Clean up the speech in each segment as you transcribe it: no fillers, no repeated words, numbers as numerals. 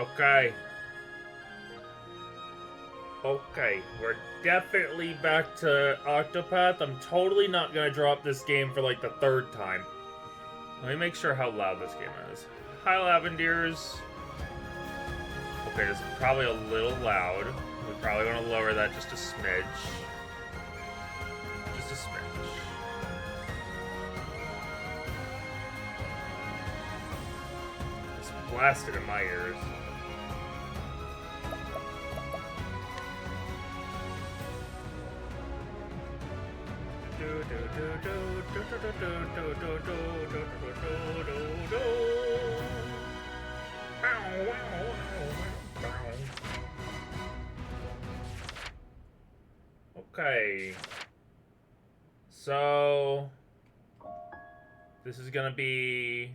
Okay. Okay, we're definitely back to Octopath. I'm totally not gonna drop this game for like the third time. Let me make sure how loud this game is. Hi, Lavendeers. Okay, this is probably a little loud. We probably want to lower that just a smidge. Just a smidge. It's blasted in my ears. Okay. So this is gonna be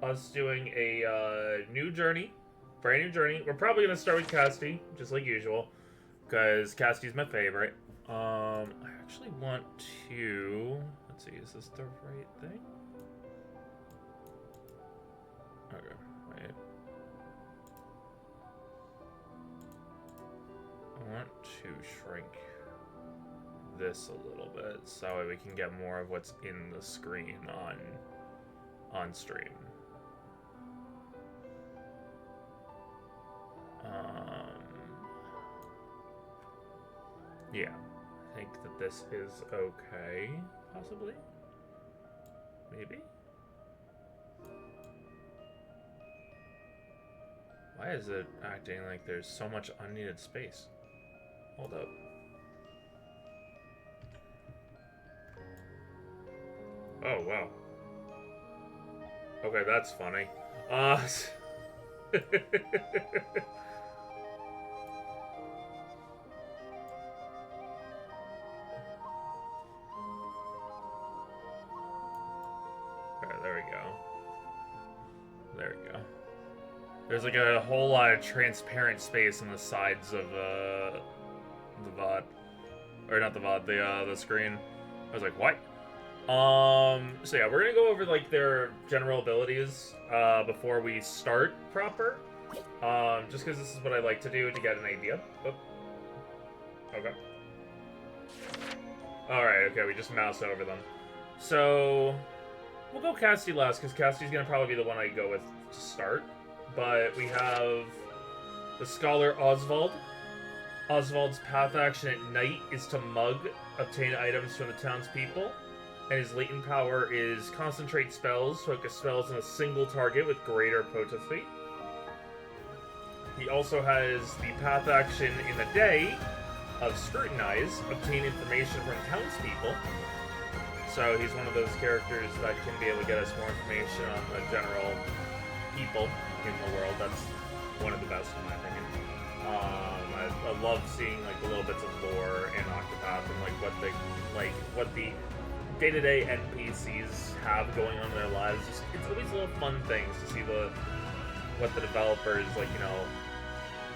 us doing a new journey, brand new journey. We're probably gonna start with Castti, just like usual, because Casti's my favorite. I actually want to. Let's see, is this the right thing? Okay, wait. I want to shrink this a little bit so we can get more of what's in the screen on stream. Yeah, I think that this is okay, possibly, maybe. Why is it acting like there's so much unneeded space? Hold up. Oh, wow. Okay, that's funny. Alright, there we go. There we go. There's like a whole lot of transparent space on the sides of the VOD. Or not the VOD, the screen. I was like, what? So yeah, we're gonna go over like their general abilities before we start proper. Just because this is what I like to do to get an idea. Oh. Okay. Alright, okay, we just mouse over them. So we'll go Castti last, because Casti's gonna probably be the one I go with to start. But we have the Scholar Oswald. Oswald's path action at night is to mug, obtain items from the townspeople. And his latent power is concentrate spells, focus spells on a single target with greater potency. He also has the path action in the day of scrutinize, obtain information from townspeople. So he's one of those characters that can be able to get us more information on the general people in the world. That's one of the best in my opinion. I love seeing like the little bits of lore in Octopath and what the day-to-day NPCs have going on in their lives. It's always little fun things to see what the developers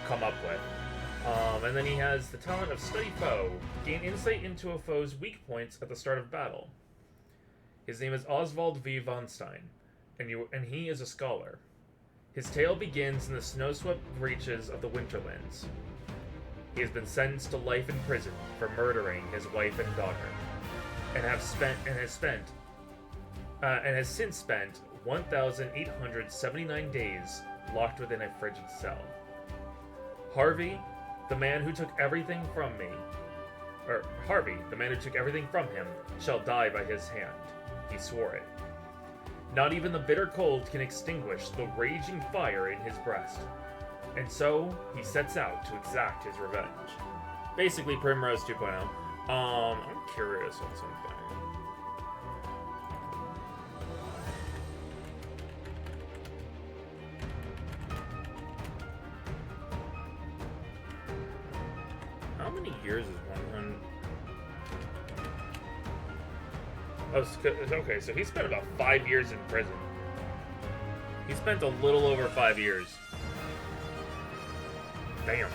come up with. And then he has the talent of Study Foe. Gain insight into a foe's weak points at the start of battle. His name is Oswald V. von Stein, and he is a scholar. His tale begins in the snow-swept reaches of the Winterlands. He has been sentenced to life in prison for murdering his wife and daughter, and has since spent 1,879 days locked within a frigid cell. Harvey, the man who took everything from him, shall die by his hand. He swore it. Not even the bitter cold can extinguish the raging fire in his breast. And so, he sets out to exact his revenge. Basically, Primrose 2.0. I'm curious on something. How many years is 100? Oh, okay, so he spent about 5 years in prison. He spent a little over 5 years. Damn.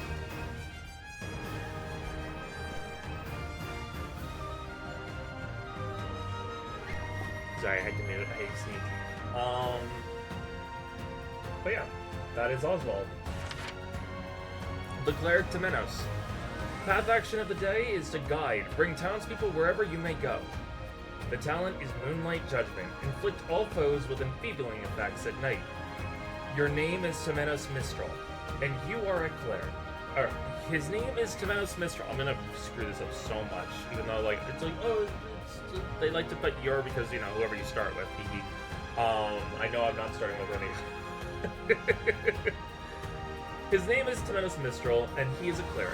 Sorry, I had to mute it. I hate sneak. But yeah. That is Oswald. The Cleric Temenos. Path action of the day is to guide, bring townspeople wherever you may go. The talent is Moonlight Judgment. Inflict all foes with enfeebling effects at night. Your name is Temenos Mistral, and you are a cleric. His name is Temenos Mistral. I'm gonna screw this up so much, even though like it's like they like to put your because you know whoever you start with. I know I'm not starting with any. His name is Temenos Mistral, and he is a cleric.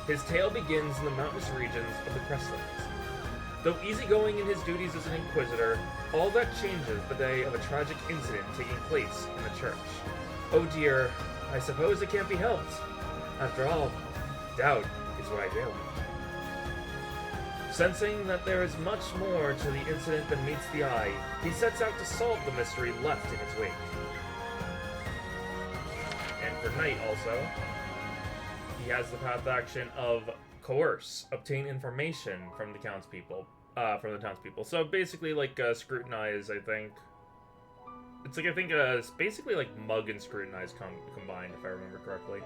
His tale begins in the mountainous regions of the Crestlands. Though easygoing in his duties as an inquisitor, all that changes the day of a tragic incident taking place in the church. Oh dear, I suppose it can't be helped. After all, doubt is what I do. Sensing that there is much more to the incident than meets the eye, he sets out to solve the mystery left in its wake. And for night also, he has the path action of Coerce, obtain information from the townspeople. So basically, like Scrutinize, I think. It's like it's basically like Mug and Scrutinize combined, if I remember correctly.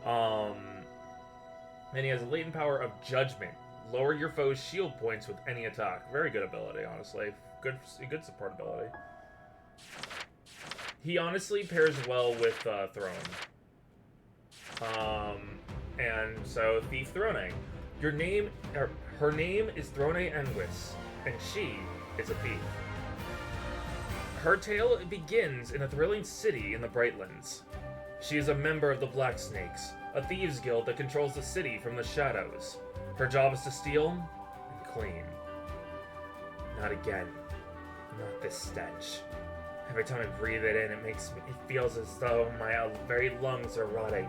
And he has a latent power of Judgment. Lower your foe's shield points with any attack. Very good ability, honestly. Good support ability. He honestly pairs well with Throne. And so Thief Throne. Her name is Throne Enwis, and she is a thief. Her tale begins in a thrilling city in the Brightlands. She is a member of the Black Snakes, a thieves guild that controls the city from the shadows. Her job is to steal and clean. Not again. Not this stench. Every time I breathe it in, it feels as though my very lungs are rotting.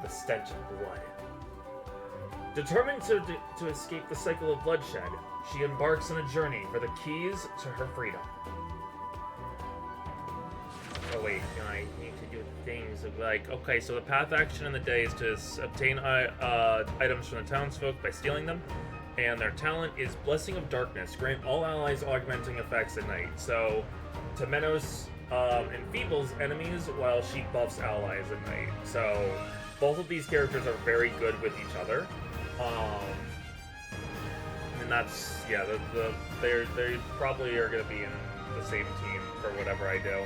The stench of blood. Determined to escape the cycle of bloodshed, she embarks on a journey for the keys to her freedom. Oh wait, I need to do things like, okay, so the path action in the day is to obtain items from the townsfolk by stealing them, and their talent is Blessing of Darkness, grant all allies augmenting effects at night. So, Temenos enfeebles enemies while she buffs allies at night. So, both of these characters are very good with each other. And that's, yeah, they probably are going to be in the same team for whatever I do.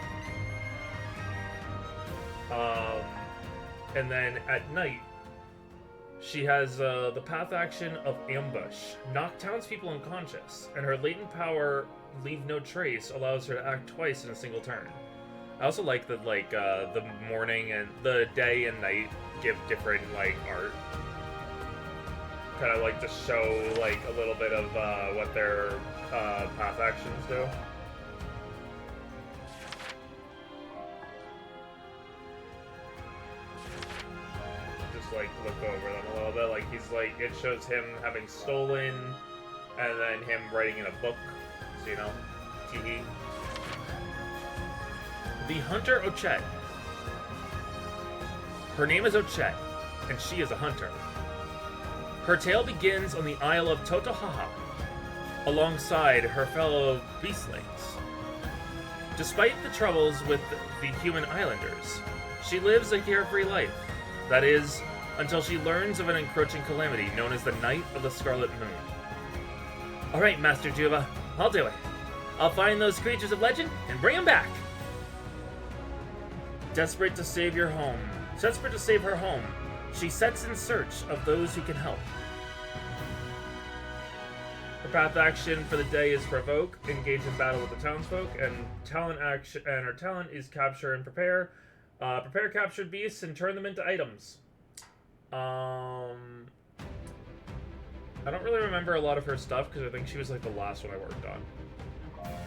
And then at night, she has the path action of Ambush. Knock townspeople unconscious, and her latent power, Leave No Trace, allows her to act twice in a single turn. I also like that, like, the morning and the day and night give different, like, art. Kind of like to show, like, a little bit of what their path actions do. Just, like, look over them a little bit. Like, he's, like, it shows him having stolen, and then him writing in a book. So, you know, tee. The Hunter Ochet. Her name is Ochet, and she is a hunter. Her tale begins on the Isle of Totohaha, alongside her fellow beastlings. Despite the troubles with the human islanders, she lives a carefree life. That is, until she learns of an encroaching calamity known as the Night of the Scarlet Moon. Alright, Master Juba, I'll do it. I'll find those creatures of legend and bring them back. Desperate to save her home, she sets in search of those who can help. Her path action for the day is Provoke, engage in battle with the townsfolk, and her talent is Capture and Prepare. Prepare captured beasts and turn them into items. I don't really remember a lot of her stuff because I think she was like the last one I worked on.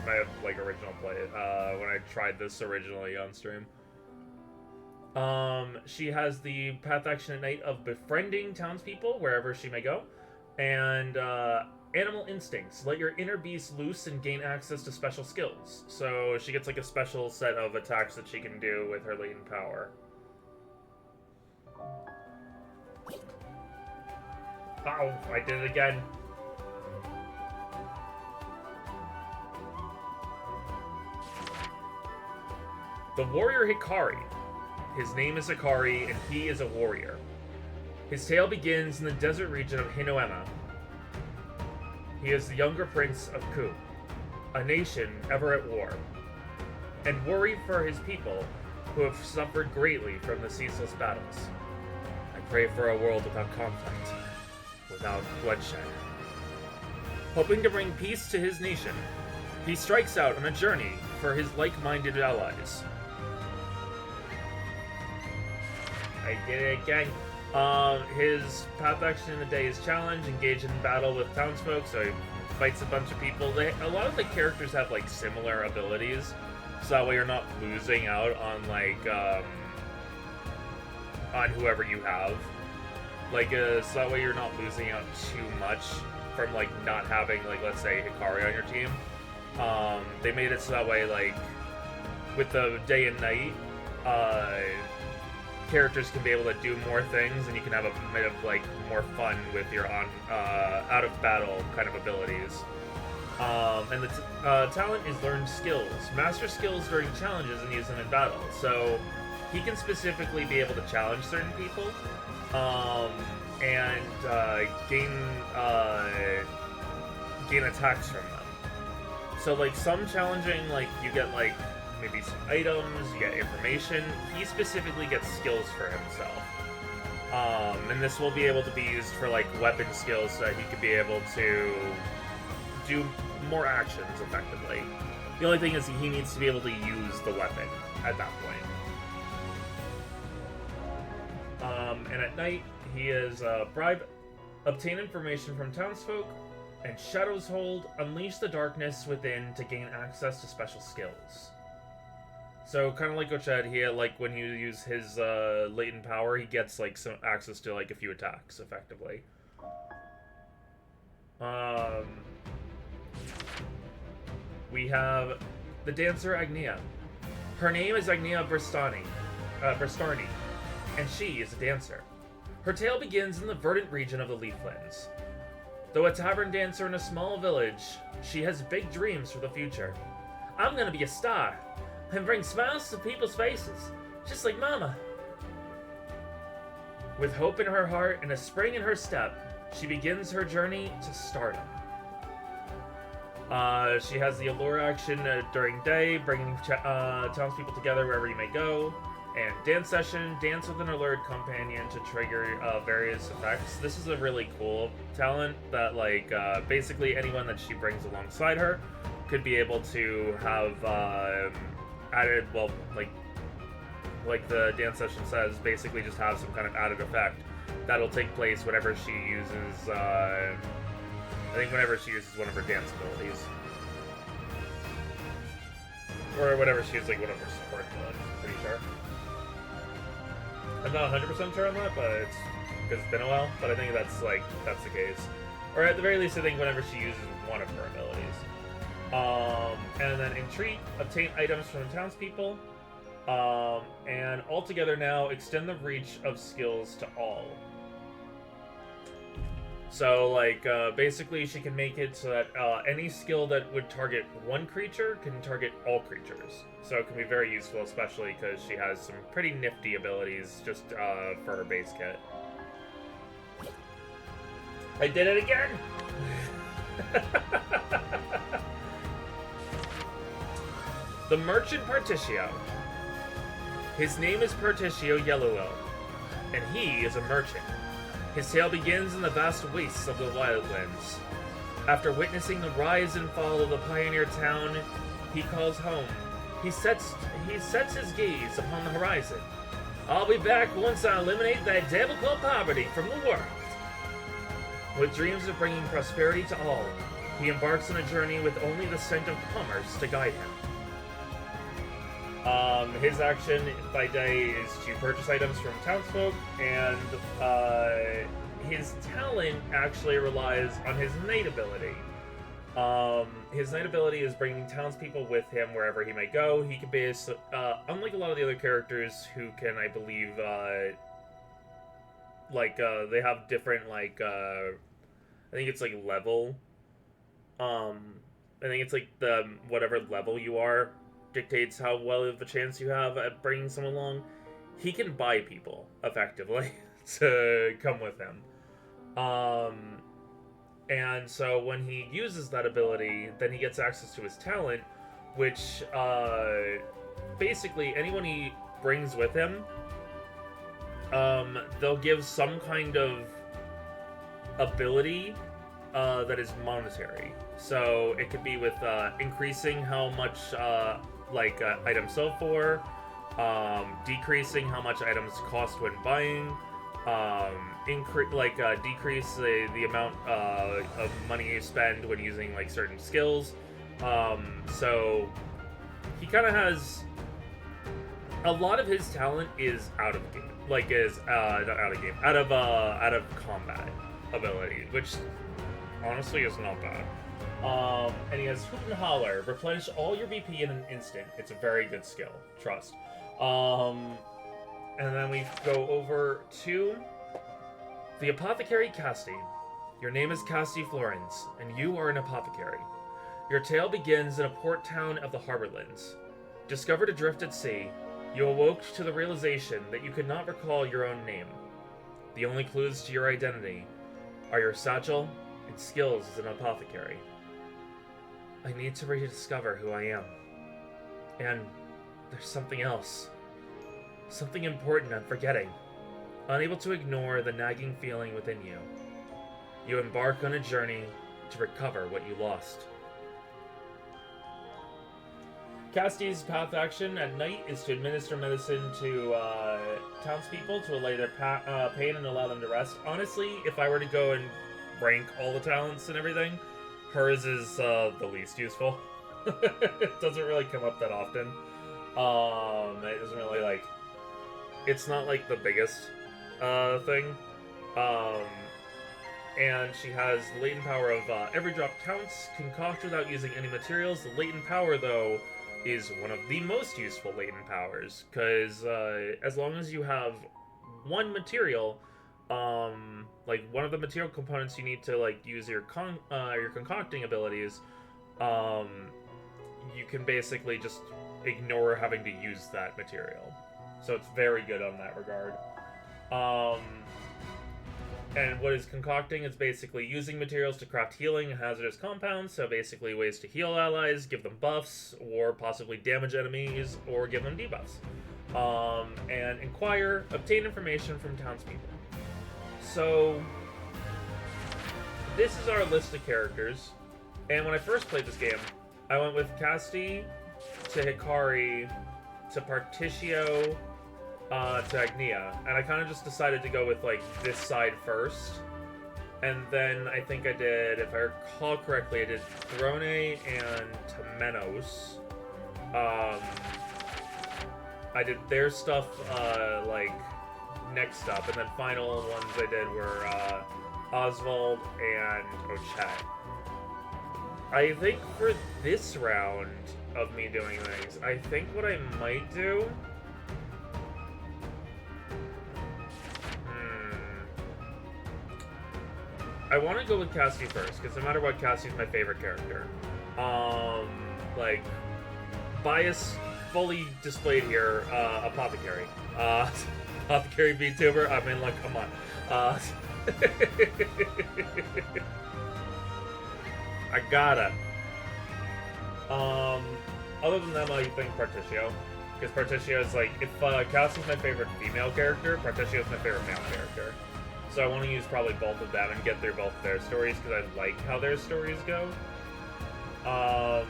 I have like original play when I tried this originally on stream. She has the path action at night of befriending townspeople wherever she may go, and animal instincts. Let your inner beast loose and gain access to special skills. So she gets like a special set of attacks that she can do with her latent power. Oh, I did it again. The Warrior Hikari. His name is Akari, and he is a warrior. His tale begins in the desert region of Hinoema. He is the younger prince of Ku, a nation ever at war, and worried for his people who have suffered greatly from the ceaseless battles. I pray for a world without conflict, without bloodshed. Hoping to bring peace to his nation, he strikes out on a journey for his like-minded allies. I did it again. His path action in the day is challenge, engage in battle with townsfolk, so he fights a bunch of people. A lot of the characters have like similar abilities, so that way you're not losing out on like on whoever you have. Like so that way you're not losing out too much from like not having like, let's say, Hikari on your team. They made it so that way like with the day and night characters can be able to do more things, and you can have a bit of like more fun with your out of battle kind of abilities. And the talent is learned skills. Master skills during challenges and use them in battle. So he can specifically be able to challenge certain people and gain attacks from them. So like some challenging, like you get like maybe some items, you get information. He specifically gets skills for himself. And this will be able to be used for like weapon skills so that he could be able to do more actions effectively. The only thing is he needs to be able to use the weapon at that point. And at night, he is bribe, obtain information from townsfolk, and Shadow's Hold, unleash the darkness within to gain access to special skills. So kind of like Oched, he like when you use his latent power, he gets like some access to like a few attacks effectively. We have the dancer Agnia. Her name is Agnia Bristani, and she is a dancer. Her tale begins in the verdant region of the Leaflands. Though a tavern dancer in a small village, she has big dreams for the future. I'm gonna be a star and bring smiles to people's faces, just like Mama. With hope in her heart and a spring in her step, she begins her journey to stardom. She has the allure action during day, bringing townspeople together wherever you may go. And dance session, dance with an allured companion to trigger various effects. This is a really cool talent that, like, basically anyone that she brings alongside her could be able to have added, well, like the dance session says, basically just have some kind of added effect that'll take place whenever she uses, I think whenever she uses one of her dance abilities. Or whenever she uses, like, one of her support abilities, I'm pretty sure. I'm not 100% sure on that, but it's because it's been a while. But I think that's the case, or at the very least, I think whenever she uses one of her abilities. And then entreat, obtain items from the townspeople, and altogether now extend the reach of skills to all. So, like, basically, she can make it so that any skill that would target one creature can target all creatures. So it can be very useful, especially because she has some pretty nifty abilities just for her base kit. I did it again! The Merchant Partitio. His name is Partitio Yellowell, and he is a merchant. His tale begins in the vast wastes of the Wildlands. After witnessing the rise and fall of the pioneer town he calls home, he sets his gaze upon the horizon. I'll be back once I eliminate that devil called poverty from the world. With dreams of bringing prosperity to all, he embarks on a journey with only the scent of commerce to guide him. His action by day is to purchase items from townsfolk, and his talent actually relies on his night ability. His night ability is bringing townspeople with him wherever he may go. He can be, unlike a lot of the other characters who can, I believe, they have different, like, I think it's, like, level. I think it's, like, whatever level you are dictates how well of a chance you have at bringing someone along. he can buy people effectively to come with him. And so when he uses that ability, then he gets access to his talent, which basically anyone he brings with him, they'll give some kind of ability that is monetary. So it could be with increasing how much items sell for, decreasing how much items cost when buying, decrease the amount of money you spend when using like certain skills. So he kind of has a lot of his talent is out of game, not out of game, out of combat ability, which honestly is not bad. And he has Hoot and Holler, replenish all your BP in an instant. It's a very good skill, trust. And then we go over to the Apothecary Castti. Your name is Castti Florence, and you are an apothecary. Your tale begins in a port town of the Harborlands. Discovered adrift at sea, you awoke to the realization that you could not recall your own name. The only clues to your identity are your satchel and skills as an apothecary. I need to rediscover who I am. And there's something else. Something important I'm forgetting. Unable to ignore the nagging feeling within you. You embark on a journey to recover what you lost. Castti's path action at night is to administer medicine to townspeople to allay their pain and allow them to rest. Honestly, if I were to go and rank all the talents and everything, hers is the least useful. It doesn't really come up that often. It doesn't really it's not like the biggest thing. And she has the latent power of every drop counts, concoct without using any materials. The latent power, though, is one of the most useful latent powers, because as long as you have one material, one of the material components you need to use your concocting abilities, you can basically just ignore having to use that material. So it's very good on that regard. And what is concocting? It's basically using materials to craft healing and hazardous compounds, so basically ways to heal allies, give them buffs, or possibly damage enemies, or give them debuffs. And inquire, obtain information from townspeople. So, this is our list of characters, and when I first played this game, I went with Castti, to Hikari, to Partitio, to Agnia, and I kind of just decided to go with this side first, and then I think I did, if I recall correctly, I did Throne and Temenos. I did their stuff next up, and then final ones I did were Oswald and Ochette. I think for this round of me doing things, I think what I might do. I want to go with Castti first, because no matter what, Casti's my favorite character. Bias fully displayed here, Apothecary. Apothecary VTuber, I mean, come on. I gotta. Other than them, I think Partitio. Because Partitio is if Casti's my favorite female character, Partitio is my favorite male character. So I want to use probably both of them and get through both of their stories, because I like how their stories go. I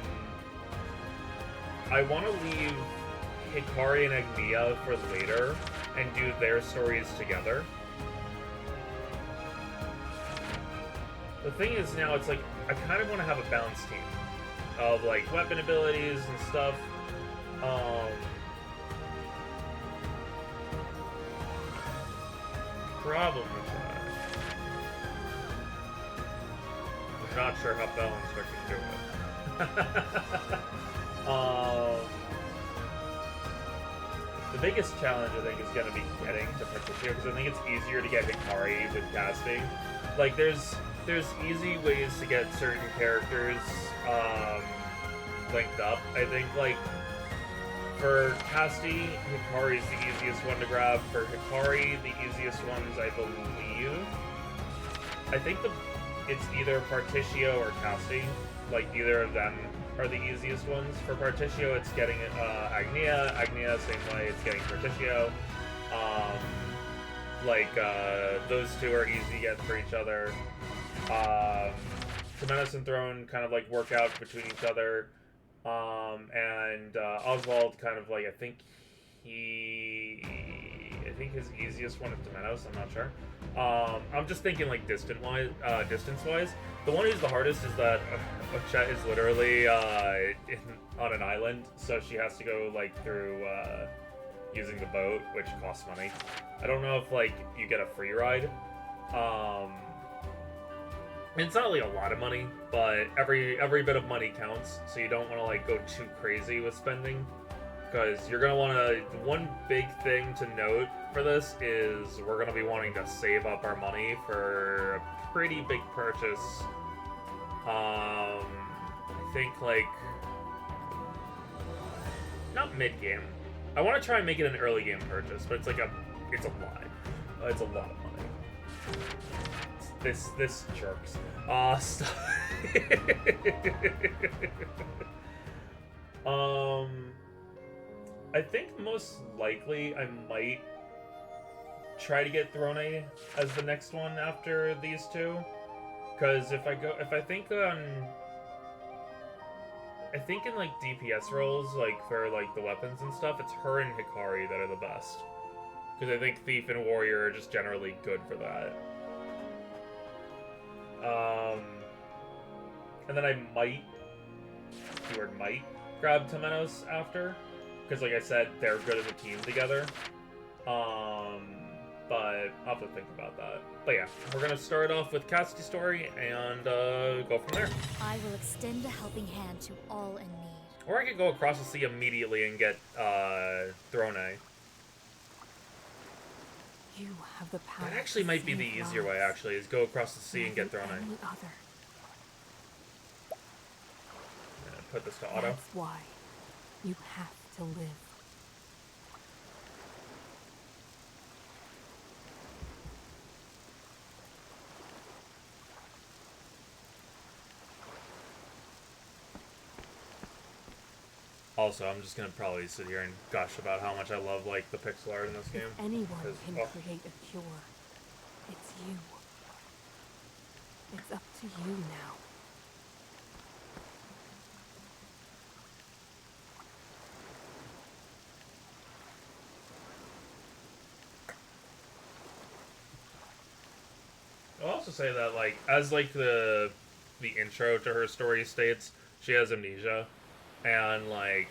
want to leave Hikari and Agnia for later and do their stories together. The thing is now, it's I kind of want to have a balanced team of weapon abilities and stuff. Problem with that, I'm not sure how balanced I can do it. The biggest challenge, I think, is going to be getting to Partitio, because I think it's easier to get Hikari with casting. There's easy ways to get certain characters linked up. I think, For Castti, Hikari's the easiest one to grab. For Hikari, the easiest ones, I believe. I think it's either Partitio or Castti. Like, either of them are the easiest ones. For Partitio, it's getting Agnea. Agnea, same way, it's getting Partitio. Those two are easy to get for each other. Temenos and Throne kind of like work out between each other. And Oswald kind of like, I think his easiest one is Temenos, I'm not sure. I'm just thinking like distance-wise. The one who's the hardest is that Chet is literally on an island, so she has to go like through using the boat, which costs money. I don't know if like you get a free ride. It's not really a lot of money, but every bit of money counts, so you don't want to like go too crazy with spending, because you're gonna want to. One big thing to note for this is we're gonna be wanting to save up our money for a pretty big purchase. I think like not mid game. I want to try and make it an early game purchase, but it's a lot. It's a lot of money. This jerks. Stop. I think most likely I might try to get Throne as the next one after these two, because if I think in like DPS roles, like for like the weapons and stuff, it's her and Hikari that are the best, because I think Thief and Warrior are just generally good for that. And then I might, keyword might, grab Temenos after, because like I said, they're good as a team together. But I'll have to think about that. But yeah, we're gonna start off with Castti story and go from there. I will extend a helping hand to all in need. Or I could go across the sea immediately and get Throne. You have the power. That actually might be the easier way, actually, is go across the sea and get Throne. Put this to auto. That's why you have to live. Also, I'm just gonna probably sit here and gush about how much I love like the pixel art in this game. If anyone can create a cure, it's you. It's up to you now. I'll also say that, like, as like the intro to her story states, she has amnesia, and like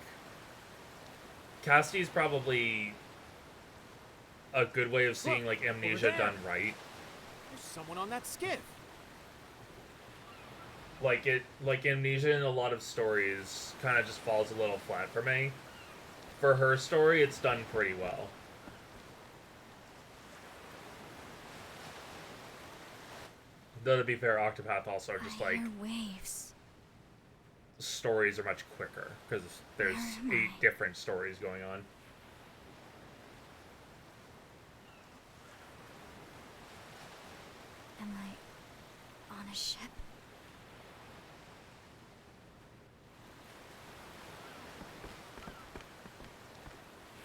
Cassti's probably a good way of seeing like amnesia done right. There's someone on that skiff. Like amnesia in a lot of stories kind of just falls a little flat for me. For her story, it's done pretty well. Though, to be fair, Octopath also just like waves. Stories are much quicker because there's 8 different stories going on. Am I on a ship?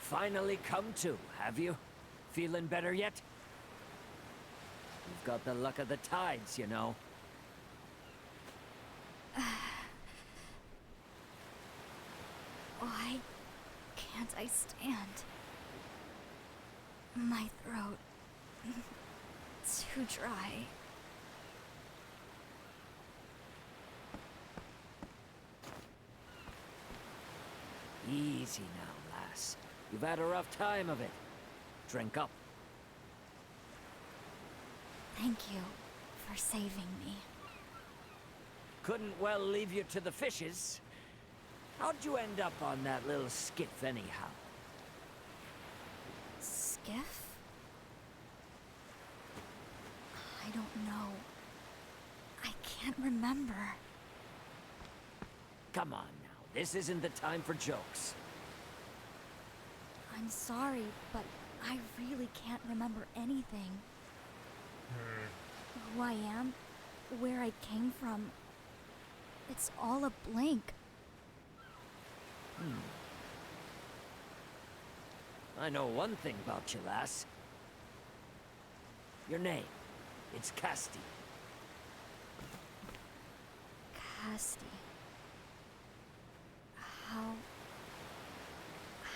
Finally come to, have you? Feeling better yet? You've got the luck of the tides, you know. Why can't I stand? My throat... too dry. Easy now, lass. You've had a rough time of it. Drink up. Thank you for saving me. Couldn't well leave you to the fishes. How'd you end up on that little skiff anyhow? Skiff? I don't know. I can't remember. Come on now, this isn't the time for jokes. I'm sorry, but I really can't remember anything. Who I am, where I came from. It's all a blank. I know one thing about you, lass. Your name. It's Castti. Castti.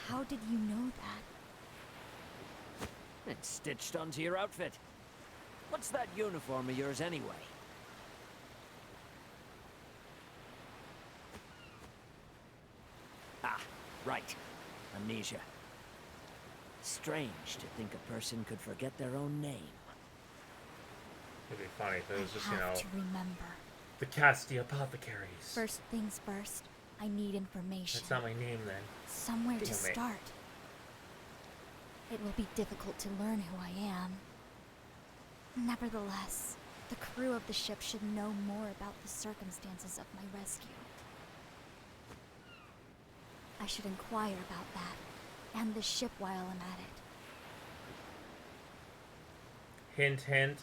How did you know that? It's stitched onto your outfit. What's that uniform of yours anyway? Ah, right. Amnesia. Strange to think a person could forget their own name. It'd be funny if it was just, I have to remember. the Castti Apothecaries. First things first, I need information. That's not my name then. Somewhere to Damn it. start. It will be difficult to learn who I am. Nevertheless, the crew of the ship should know more about the circumstances of my rescue. I should inquire about that, and the ship while I'm at it. Hint, hint.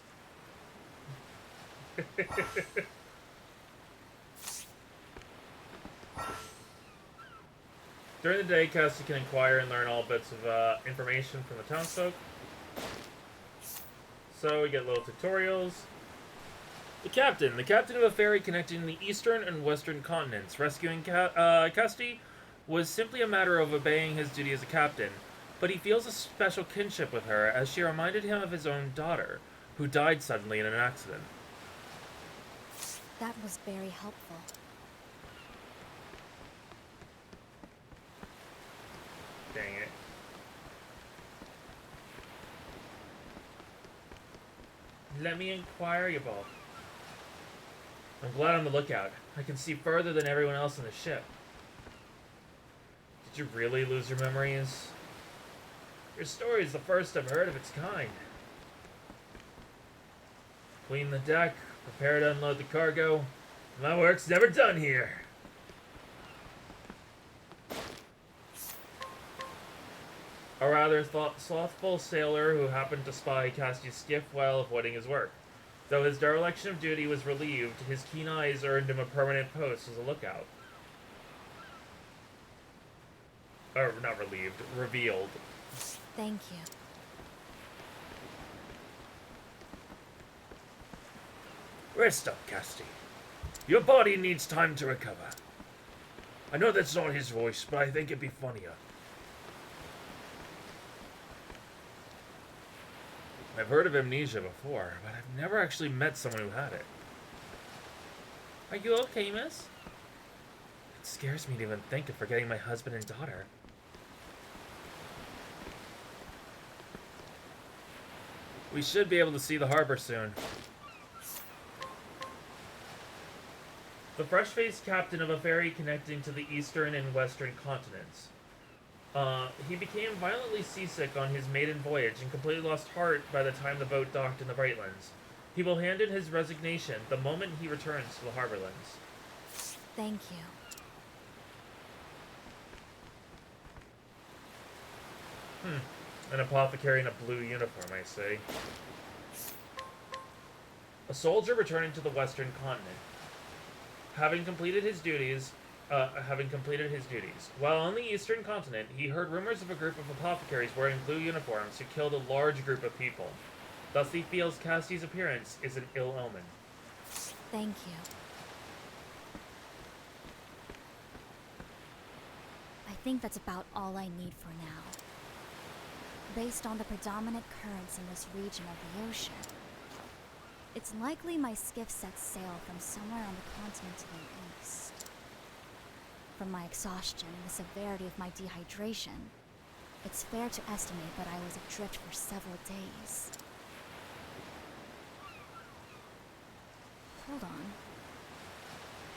During the day, Castti can inquire and learn all bits of information from the townsfolk. So we get little tutorials. The captain of a ferry connecting the eastern and western continents. Rescuing Castti was simply a matter of obeying his duty as a captain, but he feels a special kinship with her as she reminded him of his own daughter, who died suddenly in an accident. That was very helpful. Dang it. Let me inquire, you both. I'm glad on the lookout. I can see further than everyone else on the ship. Did you really lose your memories? Your story is the first I've heard of its kind. Clean the deck, prepare to unload the cargo. My work's never done here. A rather slothful sailor who happened to spy Cassti's skiff while avoiding his work. Though his dereliction of duty was relieved, his keen eyes earned him a permanent post as a lookout. Or, not relieved, revealed. Thank you. Rest up, Castti. Your body needs time to recover. I know that's not his voice, but I think it'd be funnier. I've heard of amnesia before, but I've never actually met someone who had it. Are you okay, miss? It scares me to even think of forgetting my husband and daughter. We should be able to see the harbor soon. The fresh-faced captain of a ferry connecting to the eastern and western continents. He became violently seasick on his maiden voyage and completely lost heart by the time the boat docked in the Brightlands. He will hand in his resignation the moment he returns to the Harborlands. Thank you. An apothecary in a blue uniform, I see. A soldier returning to the western continent. Having completed his duties, while on the eastern continent, he heard rumors of a group of apothecaries wearing blue uniforms who killed a large group of people. Thus he feels Cassti's appearance is an ill omen. Thank you. I think that's about all I need for now. Based on the predominant currents in this region of the ocean, it's likely my skiff sets sail from somewhere on the continent to the east. From my exhaustion and the severity of my dehydration, it's fair to estimate that I was adrift for several days. Hold on.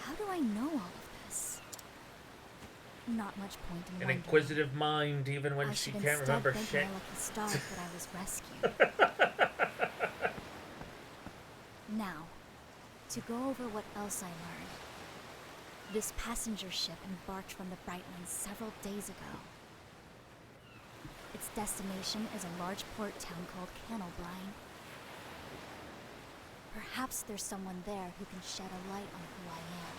How do I know all of this? Not much point in An wondering. inquisitive mind, even when she can't remember shit. I should instead thank my lucky stars that I was rescued. Now, to go over what else I learned. This passenger ship embarked from the Brightlands several days ago. Its destination is a large port town called Cannelbrine. Perhaps there's someone there who can shed a light on who I am.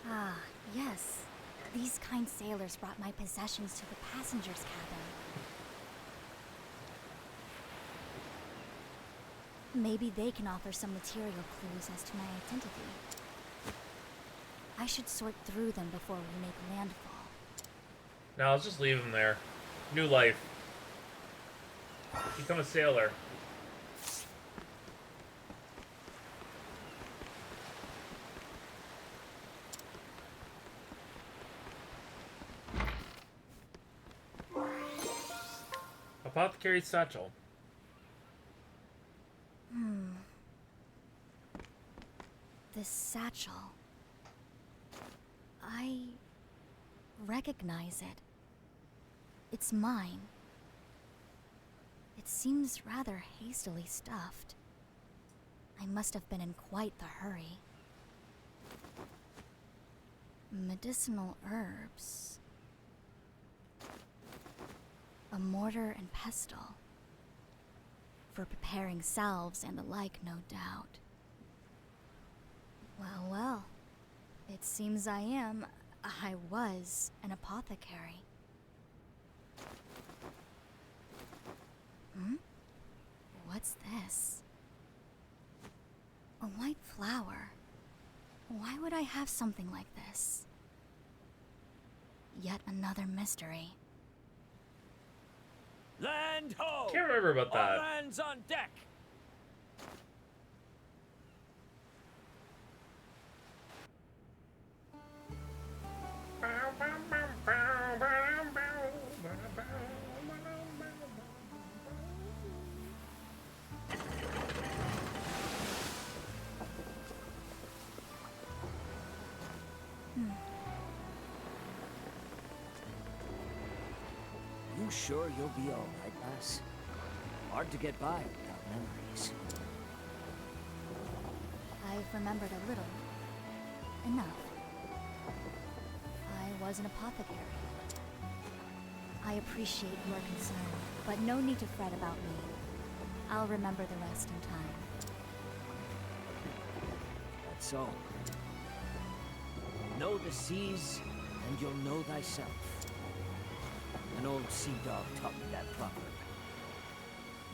Ah, yes. These kind sailors brought my possessions to the passenger's cabin. Maybe they can offer some material clues as to my identity. I should sort through them before we make landfall. No, I'll just leave him there. New life. Become a sailor. Apothecary's satchel. This satchel. I recognize it. It's mine. It seems rather hastily stuffed. I must have been in quite the hurry. Medicinal herbs. A mortar and pestle. For preparing salves and the like, no doubt. Well, well. It seems I was an apothecary. What's this? A white flower. Why would I have something like this? Yet another mystery. Land ho! Can't remember about that. All hands on deck! You sure you'll be all right, lass? Hard to get by without memories. I've remembered a little. Enough. I was an apothecary. I appreciate your concern, but no need to fret about me. I'll remember the rest in time. That's all. Know the seas, and you'll know thyself. An old sea dog taught me that proverb.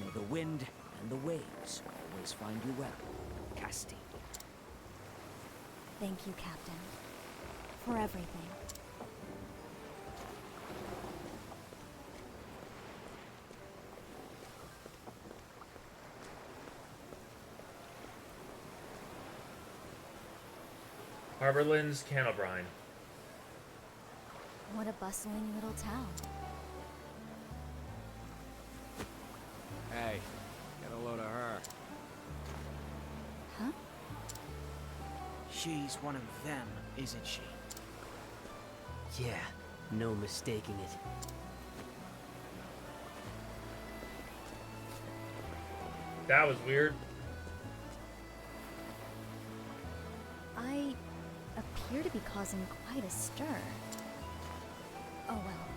Know the wind and the waves always find you well, Castti. Thank you, Captain. For everything. Harborland's Cannelbrine. What a bustling little town. Hey, get a load of her. Huh? She's one of them, isn't she? Yeah, no mistaking it. That was weird. I appear to be causing quite a stir. Oh well.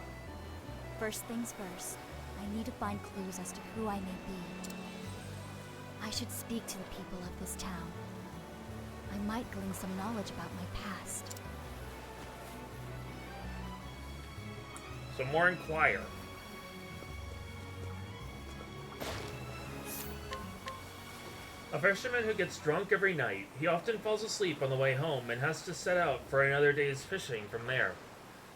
First things first, I need to find clues as to who I may be. I should speak to the people of this town. I might glean some knowledge about my past. So more inquire. A fisherman who gets drunk every night. He often falls asleep on the way home and has to set out for another day's fishing from there.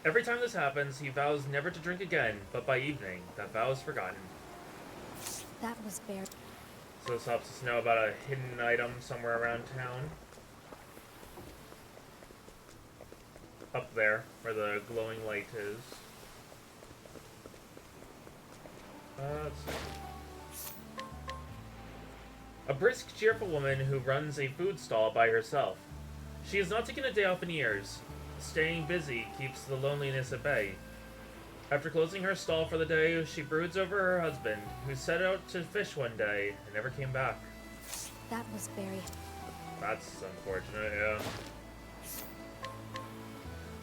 Every time this happens, he vows never to drink again, but by evening, that vow is forgotten. That was very... So this helps us know about a hidden item somewhere around town. Up there, where the glowing light is. Let's see. A brisk, cheerful woman who runs a food stall by herself. She has not taken a day off in years. Staying busy keeps the loneliness at bay. After closing her stall for the day, she broods over her husband, who set out to fish one day and never came back. That was very... That's unfortunate, yeah.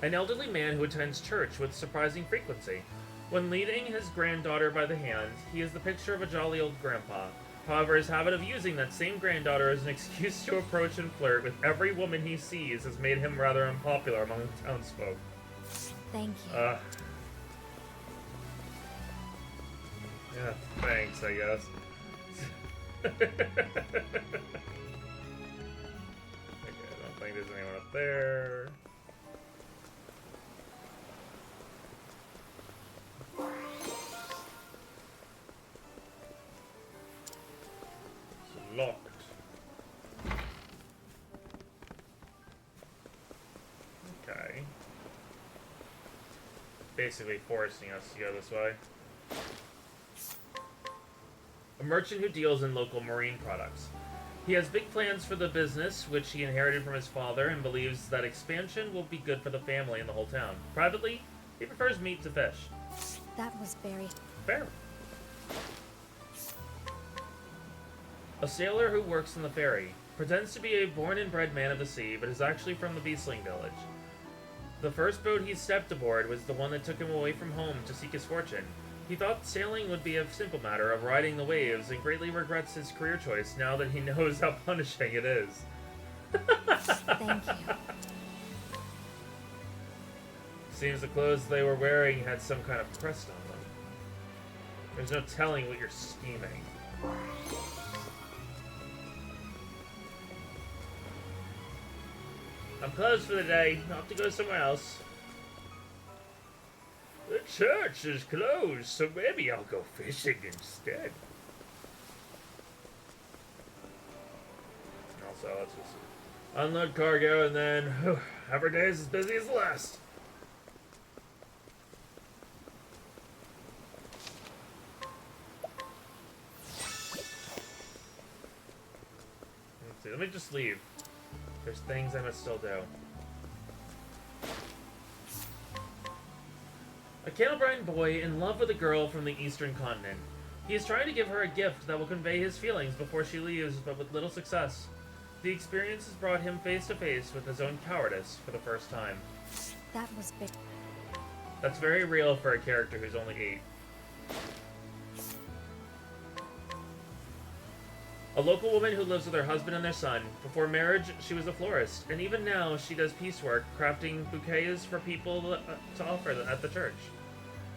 an elderly man who attends church with surprising frequency. When leading his granddaughter by the hand, he is the picture of a jolly old grandpa. However, his habit of using that same granddaughter as an excuse to approach and flirt with every woman he sees has made him rather unpopular among the townsfolk. Thank you. Yeah, thanks, I guess. Okay, I don't think there's anyone up there. It's locked. Okay. Basically forcing us to go this way. A merchant who deals in local marine products. He has big plans for the business, which he inherited from his father, and believes that expansion will be good for the family and the whole town. Privately, he prefers meat to fish. That was very... Fair. A sailor who works on the ferry. Pretends to be a born and bred man of the sea, but is actually from the Beastling village. The first boat he stepped aboard was the one that took him away from home to seek his fortune. He thought sailing would be a simple matter of riding the waves, and greatly regrets his career choice now that he knows how punishing it is. Thank you. Seems the clothes they were wearing had some kind of crest on them. There's no telling what you're scheming. I'm closed for the day. I'll have to go somewhere else. The church is closed, so maybe I'll go fishing instead. Also, let's just unload cargo and then every day is as busy as the last. Let's see, let me just leave. There's things I must still do. A Canobrine boy in love with a girl from the eastern continent. He is trying to give her a gift that will convey his feelings before she leaves, but with little success. The experience has brought him face to face with his own cowardice for the first time. That was big. That's very real for a character who's only 8. A local woman who lives with her husband and their son. Before marriage, she was a florist, and even now she does piecework, crafting bouquets for people to offer at the church.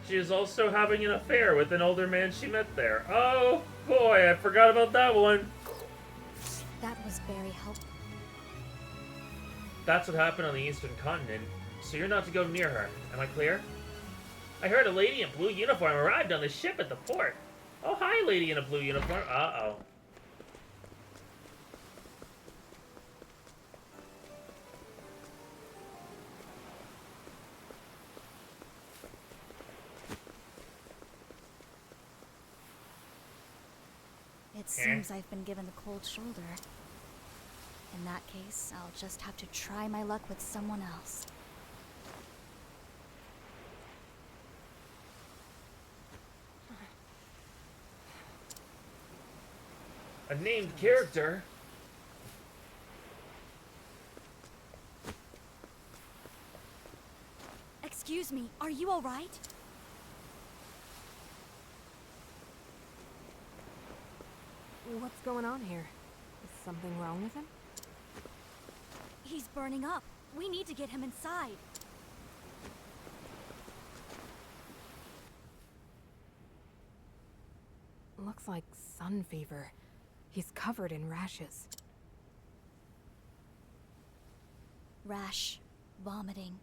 She is also having an affair with an older man she met there. Oh boy, I forgot about that one. That was very helpful. That's what happened on the eastern continent, so you're not to go near her. Am I clear? I heard a lady in blue uniform arrived on the ship at the port. Oh, hi, lady in a blue uniform. Uh-oh. It seems I've been given the cold shoulder. In that case, I'll just have to try my luck with someone else. A named character? Excuse me, are you alright? What's going on here? Is something wrong with him? He's burning up. We need to get him inside. Looks like sun fever. He's covered in rashes. Rash, vomiting.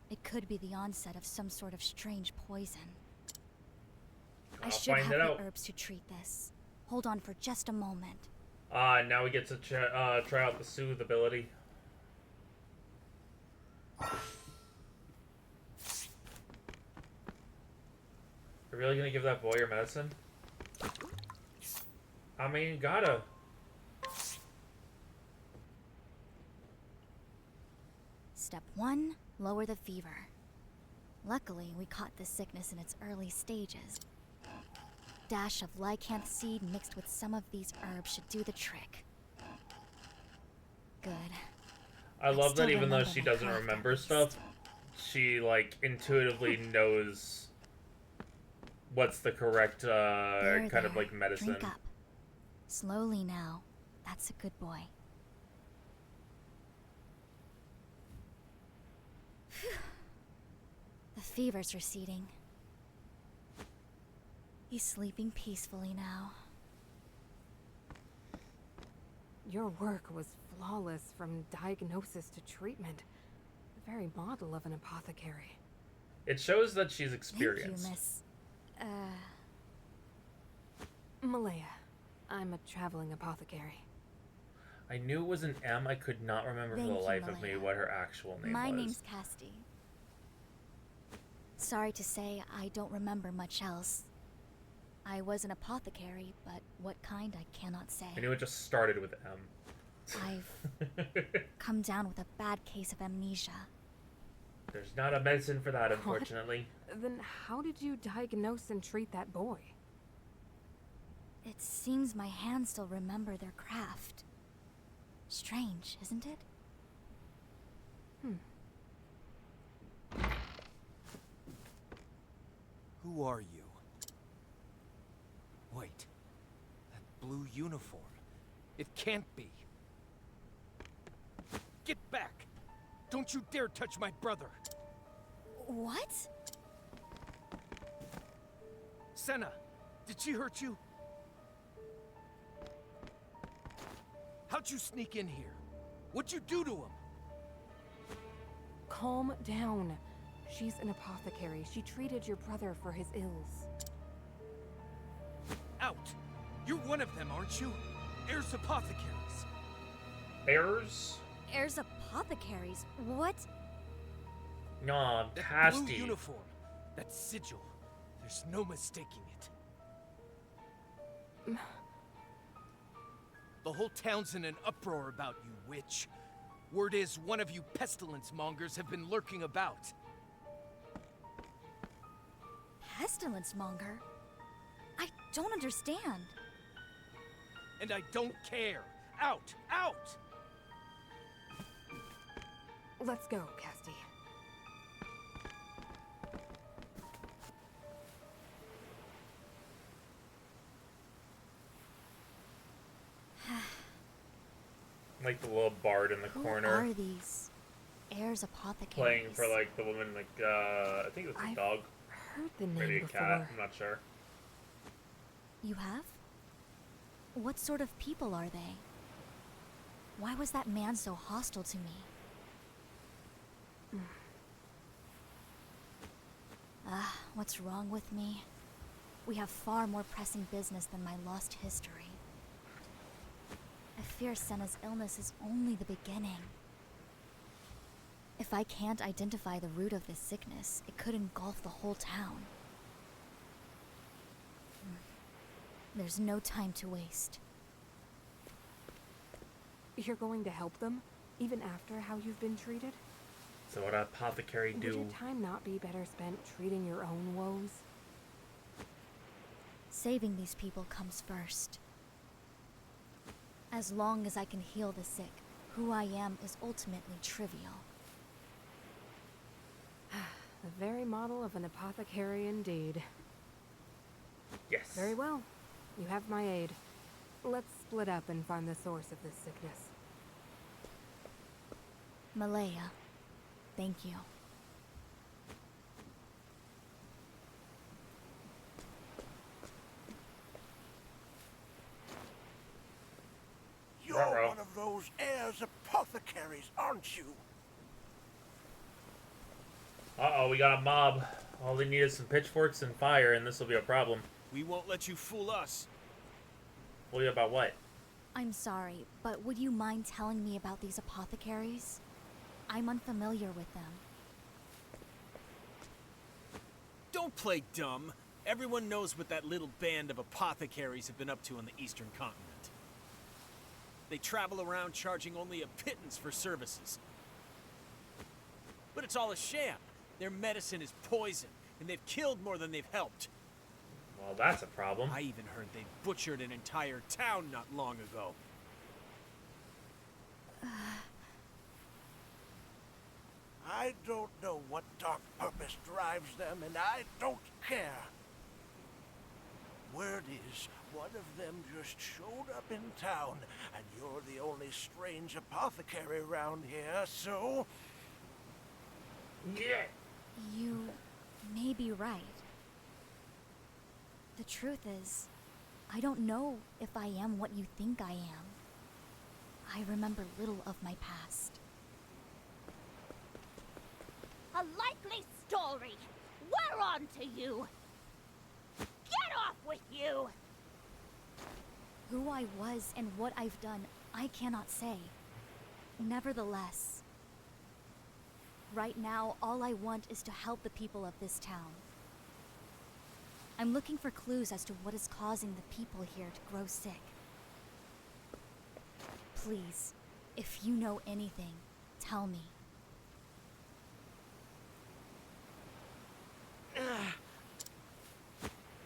It could be the onset of some sort of strange poison. I should have the herbs to treat this. Hold on for just a moment. Now we get to try out the soothe ability. You're really gonna give that boy your medicine? I mean, you gotta. Step 1, lower the fever. Luckily, we caught this sickness in its early stages. Dash of lycanth seed mixed with some of these herbs should do the trick. Good. I love that even though she doesn't remember stuff, she like intuitively knows what's the correct There, kind of there. like medicine. Drink up. Slowly now. That's a good boy. Phew. The fever's receding. He's sleeping peacefully now. Your work was flawless from diagnosis to treatment. The very model of an apothecary. It shows that she's Thank experienced. you, Miss... Malaya. I'm a traveling apothecary. I knew it was an M. I could not remember for Thank the you, life of me Malaya. what her actual name My was. name's Castti. Sorry to say, I don't remember much else. I was an apothecary, but what kind I cannot say. I knew it just started with M. I've come down with a bad case of amnesia. There's not a medicine for that, unfortunately. Then how did you diagnose and treat that boy? It seems my hands still remember their craft. Strange, isn't it? Who are you? Wait. That blue uniform. It can't be. Get back! Don't you dare touch my brother! What? Senna, did she hurt you? How'd you sneak in here? What'd you do to him? Calm down. She's an apothecary. She treated your brother for his ills. Out! You're one of them, aren't you? Heirs apothecaries. Heirs? Heirs apothecaries? What? Nah, That blue Castti. uniform. That sigil. There's no mistaking it. The whole town's in an uproar about you, witch. Word is one of you pestilence mongers have been lurking about. Pestilence monger? I don't understand. And I don't care. Out! Out! Let's go, Castti. Like the little bard in the Who corner. are these heirs apothecaries? Playing for like the woman, like, I think it was a I've dog. Heard the name Maybe a before. cat. I'm not sure. You have? What sort of people are they? Why was that man so hostile to me? What's wrong with me? We have far more pressing business than my lost history. I fear Senna's illness is only the beginning. If I can't identify the root of this sickness, it could engulf the whole town. There's no time to waste. You're going to help them? Even after how you've been treated? So what apothecary Would do? your time not be better spent treating your own woes? Saving these people comes first. As long as I can heal the sick, who I am is ultimately trivial. The very model of an apothecary indeed. Yes. Very well. You have my aid. Let's split up and find the source of this sickness. Malaya, thank you. You're Ruh-roh. one of those heirs apothecaries, aren't you? Uh-oh, we got a mob. All they need is some pitchforks and fire, and this will be a problem. We won't let you fool us. Well, yeah, about what? I'm sorry, but would you mind telling me about these apothecaries? I'm unfamiliar with them. Don't play dumb. Everyone knows what that little band of apothecaries have been up to on the eastern continent. They travel around charging only a pittance for services. But it's all a sham. Their medicine is poison, and they've killed more than they've helped. Well, that's a problem. I even heard they butchered an entire town not long ago. I don't know what dark purpose drives them, and I don't care. Word is, one of them just showed up in town, and you're the only strange apothecary around here, so... Yeah. You may be right. The truth is, I don't know if I am what you think I am. I remember little of my past. A likely story! We're on to you! Get off with you! Who I was and what I've done, I cannot say. Nevertheless, right now, all I want is to help the people of this town. I'm looking for clues as to what is causing the people here to grow sick. Please, if you know anything, tell me.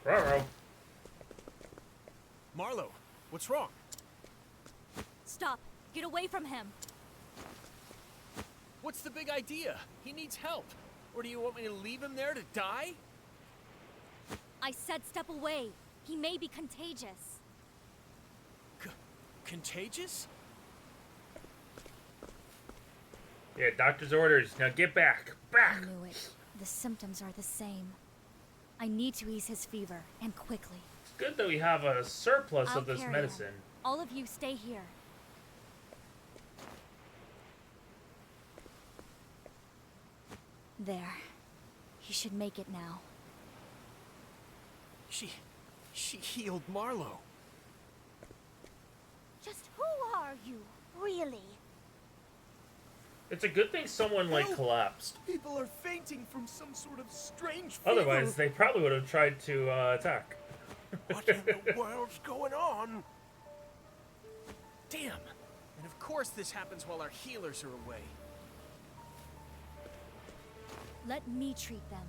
Ruh-roh. Marlo, what's wrong? Stop! Get away from him! What's the big idea? He needs help. Or do you want me to leave him there to die? I said step away. He may be contagious. Contagious? Yeah, doctor's orders. Now get back. Back! I knew it. The symptoms are the same. I need to ease his fever, and quickly. It's good that we have a surplus I'll of this carry medicine. him. All of you stay here. There. He should make it now. She healed Marlo. Just who are you, really? It's a good thing someone, like, collapsed. People are fainting from some sort of strange fever. Otherwise, they probably would have tried to attack. What in the world's going on? Damn. And of course this happens while our healers are away. Let me treat them.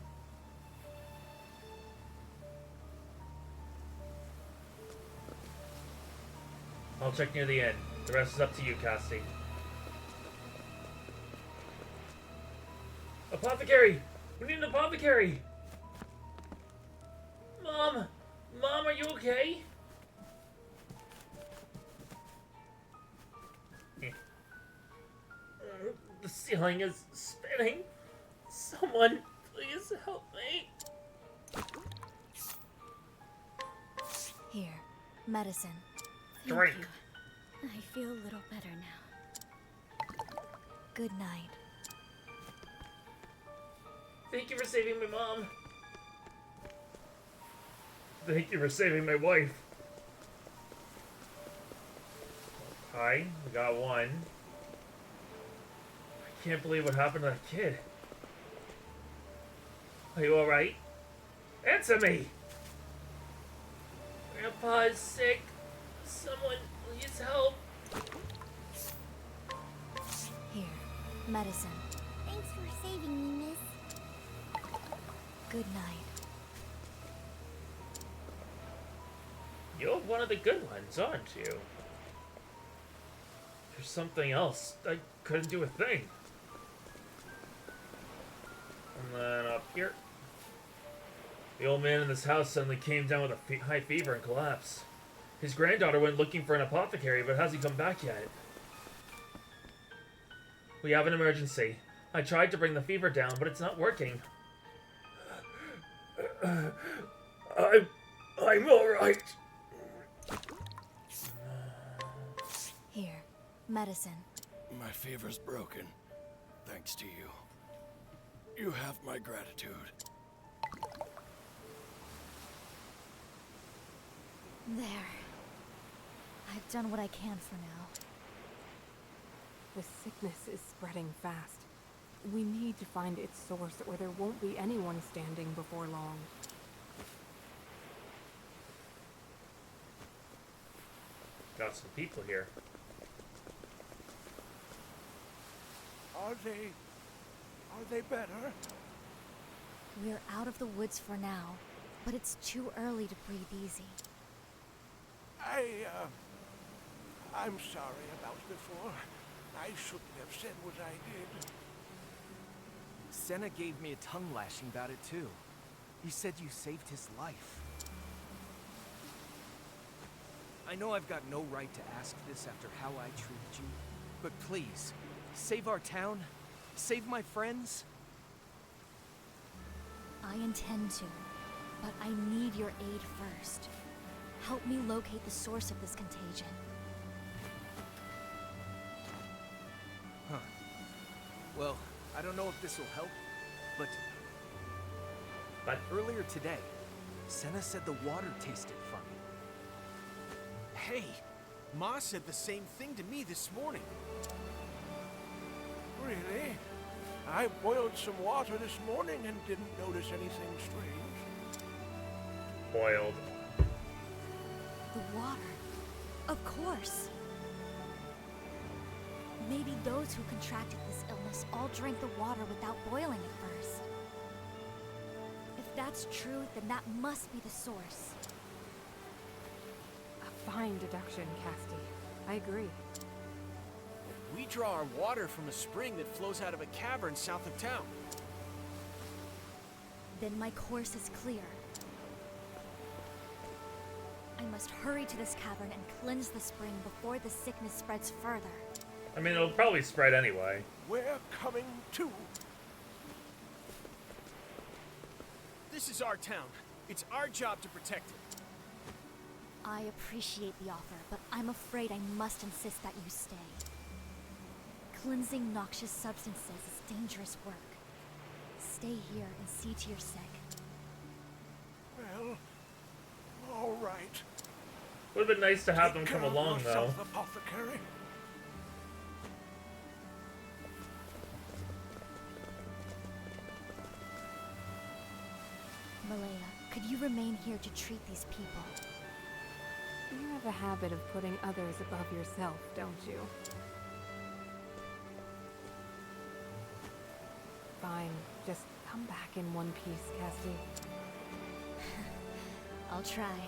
I'll check near the end. The rest is up to you, Castti. Apothecary! We need an apothecary! Mom! Mom, are you okay? The ceiling is spinning. Someone, please help me. Here. Medicine. Drink. I feel a little better now. Good night. Thank you for saving my mom. Thank you for saving my wife. Hi, we got one. I can't believe what happened to that kid. Are you alright? Answer me! Grandpa is sick. Someone, please help. Here. Medicine. Thanks for saving me, miss. Good night. You're one of the good ones, aren't you? There's something else. I couldn't do a thing. And then up here. The old man in this house suddenly came down with a high fever and collapsed. His granddaughter went looking for an apothecary, but hasn't come back yet. We have an emergency. I tried to bring the fever down, but it's not working. I'm alright. Here. Medicine. My fever's broken, thanks to you. You have my gratitude. There. I've done what I can for now. The sickness is spreading fast. We need to find its source or there won't be anyone standing before long. Got some people here. Are they better? We're out of the woods for now, but it's too early to breathe easy. I'm sorry about before. I shouldn't have said what I did. Senna gave me a tongue lashing about it too. He said you saved his life. I know I've got no right to ask this after how I treated you, but please, save our town, save my friends. I intend to, but I need your aid first. Help me locate the source of this contagion. Huh. Well, I don't know if this will help, but earlier today, Senna said the water tasted funny. Hey, Ma said the same thing to me this morning. Really? I boiled some water this morning and didn't notice anything strange. Boiled. The water. Of course. Maybe those who contracted this illness all drank the water without boiling it first. If that's true, then that must be the source. A fine deduction, Castti. I agree. We draw our water from a spring that flows out of a cavern south of town. Then my course is clear. I must hurry to this cavern and cleanse the spring before the sickness spreads further. I mean, it'll probably spread anyway. We're coming too. This is our town. It's our job to protect it. I appreciate the offer, but I'm afraid I must insist that you stay. Cleansing noxious substances is dangerous work. Stay here and see to your sick. Well, all right. Would have been nice to have them Take come care of along, though. yourself, apothecary. Malaya, could you remain here to treat these people? You have a habit of putting others above yourself, don't you? Fine. Just come back in one piece, Castti. I'll try.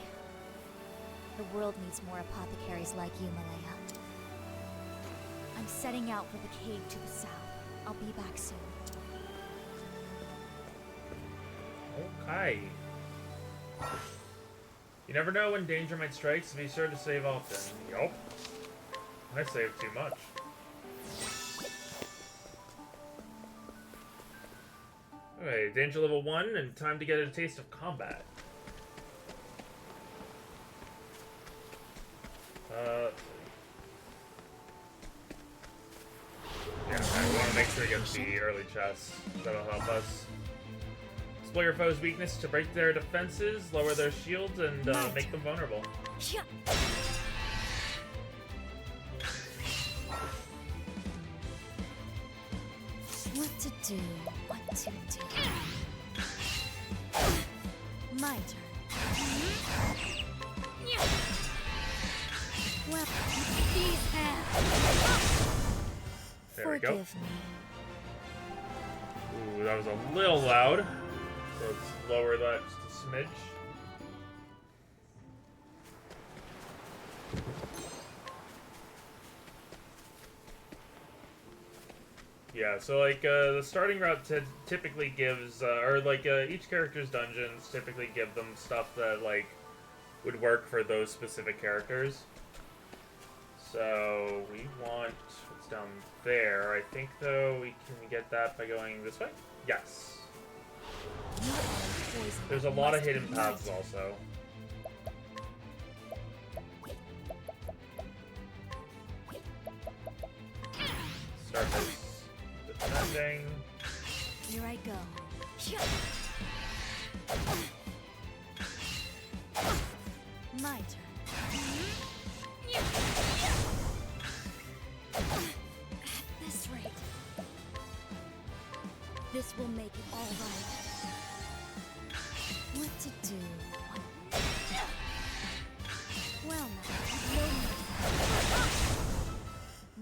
The world needs more apothecaries like you, Malaya. I'm setting out for the cave to the south. I'll be back soon. Okay. You never know when danger might strike, so be sure to save often. Yup. I saved too much. Okay, danger level 1, and time to get a taste of combat. Yeah, I want to make sure we get the early chests. That'll help us. Explore your foe's weakness to break their defenses, lower their shields, and make them vulnerable. What to do, what to do. My turn. Well, these hands. There we go. Forgive me. Ooh, that was a little loud. So let's lower that just a smidge. Yeah, so like the starting route typically gives, or like each character's dungeons typically give them stuff that like would work for those specific characters. So we want what's down there. I think though we can get that by going this way. Yes. There's a lot of hidden paths also. Start this defending. Here I go. My turn. At this rate, this will make it all right. What to do? Well, now, no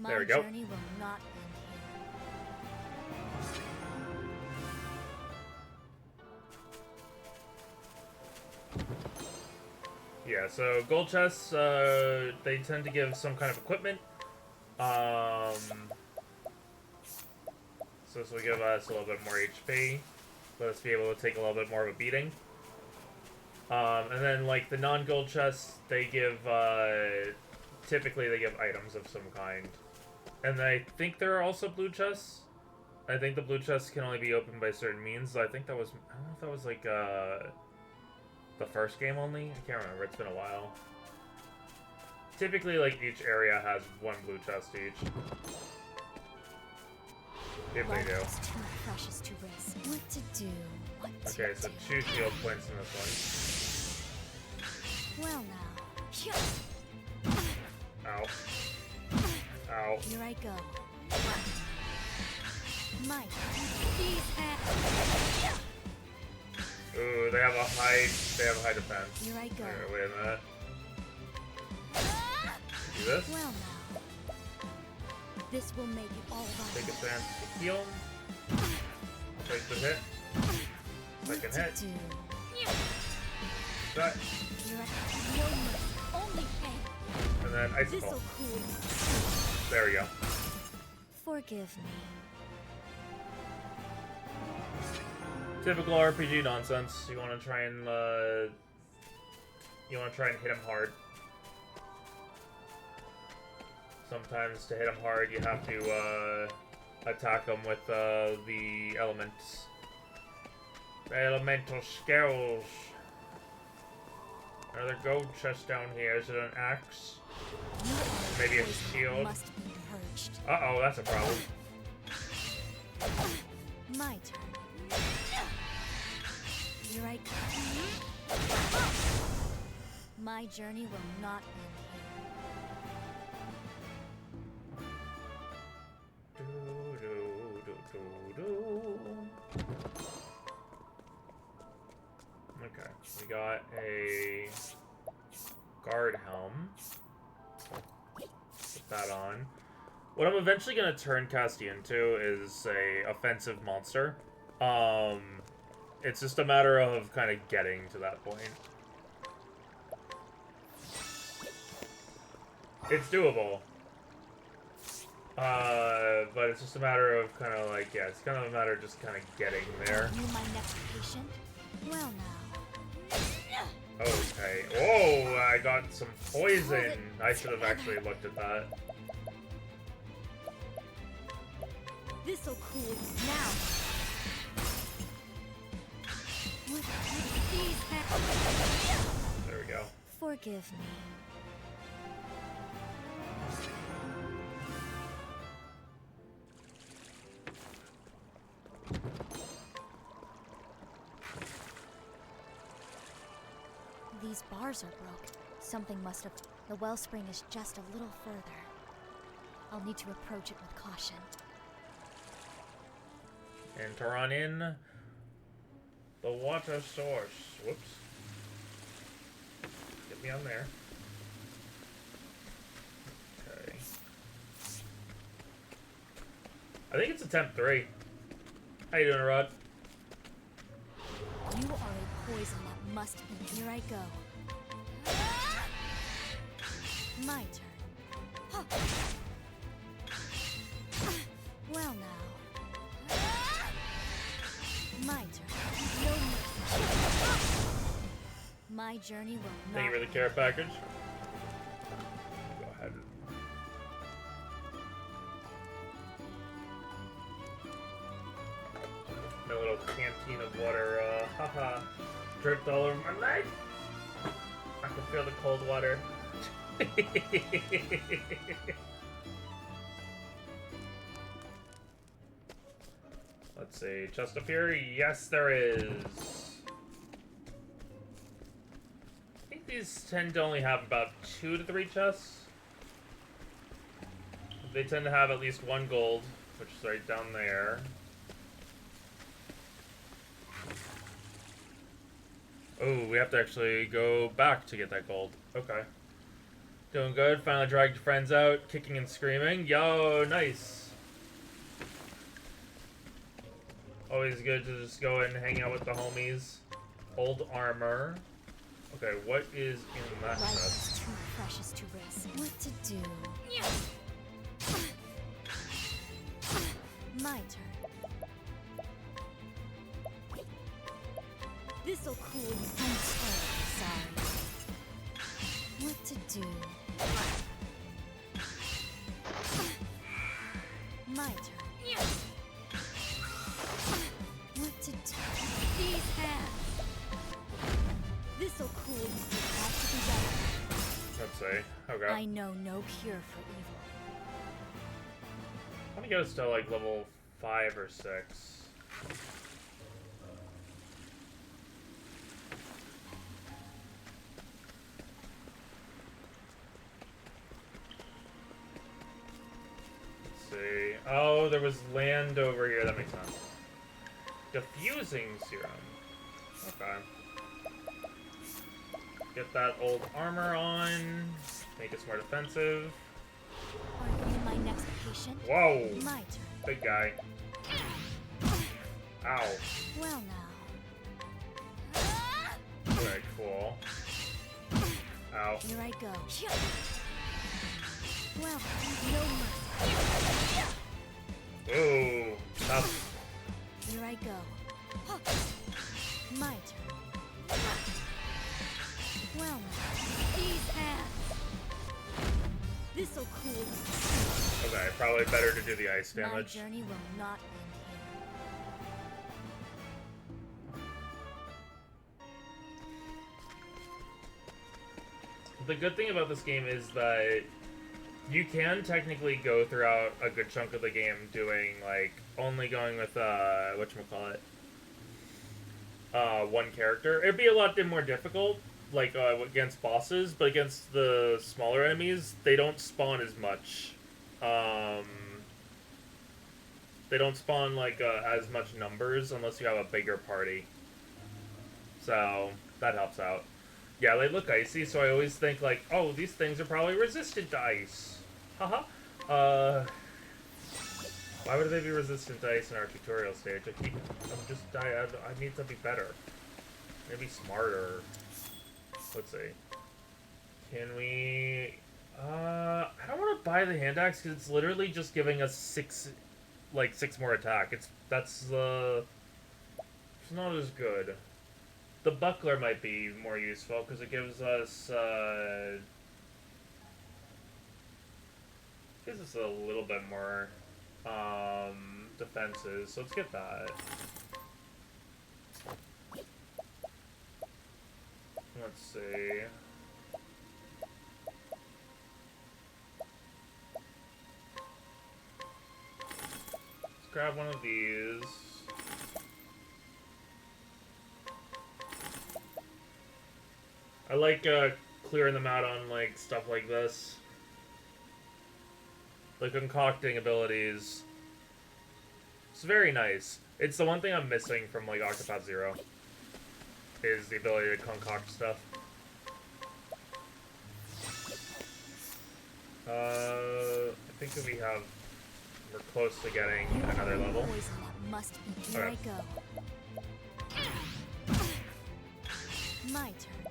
my There we go. journey will not end here. Yeah, so gold chests, they tend to give some kind of equipment. So this will give us a little bit more HP. Let us be able to take a little bit more of a beating. And then, like, the non-gold chests, they give, typically they give items of some kind. And I think there are also blue chests. I think the blue chests can only be opened by certain means. I think that was, I don't know if that was, like, the first game only? I can't remember, it's been a while. Typically, like, each area has one blue chest each. If they do. Life is too precious to risk. What to do? What to Okay, so do. 2 shield points in this Well now. one. Ow. Ow. Here I go. Mike. These Ooh, they have a high defense. Here I go. Here, wait a minute. Do this. Well now. This will make it all right. Take a chance to heal. Take the hit. Second hit. That. Here I go. No mercy, only pain. And then icicle. This'll cool. There we go. Forgive me. Typical RPG nonsense. You want to try and hit him hard. Sometimes to hit him hard, you have to attack him with the elements. The elemental skills. Another gold chest down here. Is it an axe? Maybe a shield? Must be purged. Uh-oh, that's a problem. My turn. Here I go. My journey will not end here. Okay, we got a guard helm. Put that on. What I'm eventually going to turn Castti into is a offensive monster. It's just a matter of kind of getting to that point. It's doable. But it's just a matter of kind of like, yeah, it's kind of a matter of just kind of getting there. You my next patient? Well now. Okay. Whoa, I got some poison. I should have actually looked at that. This'll cool now. There we go. Forgive me. These bars are broken. Something must have... The wellspring is just a little further. I'll need to approach it with caution. Enter on in the water source. Whoops. Get me on there. Okay. I think it's attempt 3. How you doing, Rod? You are a poison that must be. Here I go. My turn. Well now. My turn. No mercy. My journey will not. Thank you for the care package. Go ahead. My little canteen of water, haha, dripped all over my leg. I can feel the cold water. Let's see, chest up here? Yes, there is. I think these tend to only have about 2 to 3 chests. They tend to have at least 1 gold, which is right down there. Oh, we have to actually go back to get that gold. Okay. Doing good. Finally dragged your friends out, kicking and screaming. Yo, nice. Always good to just go and hang out with the homies. Old armor. Okay, what is in that Life chest? is too precious to risk. What to do? My turn. This'll cool you. I'm terribly sorry. What to do? My turn. What to do? These hands. This'll cool you. Got to be better. Let's see. Okay. I know no cure for evil. I want to get us to like level 5 or 6. Let's see. Oh, there was land over here. That makes sense. Diffusing serum. Okay. Get that old armor on. Make us more defensive. Are you my next patient? Whoa! My turn. Big guy. Ow. Well now. Okay, cool. Ow. Here I go. Well, no mercy. Ooh. Tough. Here I go. My turn. Well now. These hands. This'll cool you. Okay, probably better to do the ice My damage. journey will not end here. The good thing about this game is that you can technically go throughout a good chunk of the game doing, like, only going with, whatchamacallit, one character. It'd be a lot more difficult, like, against bosses, but against the smaller enemies, they don't spawn as much. They don't spawn, like, as much numbers unless you have a bigger party. So, that helps out. Yeah, they look icy, so I always think, like, oh, these things are probably resistant to ice. Haha. Why would they be resistant to ice in our tutorial stage? I'm just I need to be better. Maybe smarter. Let's see. Can we... I don't want to buy the hand axe because it's literally just giving us 6 more attack. It's not as good. The buckler might be more useful because it gives us a little bit more defenses. So let's get that. Let's see. Let's grab one of these. I like clearing them out on like stuff like this. Like concocting abilities. It's very nice. It's the one thing I'm missing from like Octopath 0. Is the ability to concoct stuff. I think that we're close to getting another level. Poison that must be. Here Okay. I go. My turn.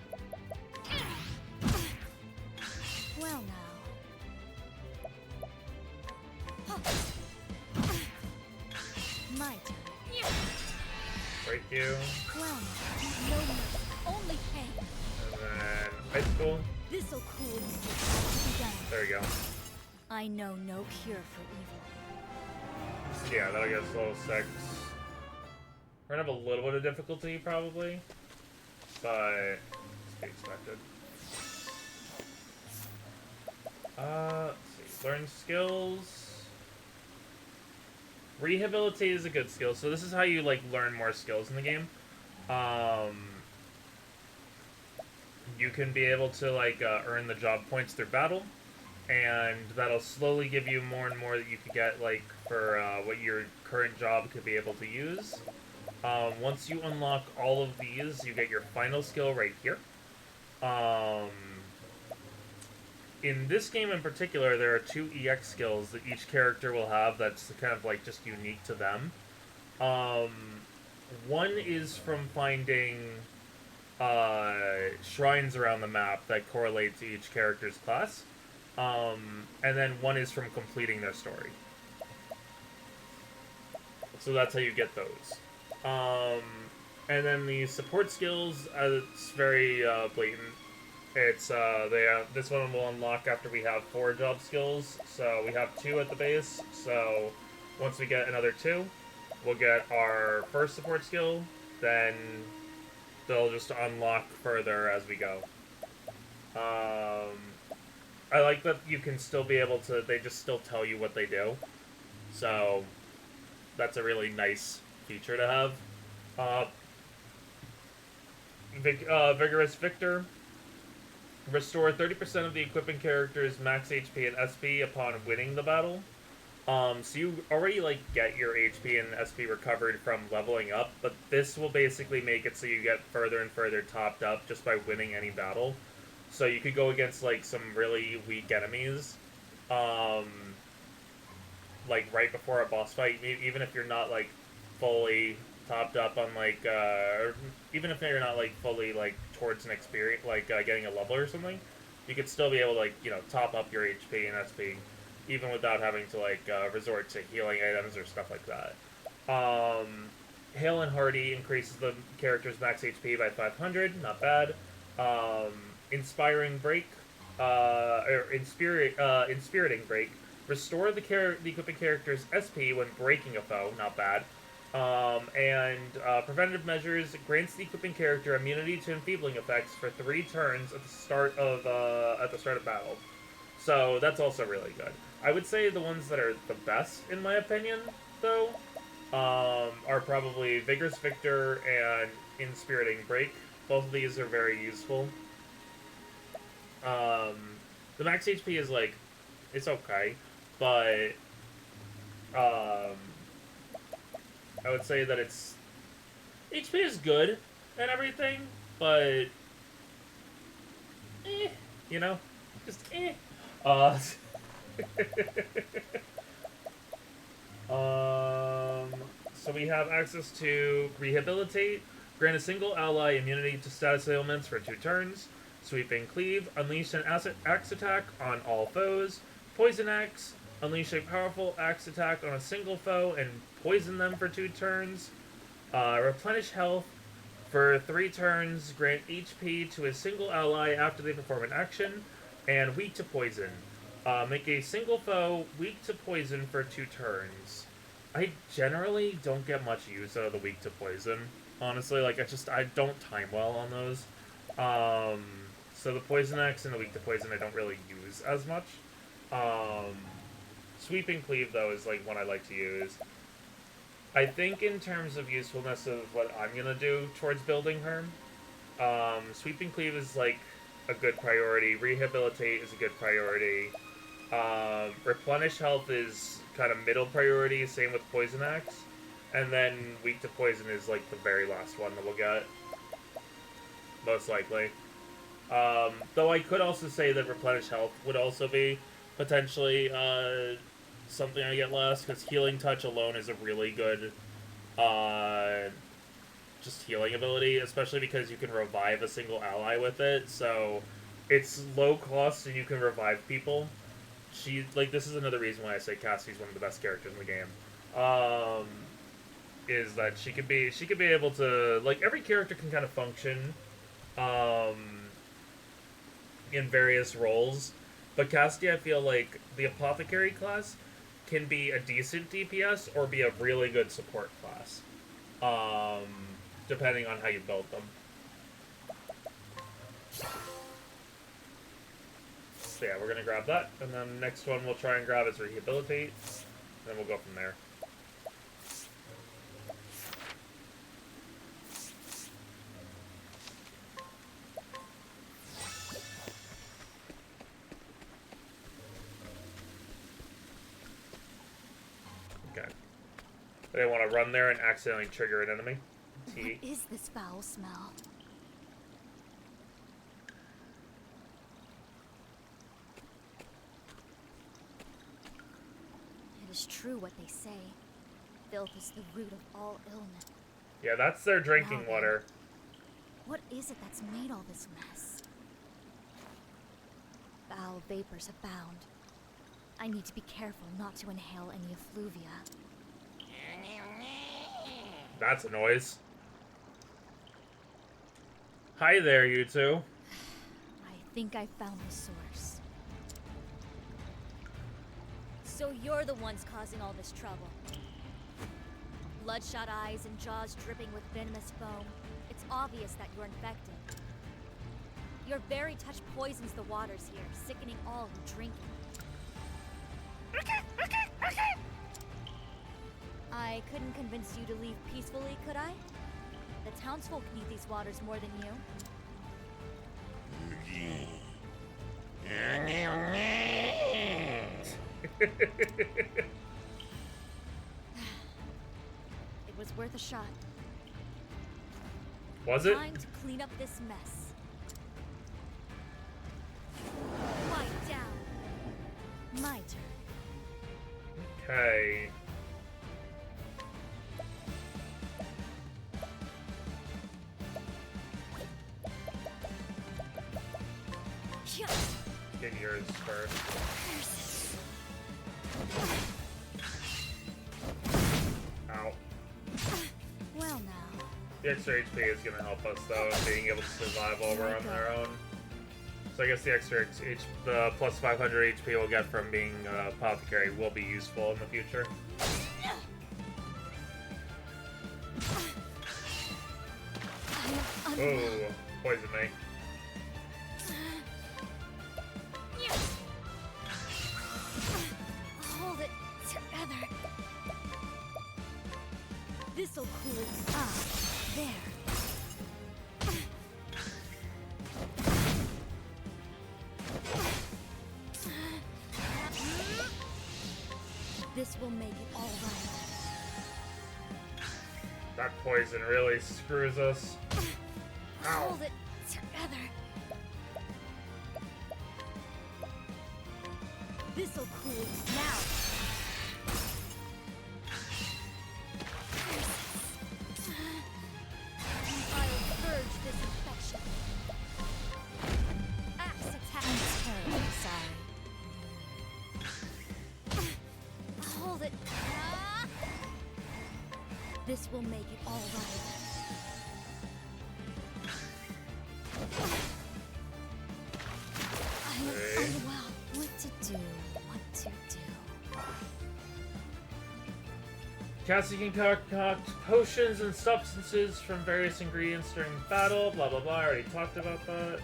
Well now. My turn. Break you. Well now. No mercy. Only pain. And then high school. This'll cool you. Be done. There we go. I know no cure for evil. Yeah, that'll get us level 6. We're gonna have a little bit of difficulty probably. But it's to be expected. Let's see. Learn skills. Rehabilitate is a good skill. So this is how you like learn more skills in the game. You can be able to like earn the job points through battle, and that'll slowly give you more and more that you could get like for what your current job could be able to use. Once you unlock all of these, you get your final skill right here. In this game in particular, there are 2 EX skills that each character will have that's kind of like just unique to them. One is from finding shrines around the map that correlate to each character's class. And then one is from completing their story. So that's how you get those. And then the support skills, it's very blatant. It's this one will unlock after we have 4 job skills. So we have 2 at the base. So once we get another 2, we'll get our first support skill. Then they'll just unlock further as we go. I like that you can still be able to. They just still tell you what they do. So that's a really nice feature to have. Vigorous Victor. Restore 30% of the equipping character's max HP and SP upon winning the battle. So you already, like, get your HP and SP recovered from leveling up, but this will basically make it so you get further and further topped up just by winning any battle. So you could go against, like, some really weak enemies, like, right before a boss fight, even if you're not, like, fully topped up on, like, or even if you're not, like, fully, like, towards an experience, like, getting a level or something, you could still be able to, like, you know, top up your HP and SP, even without having to, like, resort to healing items or stuff like that. Hale and Hardy increases the character's max HP by 500, not bad. Inspiring Break, Inspiriting Break, restore the equipping character's SP when breaking a foe, not bad. Preventative Measures grants the equipping character immunity to enfeebling effects for 3 turns at the start of battle. So that's also really good. I would say the ones that are the best, in my opinion, though, are probably Vigorous Victor and Inspiriting Break. Both of these are very useful. The max HP is, like, it's okay, but I would say that it's HP is good and everything, but you know, just so we have access to Rehabilitate, grant a single ally immunity to status ailments for 2 turns. Sweeping Cleave, unleash an axe attack on all foes. Poison Axe, unleash a powerful axe attack on a single foe and poison them for 2 turns. Replenish health for 3 turns. Grant HP to a single ally after they perform an action. And weak to poison. Make a single foe weak to poison for 2 turns. I generally don't get much use out of the weak to poison. Honestly, like, I don't time well on those. So the Poison Axe and the weak to poison I don't really use as much. Sweeping Cleave, though, is, like, one I like to use. I think in terms of usefulness of what I'm gonna do towards building her, Sweeping Cleave is, like, a good priority. Rehabilitate is a good priority. Replenish health is kind of middle priority, same with Poison Axe. And then weak to poison is, like, the very last one that we'll get. Most likely. Though I could also say that Replenish Health would also be potentially something I get last, because Healing Touch alone is a really good just healing ability, especially because you can revive a single ally with it, so it's low cost and you can revive people. This is another reason why I say Cassti's one of the best characters in the game. Is that she could be able to, like, every character can kind of function in various roles, but Castti, I feel like the Apothecary class can be a decent DPS or be a really good support class, depending on how you build them. So yeah, we're gonna grab that, and then next one we'll try and grab is Rehabilitate, and then we'll go from there. I didn't want to run there and accidentally trigger an enemy. What is this foul smell? It is true what they say. Filth is the root of all illness. Yeah, that's their drinking Now, water. What is it that's made all this mess? Foul vapors abound. I need to be careful not to inhale any effluvia. That's a noise. Hi there, you two. I think I found the source. So you're the ones causing all this trouble. Bloodshot eyes and jaws dripping with venomous foam. It's obvious that you're infected. Your very touch poisons the waters here, sickening all who drink it. I couldn't convince you to leave peacefully, could I? The townsfolk need these waters more than you. It was worth a shot. Was it? Time to clean up this mess. Quiet down. My turn. Okay. Get yours first. Ow. Well now. The extra HP is going to help us, though, in being able to survive over on their own. So I guess the extra the plus 500 HP we'll get from being apothecary will be useful in the future. Oh, poison me. Hold it together. This'll cool it. Ah, there. This will make it all right. That poison really screws us. Ow. Hold it together. This'll cool it now. I'll purge this infection. Axe attack. I'm terribly sorry. Hold it. This will make it all right. I am unwell. What to do? What to do? Cassie can concoct potions and substances from various ingredients during battle, blah blah blah. I already talked about that.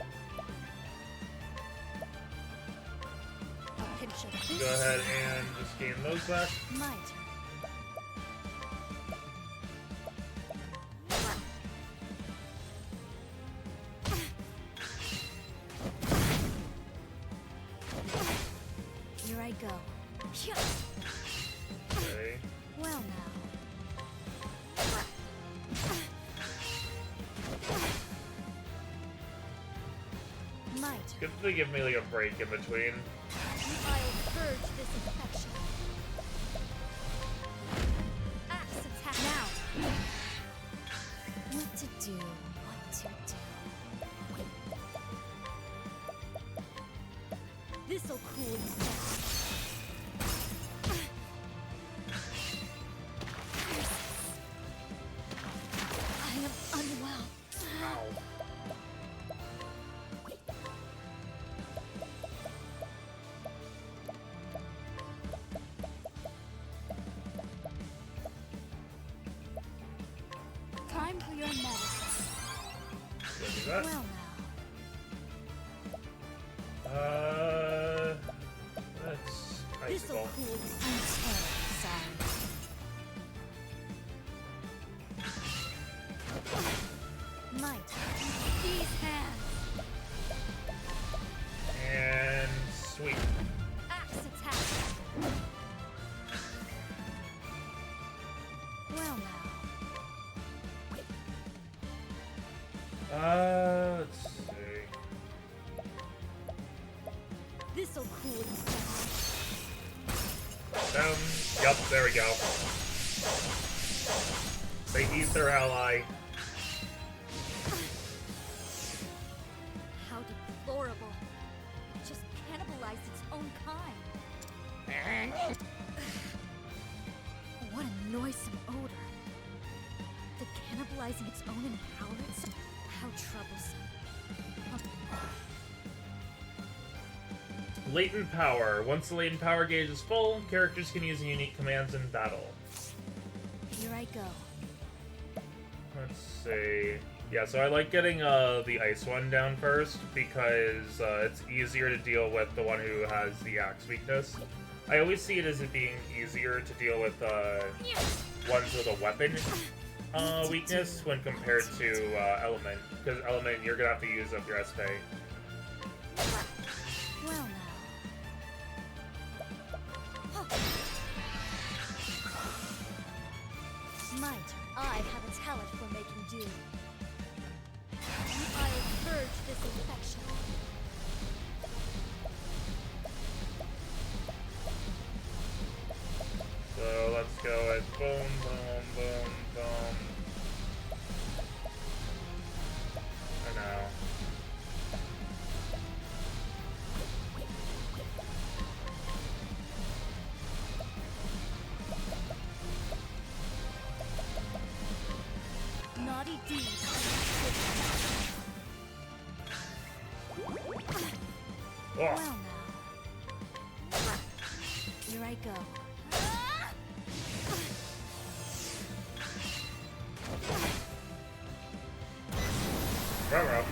A pinch of this. Go ahead and just gain those back. My turn. Here I go. Okay. Well now. My turn. Good that they give me like a break in between. I'll purge this infection. Axe attack now. What to do? What to do? This'll cool you down. I am unwell. Ow. Time for your medicine. Did I do that? Well now. That's This'll icicle. cool you. I'm terribly sorry. My turn. These hands. And sweet. Axe attack. Well now. Let's see. This'll cool you down. Down. Yup, there we go. They eat their ally. How deplorable. It just cannibalized its own kind. What a noisome odor. Did cannibalizing its own empower itself? How troublesome. latent power. Once the latent power gauge is full, characters can use unique commands in battle. Here I go. Let's see. Yeah, so I like getting the ice one down first because it's easier to deal with the one who has the axe weakness. I always see it as it being easier to deal with ones with a weapon weakness when compared to element, because element you're gonna have to use up your SP. Well now. My turn. I have a talent for making do. I'll purge this infection. So let's go with boom, boom, boom, boom. I know. Naughty deeds. Oh. Well now. Here I go. Ruh-roh.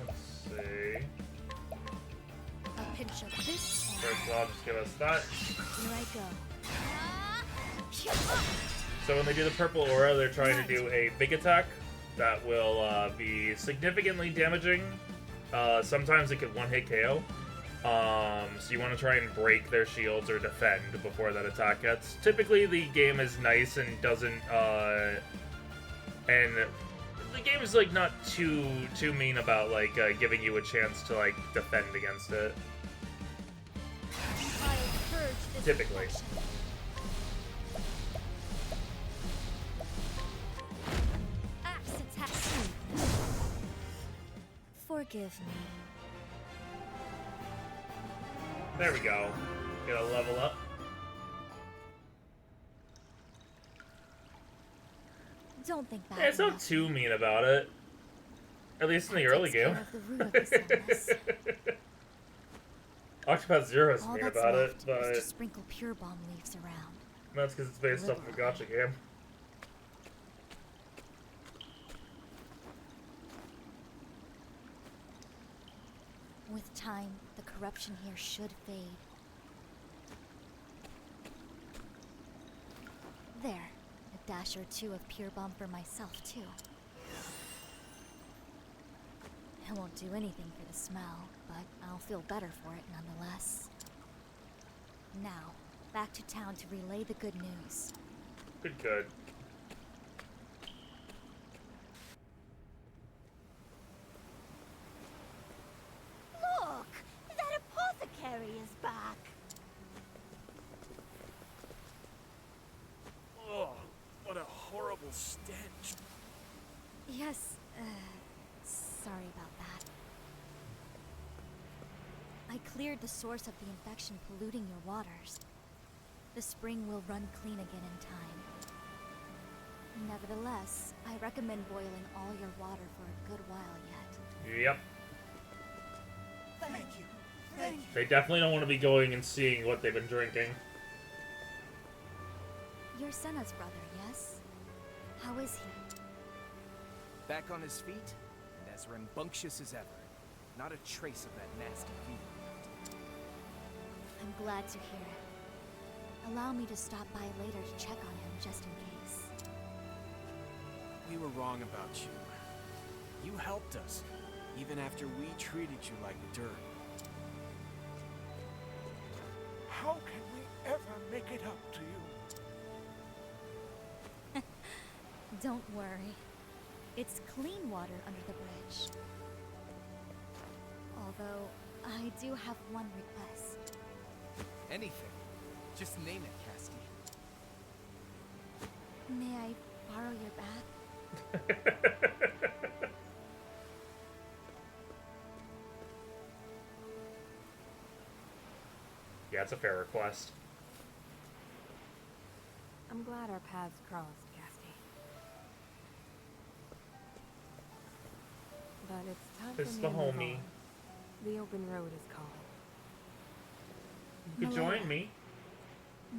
Let's see. A pinch of this. First of all, just give us that. Here I go. So when they do the purple aura, they're trying to do a big attack that will be significantly damaging. Sometimes it could one-hit KO. So you want to try and break their shields or defend before that attack hits. Typically, the game is nice and doesn't, and the game is like not too mean about like giving you a chance to like defend against it. Typically. Axe attack. Forgive me. There we go. Get a level up. Don't think bad. Yeah, it's not too mean about it. At least in the early game. Octopath Zero is mean about it, but to sprinkle pure bomb leaves around. that's because it's based off of a gacha game. With time, the corruption here should fade. There. A dash or two of pure bomb for myself, too. It won't do anything for the smell, but I'll feel better for it nonetheless. Now, back to town to relay the good news. Good. Look! That apothecary is back! Oh, what a horrible stench. Yes, sorry about that. I cleared the source of the infection polluting your waters. The spring will run clean again in time. Nevertheless, I recommend boiling all your water for a good while yet. Yep. Thank you. They definitely don't want to be going and seeing what they've been drinking. You're Senna's brother, yes? How is he? Back on his feet, and as rambunctious as ever. Not a trace of that nasty fever. I'm glad to hear it. Allow me to stop by later to check on him just in case. We were wrong about you. You helped us, even after we treated you like dirt. How can we ever make it up to you? Don't worry. It's clean water under the bridge. Although, I do have one request. Anything. Just name it, Castti. May I borrow your bath? Yeah, it's a fair request. I'm I'm glad our paths crossed, Castti. But it's time It's for me the to move homie. on. The open road is calling. You could Malaya, join me.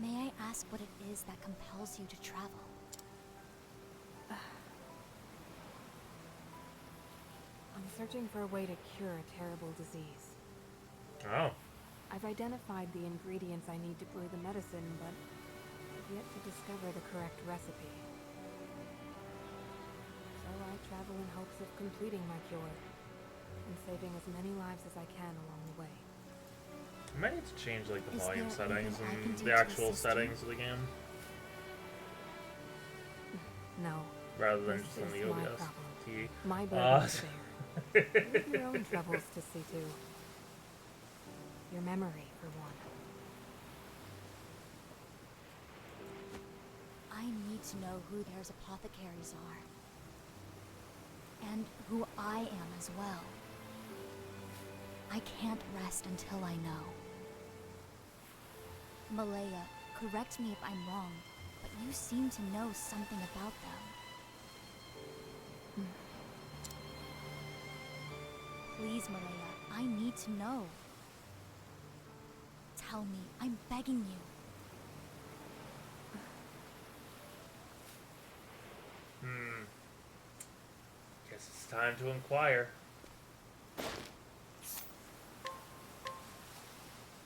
May I ask what it is that compels you to travel? I'm searching for a way to cure a terrible disease. Oh. I've identified the ingredients I need to brew the medicine, but I've yet to discover the correct recipe. So I travel in hopes of completing my cure and saving as many lives as I can along the way. I might need to change like the Is volume there settings anything I can and do the to actual assist you? settings of the game No, rather than this just on is the my OBS. problem. My burden to bear. You have your own troubles to see to. Your memory, for one. I need to know who there's apothecaries are. And who I am as well. I can't rest until I know. Malaya, correct me if I'm wrong, but you seem to know something about them. Please, Malaya, I need to know. Tell me, I'm begging you. Guess it's time to inquire.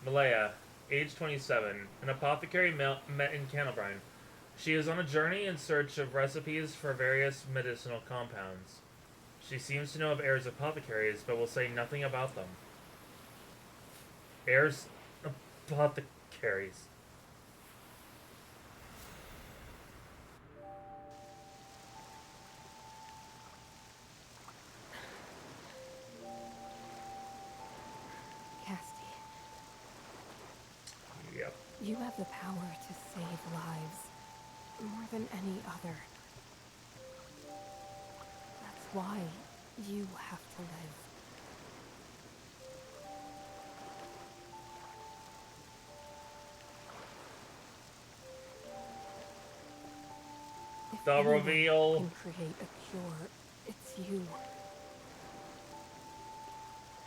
Malaya, age 27, an apothecary met in Canabrine. She is on a journey in search of recipes for various medicinal compounds. She seems to know of Air's apothecaries, but will say nothing about them. Air's apothecaries. Castti, Yep. you have the power to save lives more than any other. That's why you have to live. If The anyone reveal. can create a cure, it's you.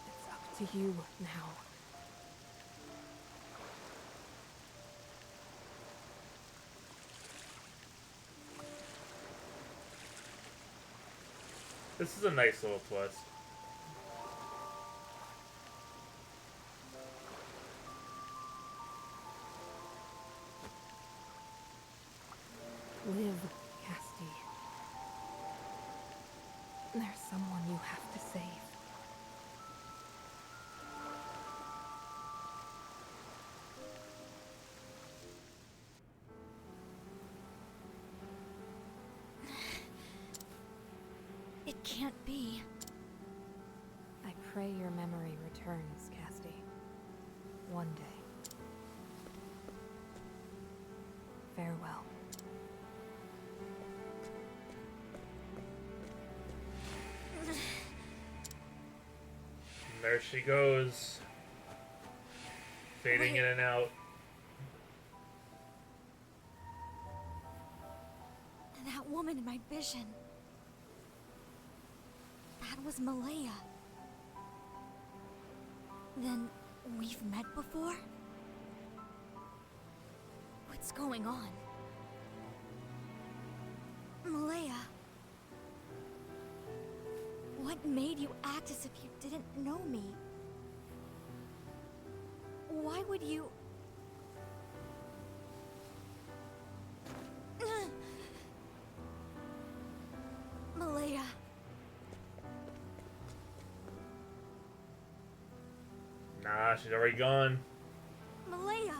It's up to you now. This is a nice little twist. Live, Castti. There's someone you have to save. It can't be. I pray your memory returns, Castti. One day. Farewell. And there she goes. Fading in and out. That woman in my vision. That was Malaya. Then we've met before? What's going on? Malaya. What made you act as if you didn't know me? Why would you... Malaya. Nah, she's already gone. Malaya.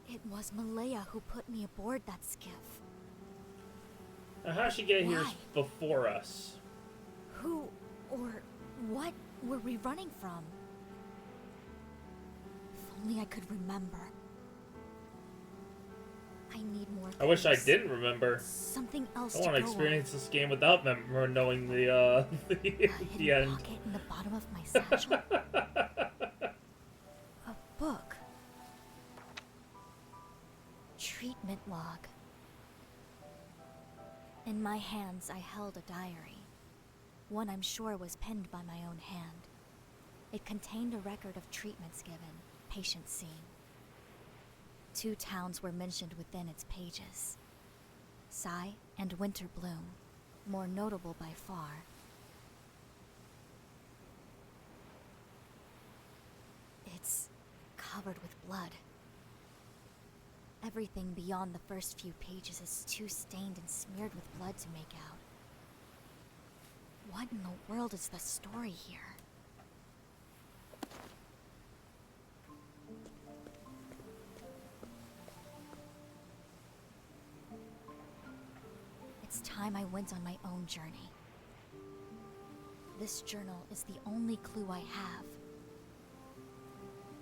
It was Malaya who put me aboard that skiff. Now, how'd she get here Why? before us? Who or what were we running from? If only I could remember. I need more I wish I clues. didn't remember. Something else I to want to go experience this game without knowing the on. the A hidden end. pocket in the bottom of my satchel. A book. Assignment log. In my hands, I held a diary. One I'm sure was penned by my own hand. It contained a record of treatments given, patients seen. 2 towns were mentioned within its pages. Sai and Winterbloom, more notable by far. It's covered with blood. Everything beyond the first few pages is too stained and smeared with blood to make out. What in the world is the story here? It's time I went on my own journey. This journal is the only clue I have.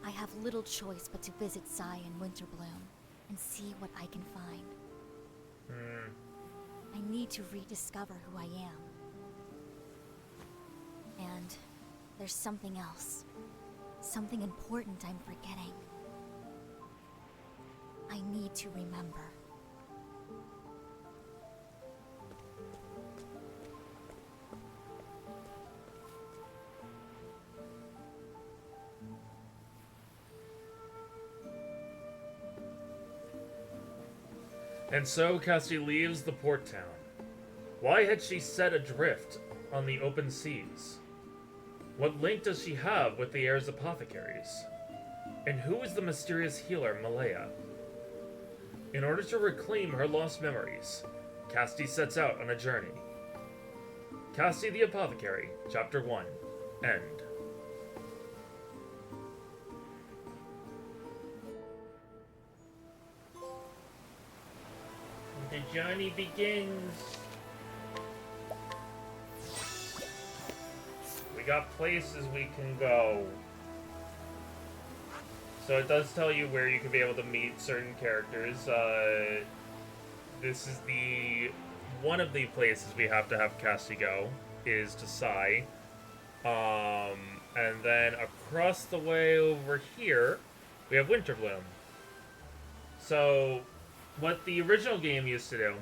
I have little choice but to visit Sai and Winterbloom and see what I can find. I need to rediscover who I am. And there's something else. Something important I'm forgetting. I need to remember. And so Castti leaves the port town. Why had she set adrift on the open seas? What link does she have with the heir's apothecaries? And who is the mysterious healer, Malaya? In order to reclaim her lost memories, Castti sets out on a journey. Castti the Apothecary, Chapter 1, End. The journey begins. We got places we can go. So it does tell you where you can be able to meet certain characters. This is one of the places we have to have Castti go, is to Sai. And then across the way over here, we have Winterbloom. So what the original game used to do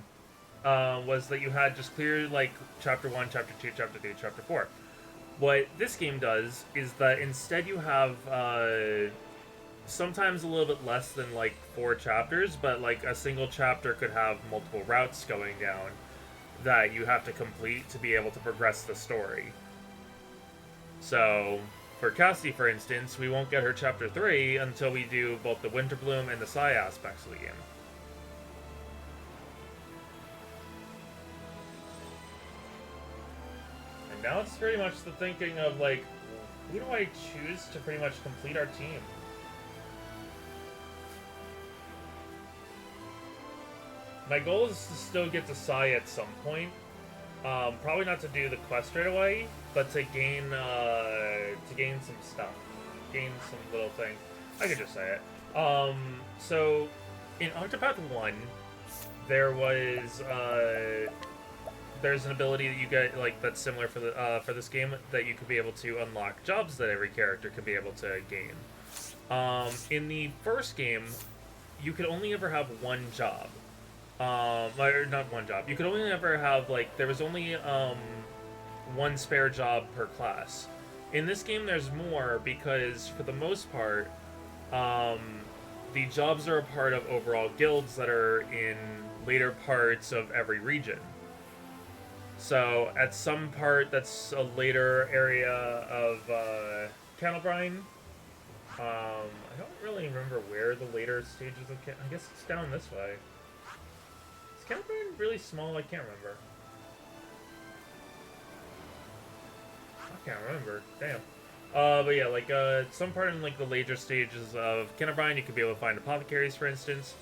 was that you had just clear, like, Chapter 1, Chapter 2, Chapter 3, Chapter 4. What this game does is that instead you have sometimes a little bit less than, like, 4 chapters, but, like, a single chapter could have multiple routes going down that you have to complete to be able to progress the story. So, for Castti, for instance, we won't get her Chapter 3 until we do both the Winterbloom and the Sai aspects of the game. And now it's pretty much the thinking of, like, who do I choose to pretty much complete our team? My goal is to still get to Sai at some point. Probably not to do the quest right away, but to gain some stuff. Gain some little thing. I could just say it. So, in Octopath 1, there was, there's an ability that you get, like, that's similar for this game, that you could be able to unlock jobs that every character could be able to gain. In the first game, you could only ever have one job. Or not one job. You could only ever have, like, there was only one spare job per class. In this game, there's more because, for the most part, the jobs are a part of overall guilds that are in later parts of every region. So, at some part that's a later area of Candlebrine, I don't really remember where the later stages of I guess it's down this way. Is Candlebrine really small? I can't remember. I can't remember. Damn. But yeah, like, some part in, like, the later stages of Candlebrine, you could be able to find apothecaries, for instance.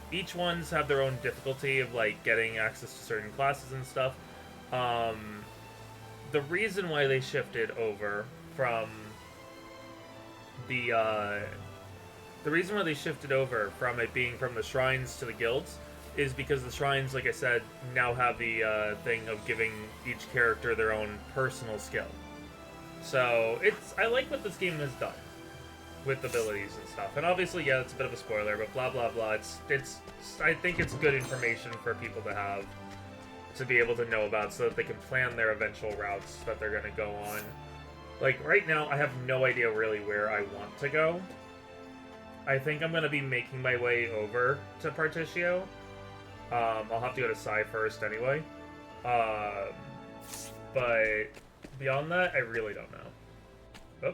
Each ones have their own difficulty of, like, getting access to certain classes and stuff. The reason why they shifted over from the reason why they shifted over from it being from the shrines to the guilds is because the shrines, like I said, now have the thing of giving each character their own personal skill. So I like what this game has done. with abilities and stuff. And obviously, yeah, it's a bit of a spoiler, but blah blah blah. It's I think it's good information for people to have, to be able to know about, so that they can plan their eventual routes that they're gonna go on. Like right now, I have no idea really where I want to go. I think I'm gonna be making my way over to Partitio. I'll have to go to Sai first anyway. But beyond that, I really don't know. Oh.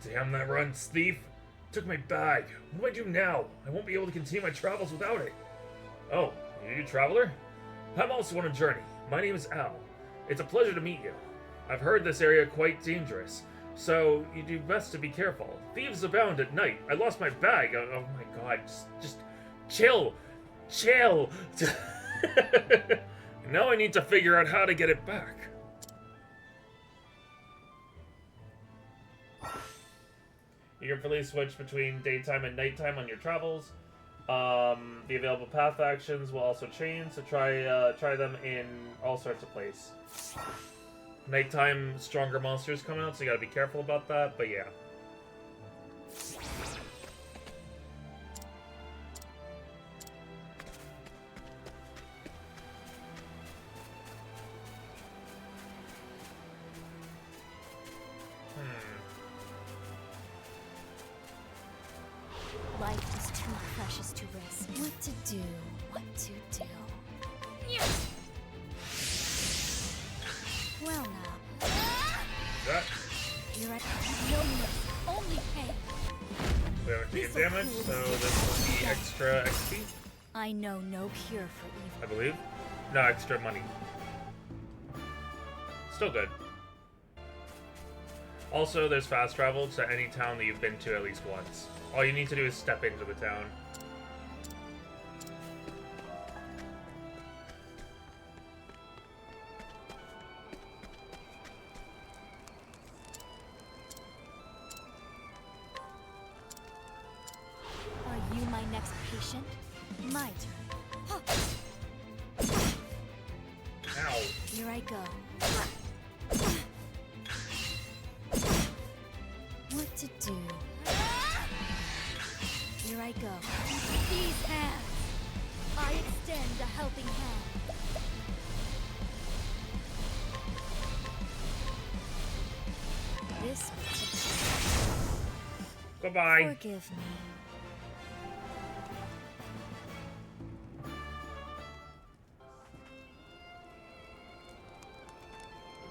Damn that runs, thief! Took my bag. What do I do now? I won't be able to continue my travels without it. Oh, you traveler? I'm also on a journey. My name is Al. It's a pleasure to meet you. I've heard this area quite dangerous, so you do best to be careful. Thieves abound at night. I lost my bag. Oh my god, just chill. Chill. Now I need to figure out how to get it back. You can freely switch between daytime and nighttime on your travels. The available path actions will also change, so try them in all sorts of places. Nighttime, stronger monsters come out, so you gotta be careful about that, but yeah. Life is too precious to risk. What to do? What to do? Well now. That. You're at no risk, only pain. We haven't taken damage, so this will be extra XP. I know no cure for evil. I believe. No, extra money. Still good. Also, there's fast travel to any town that you've been to at least once. All you need to do is step into the town. Are you my next patient? My turn. Ow. Here I go. What to do? Here I go. These hands! I extend a helping hand. This Goodbye. forgive me.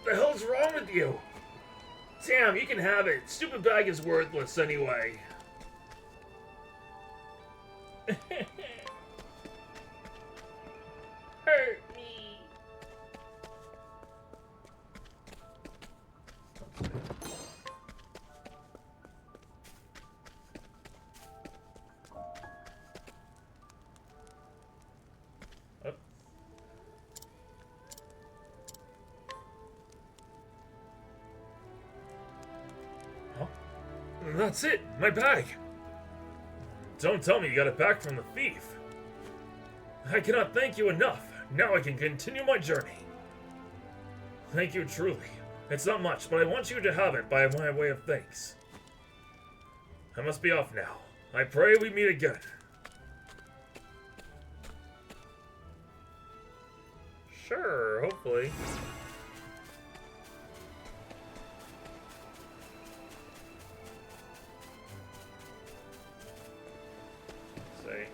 What the hell's wrong with you? Damn, you can have it. Stupid bag is worthless anyway. Hurt me. Oh. Huh? That's it, my bag. Don't tell me you got it back from the thief. I cannot thank you enough. Now I can continue my journey. Thank you truly. It's not much, but I want you to have it by my way of thanks. I must be off now. I pray we meet again. Sure, hopefully.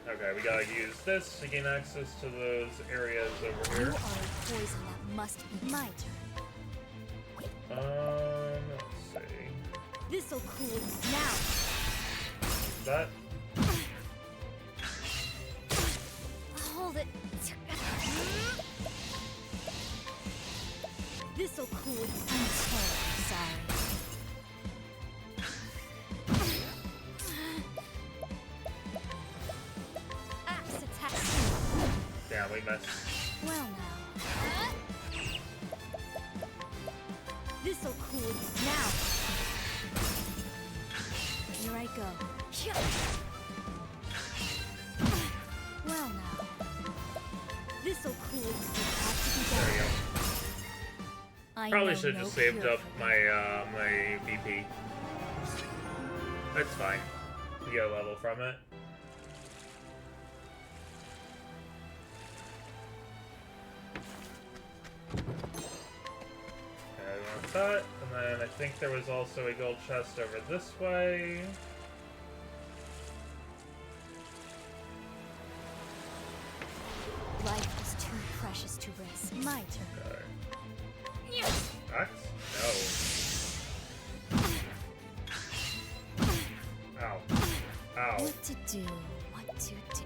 Okay, we gotta use this to gain access to those areas over You here. are a poison that must be my turn. Let's see. This'll cool now. That. Hold it. This'll cool. I'm terribly sorry. Axe attack. Damn, we missed. Well now. This'll cool now. Here I go. Well now. This'll cool. It has to be There done. we go. Probably should have just saved up my my BP. That's fine. You get a level from it. Okay, I want that, and then I think there was also a gold chest over this way. Life is too precious to risk. My turn. Okay. Axe? No. Ow. Ow. What to do? What to do?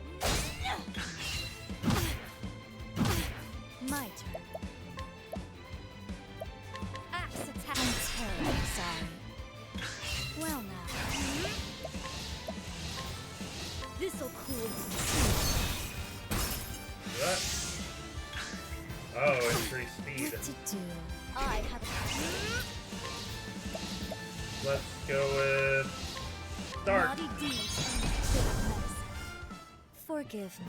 My turn. Axe attack. I'm terribly sorry. Well now. This'll cool you. That? Oh, increased speed. What to do? I have Let's go with dark. naughty deeds and bitter medicine. Forgive me.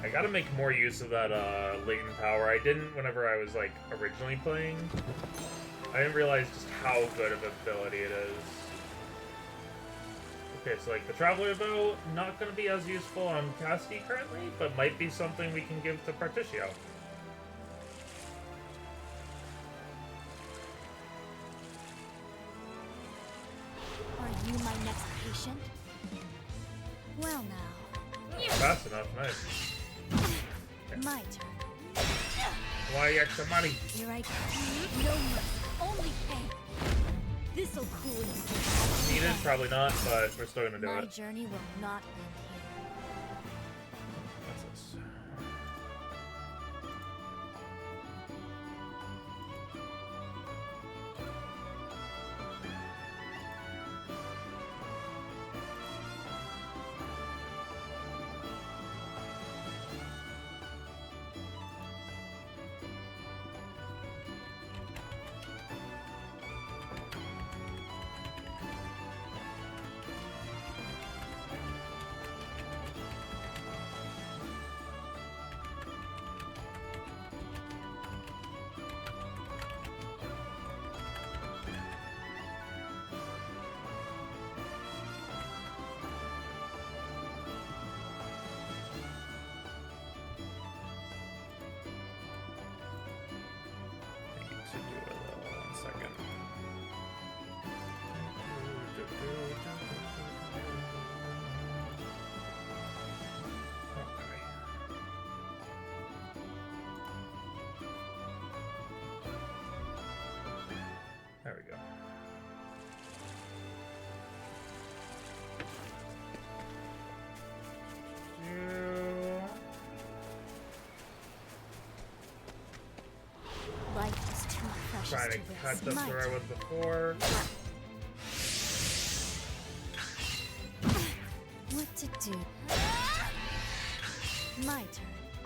I gotta make more use of that latent power. I didn't whenever I was like originally playing. I didn't realize just how good of an ability it is. Okay, so like the Traveler bow, not gonna be as useful on Castti currently, but might be something we can give to Partitio. Are you my next patient? Well now. Fast enough, nice. My turn. Why extra money? Here I go. No mercy, only pain. This'll cool you. Needed, probably not, but we're still gonna do My it. journey will not end here. What's this? There we go. Life is too precious Trying to to cut risk. this My where I turn. was before. What to do? My turn.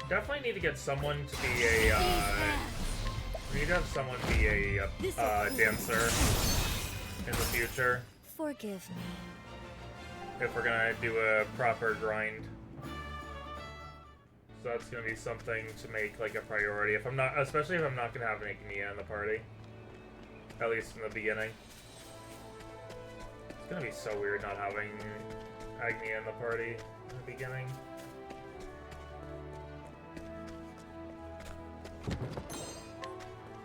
Definitely need to get someone to be a, we need to have someone be a, dancer in the future. Forgive me. If we're gonna do a proper grind. So that's gonna be something to make like a priority. If I'm not, especially if I'm not gonna have an Ignia in the party. At least in the beginning. It's gonna be so weird not having Agnia in the party in the beginning.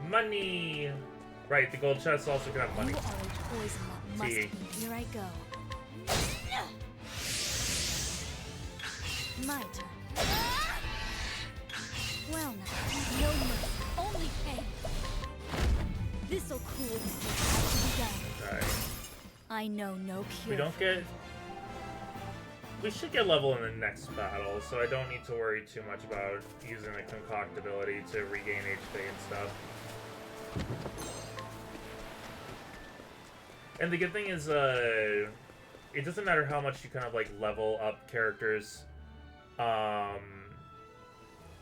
Money! Right, the gold chest also can have money. You are a poison that must See. be. Here I go. My turn. Well now, no mercy, only pain. This'll cool you. Alright. I know no cure. We don't get... We should get level in the next battle, so I don't need to worry too much about using the concoct ability to regain HP and stuff. And the good thing is, it doesn't matter how much you kind of like level up characters,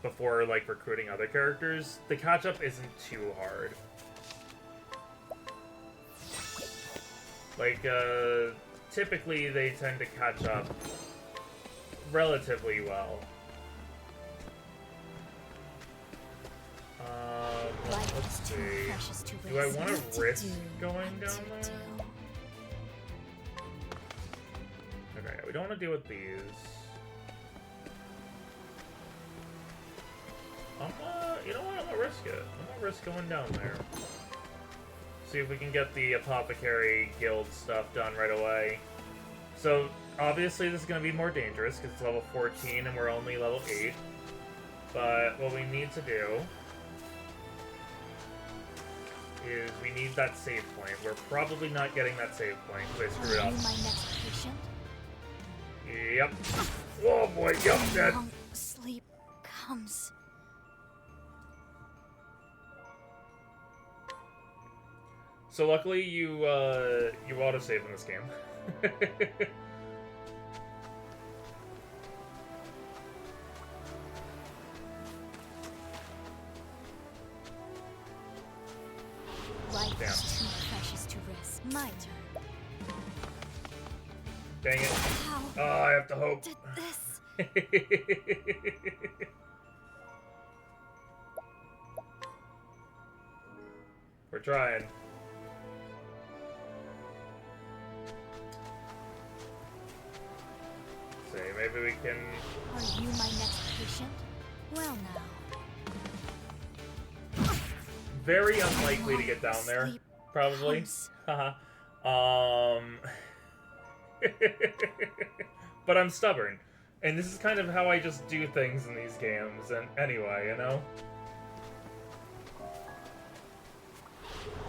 before like recruiting other characters. The catch-up isn't too hard. Like, typically they tend to catch up relatively well. is too precious to risk. Do I want What to risk do? going What down to there? do? Okay, we don't want to deal with these. You know what? I'm gonna risk it. I'm gonna risk going down there. See if we can get the Apothecary Guild stuff done right away. So, obviously this is gonna be more dangerous because it's level 14 and we're only level 8. But what we need to do is we need that save point. We're probably not getting that save point because I screwed Are up. you my next patient? Yep. Oh boy, yep, dead. Long sleep comes. So luckily you autosave in this game. Life Damn. is too precious to risk. My turn. Dang it. How Oh, I have to hope. did this? We're trying. See, maybe we can... Are you my next patient? Well now. Very unlikely to get down there, Sleep probably. comes. But I'm stubborn. And this is kind of how I just do things in these games. And anyway, you know?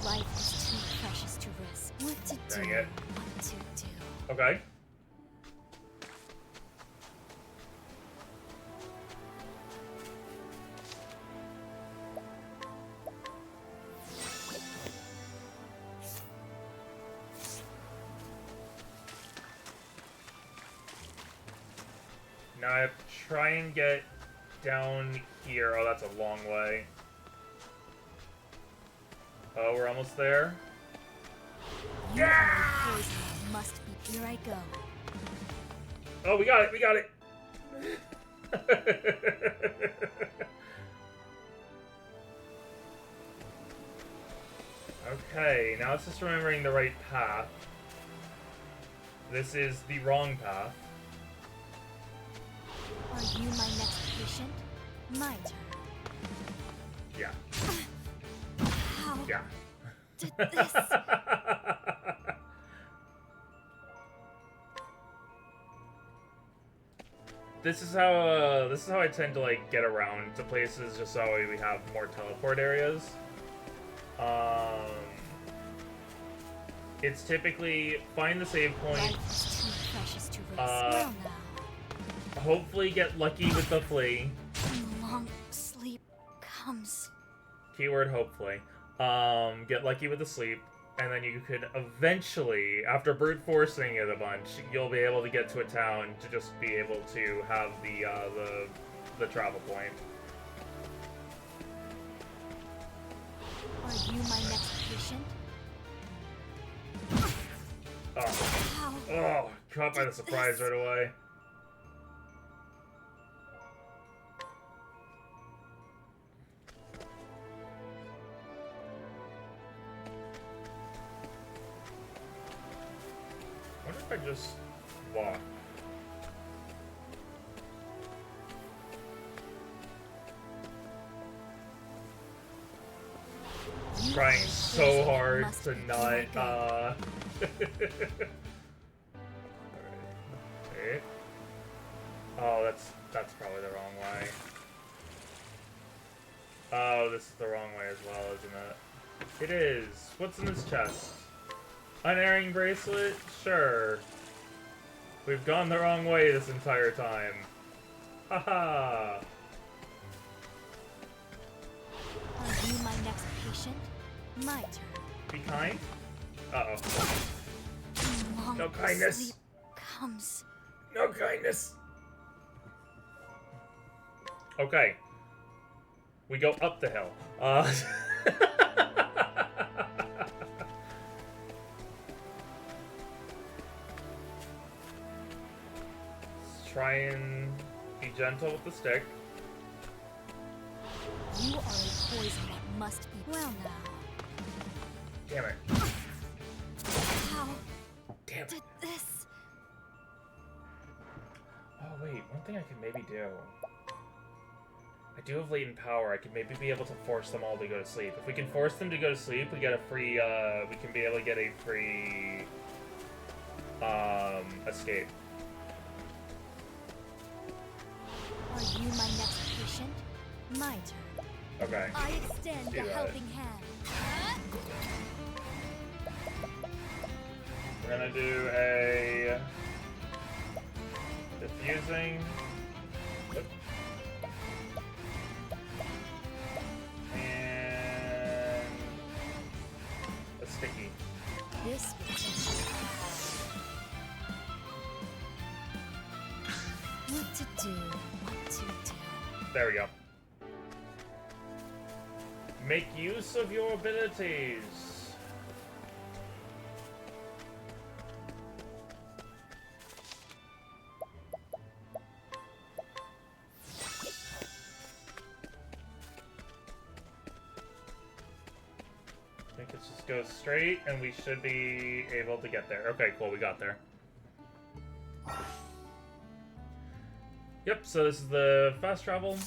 Life is too precious to risk. What to Dang do? it. What to do? Okay. Now I have to try and get down here. Oh, that's a long way. Oh, we're almost there. Yeah! Must be. Here I go. Oh, we got it! We got it! Okay, now it's just remembering the right path. This is the wrong path. Are you my next patient? My turn. Yeah. How Yeah. did this? This is how I tend to like get around to places, just so we have more teleport areas. It's typically find the save point, Life is too precious to risk. Well now. hopefully get lucky with the flea. Long sleep comes. Keyword hopefully. Get lucky with the sleep, and then you could eventually, after brute forcing it a bunch, you'll be able to get to a town to just be able to have the travel point. Are you my next patient? Oh, How oh, caught by the did surprise this? right away. What if I just walk? You Trying are so poison. hard Must to be. not, Here I go. Okay. Oh, that's probably the wrong way. Oh, this is the wrong way as well, isn't it? It is. What's in this chest? Unerring bracelet? Sure. We've gone the wrong way this entire time. Haha. Are you my next patient? My turn. Be kind? Uh-oh. Long No kindness. sleep comes. No kindness. Okay. We go up the hill. Let's try and be gentle with the stick. You are a poison that must be. Well, now. Damn it. How Damn it. did this? Oh, wait. One thing I could maybe do. I do have latent power. I could maybe be able to force them all to go to sleep. If we can force them to go to sleep, we get a free, we can be able to get a free, escape. Are you my next patient? My turn. Okay. I extend Do the that. helping hand. We're gonna do a diffusing. And a sticky. This will teach you what to do, what to do. There we go. Make use of your abilities. I think it just goes straight, and we should be able to get there. Okay, cool, we got there. Yep, so this is the fast travel.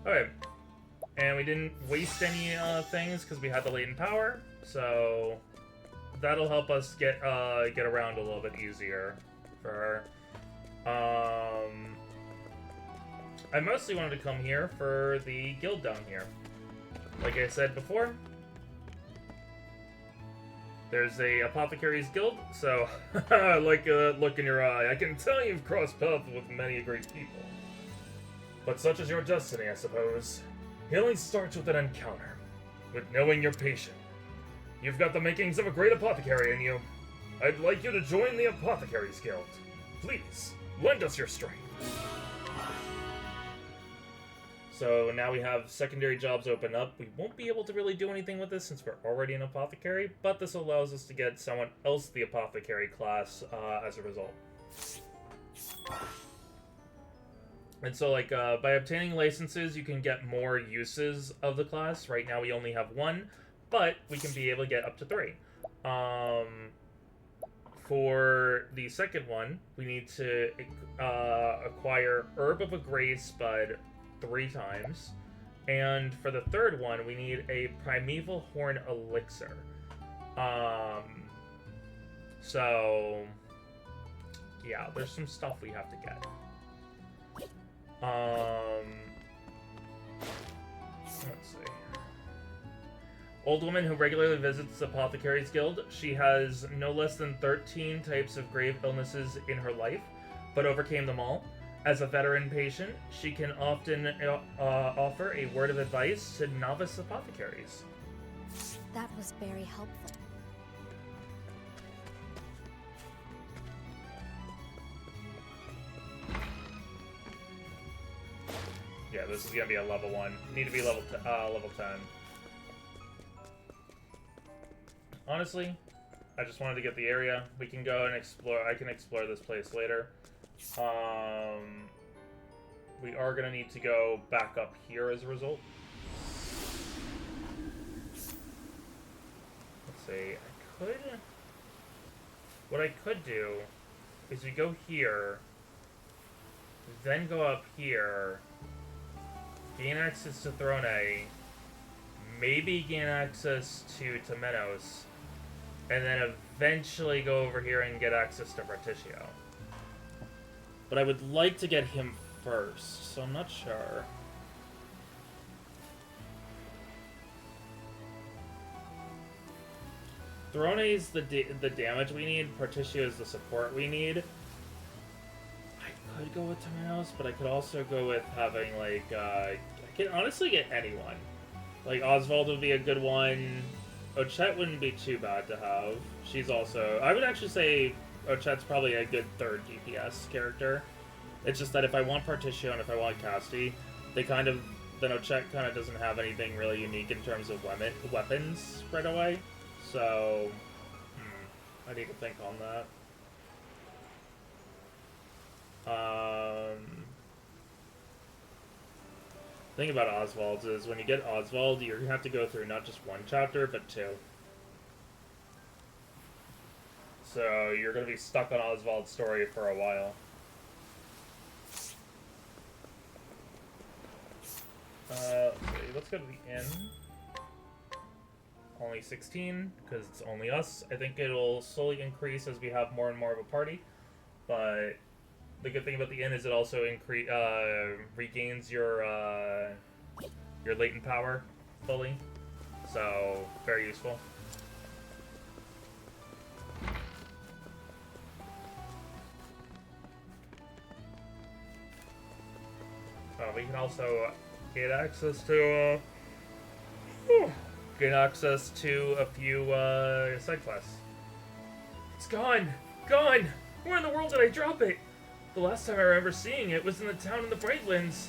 Okay. And we didn't waste any things because we had the latent power, so that'll help us get around a little bit easier for her. I mostly wanted to come here for the guild down here. Like I said before, there's a Apothecary's Guild, so like a look in your eye. I can tell you've crossed paths with many great people. But such is your destiny, I suppose. Healing starts with an encounter, with knowing your patient. You've got the makings of a great apothecary in you. I'd like you to join the Apothecary's Guild. Please, lend us your strength. So now we have secondary jobs open up. We won't be able to really do anything with this since we're already an apothecary, but this allows us to get someone else the apothecary class as a result. And so, like, by obtaining licenses, you can get more uses of the class. Right now we only have one, but we can be able to get up to 3. For the second one, we need to acquire Herb of a Grey Spud 3 times. And for the third one, we need a Primeval Horn Elixir. So, yeah, there's some stuff we have to get. Let's see. Old woman who regularly visits the Apothecary's Guild. She has no less than 13 types of grave illnesses in her life, but overcame them all. As a veteran patient, she can often offer a word of advice to novice apothecaries. That was very helpful. Yeah, this is gonna be a level 1. Need to be level 10. Honestly, I just wanted to get the area. We can go and explore. I can explore this place later. We are gonna need to go back up here as a result. Let's see. What I could do is we go here, then go up here, gain access to Throne, maybe gain access to Temenos, and then eventually go over here and get access to Partitio. But I would like to get him first, so I'm not sure. Throne is the damage we need, Partitio is the support we need. I could go with Temenos, but I could also go with having, like, I can honestly get anyone. Like, Oswald would be a good one. Ochette wouldn't be too bad to have. She's also... I would actually say Ochette's probably a good 3rd DPS character. It's just that if I want Partitio and if I want Castti, they kind of... Then Ochette kind of doesn't have anything really unique in terms of weapons right away. So... I need to think on that. thing about Oswald's is when you get Oswald, you have to go through not just one chapter, but two. So you're going to be stuck on Oswald's story for a while. Let's go to the inn. Only 16, because it's only us. I think it'll slowly increase as we have more and more of a party. But the good thing about the inn is it also regains your latent power fully. So, very useful. We can also get access to a few side quests. It's gone! Gone! Where in the world did I drop it? The last time I remember seeing it was in the town in the Brightlands.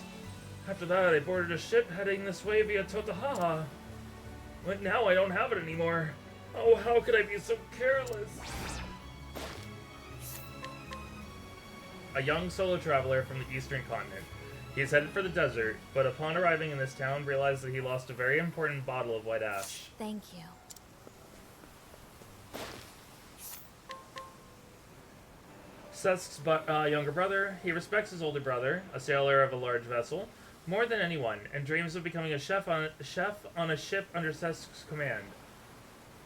After that, I boarded a ship heading this way via Totahaha. But now I don't have it anymore. Oh, how could I be so careless? A young solo traveler from the eastern continent. He is headed for the desert, but upon arriving in this town, realized that he lost a very important bottle of white ash. Thank you. Seth's younger brother, he respects his older brother, a sailor of a large vessel, more than anyone, and dreams of becoming a chef on a ship under Seth's command.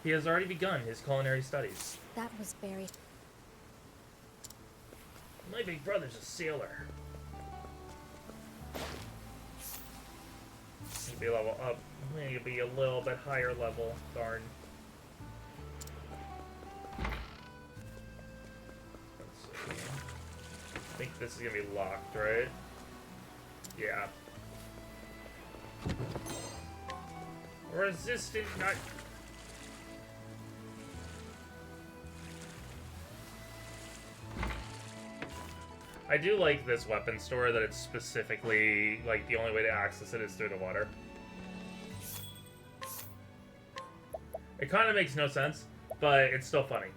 He has already begun his culinary studies. That was very... My big brother's a sailor. Maybe level up. Maybe a little bit higher level. Darn. Let's see. I think this is gonna be locked, right? Yeah. Resistant not. I do like this weapon store that it's specifically, like, the only way to access it is through the water. It kind of makes no sense, but it's still funny.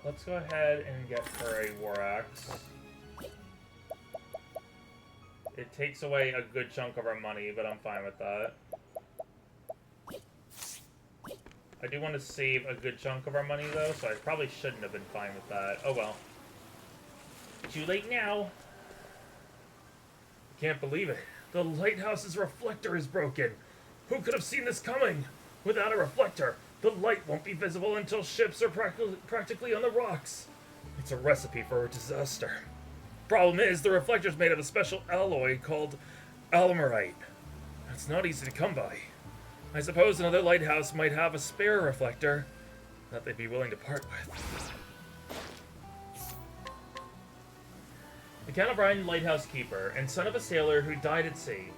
Let's go ahead and get her a war axe. It takes away a good chunk of our money, but I'm fine with that. I do want to save a good chunk of our money, though, so I probably shouldn't have been fine with that. Oh well. Too late now. I can't believe it. The lighthouse's reflector is broken. Who could have seen this coming? Without a reflector, the light won't be visible until ships are practically on the rocks. It's a recipe for a disaster. Problem is, the reflector's made of a special alloy called alumorite. It's not easy to come by. I suppose another lighthouse might have a spare reflector that they'd be willing to part with. The Count O'Brien, lighthouse keeper, and son of a sailor who died at sea.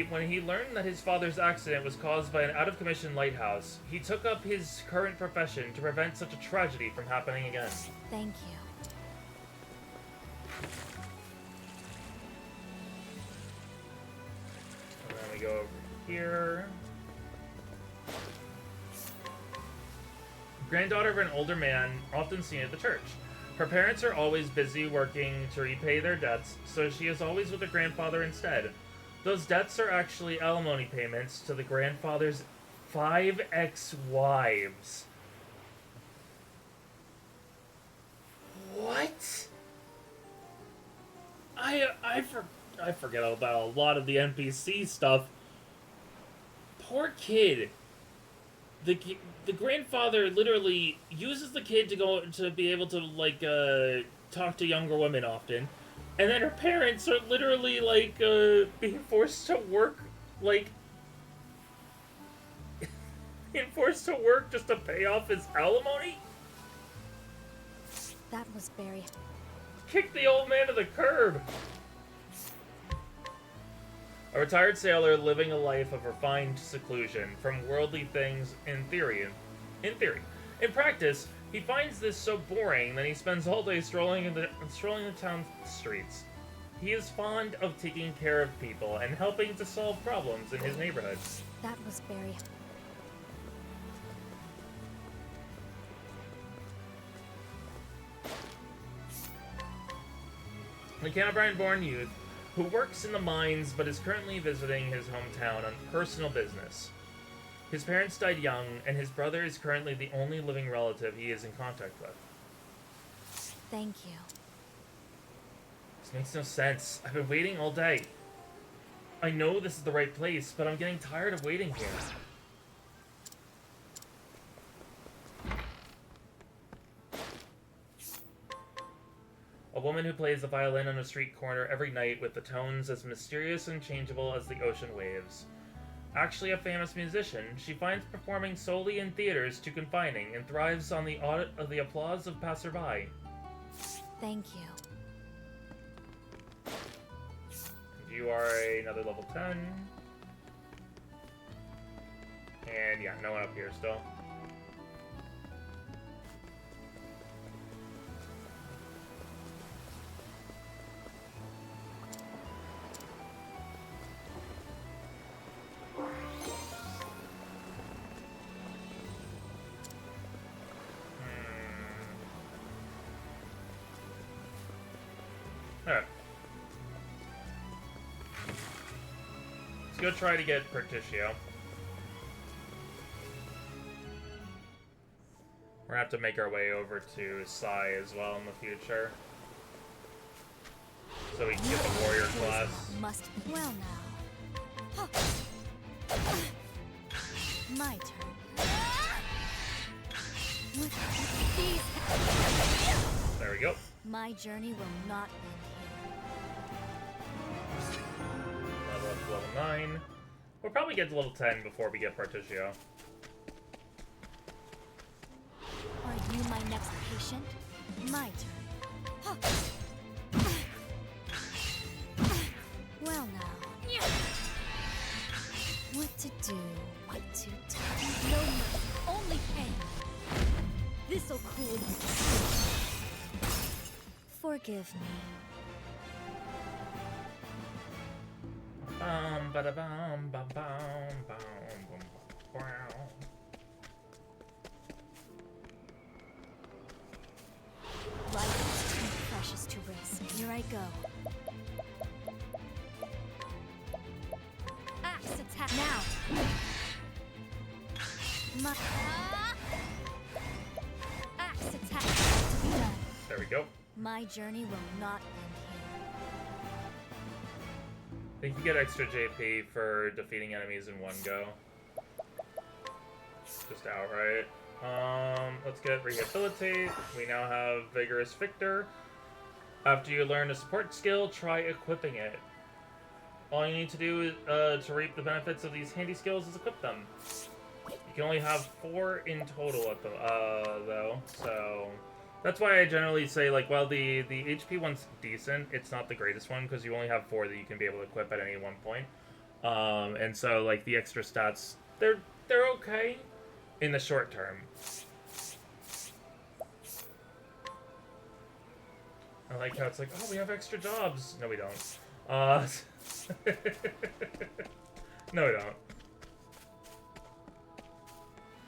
When he learned that his father's accident was caused by an out-of-commission lighthouse, he took up his current profession to prevent such a tragedy from happening again. Thank you. And then we go over here. Granddaughter of an older man, often seen at the church. Her parents are always busy working to repay their debts, so she is always with her grandfather instead. Those debts are actually alimony payments to the grandfather's 5 ex-wives. What? I forget about a lot of the NPC stuff. Poor kid. The grandfather literally uses the kid to be able to, like, talk to younger women often. And then her parents are literally, like, being forced to work, like... being forced to work just to pay off his alimony? That was very... Kick the old man to the curb! A retired sailor living a life of refined seclusion from worldly things in theory. In practice, he finds this so boring that he spends all day strolling the town streets. He is fond of taking care of people and helping to solve problems in his neighborhood. That was very... a Canabrine-born youth who works in the mines but is currently visiting his hometown on personal business. His parents died young, and his brother is currently the only living relative he is in contact with. Thank you. This makes no sense. I've been waiting all day. I know this is the right place, but I'm getting tired of waiting here. A woman who plays the violin on a street corner every night with the tones as mysterious and changeable as the ocean waves. Actually a famous musician, she finds performing solely in theaters too confining and thrives on the applause of passerby. Thank you. You are another level 10. And yeah, no one up here still. Alright. Let's go try to get Partitio. We're gonna have to make our way over to Sai as well in the future. So we can get the warrior class. Must be well now. My turn. With these. There we go. My journey will not end here. Level up to level 9. We'll probably get to level 10 before we get Partitio. Are you my next patient? My turn. Well now. What to do? What to do? No mercy, only pain. This'll cool you. Forgive me. Bada bum bum bum bum bum. Life is too precious to risk. Here I go. Axe attack now. Axe attack to be done. There we go. My journey will not end here. I think you get extra JP for defeating enemies in one go. Just outright. Let's get Rehabilitate. We now have Vigorous Victor. After you learn a support skill, try equipping it. All you need to do to reap the benefits of these handy skills is equip them. You can only have 4 in total at the though, so that's why I generally say, like, while the HP one's decent, it's not the greatest one because you only have 4 that you can be able to equip at any one point. And so, like, the extra stats, they're okay in the short term. I like how it's like, oh, we have extra jobs. No, we don't. No, we don't.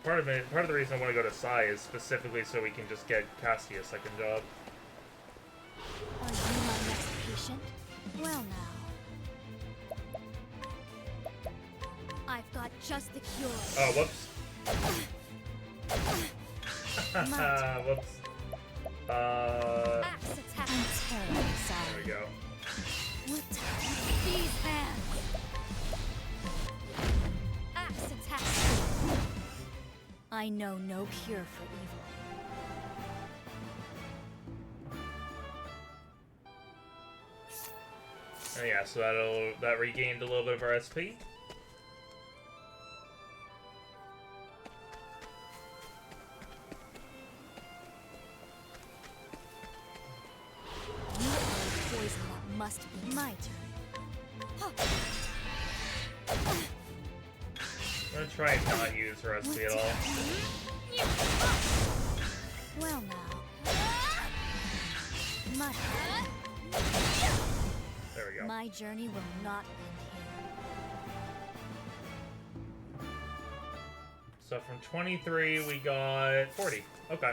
Part of the reason I want to go to Sai is specifically so we can just get Castti a second job. Are you my next patient? Well now. I've got just the cure. Oh, whoops. Whoops. Axe attack. I'm terribly sorry. There we go. What? These hands. Axe attack. I know no cure for evil. And yeah, so that regained a little bit of our SP. You are poison that must be my turn. I'm gonna try and not use her SP at all. Well now. My There we go. My journey will not end here. So from 23, we got 40. Okay.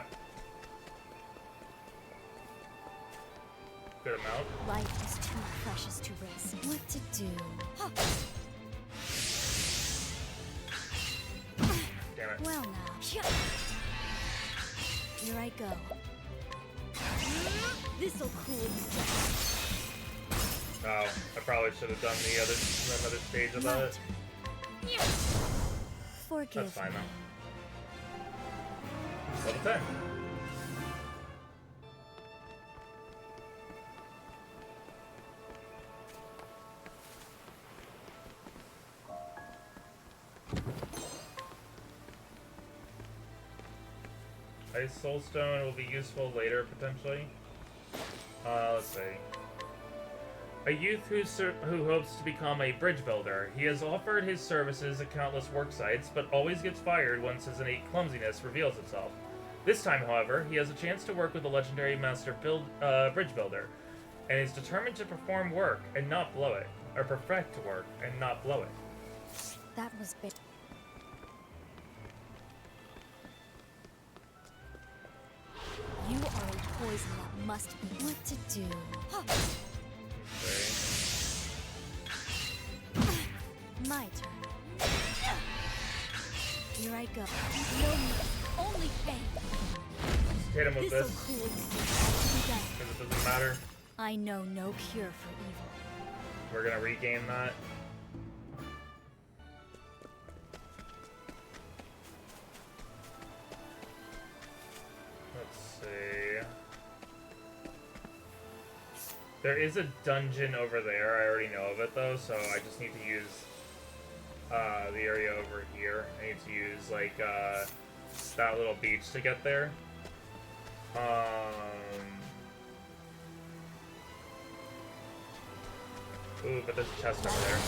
good amount. Life is too precious to risk. What to do? Damn it. Well now. Here I go. This'll cool you down. Oh, I probably should have done another stage of that. Forgive That's fine me. though. Level 10. Ice Soulstone will be useful later, potentially. Let's see. A youth who hopes to become a bridge builder. He has offered his services at countless work sites, but always gets fired once his innate clumsiness reveals itself. This time, however, he has a chance to work with the legendary master bridge builder, and is determined to perform work and not blow it, or perfect work and not blow it. That was big. You are a poison that must be. What to do? Okay. My turn. Here I go. No mercy, only pain. Just hit him with This'll this, cool you. because it doesn't matter. I know no cure for evil. We're gonna regain that. Let's see. There is a dungeon over there. I already know of it though, so I just need to use the area over here. I need to use like that little beach to get there. Ooh, but there's a chest over there.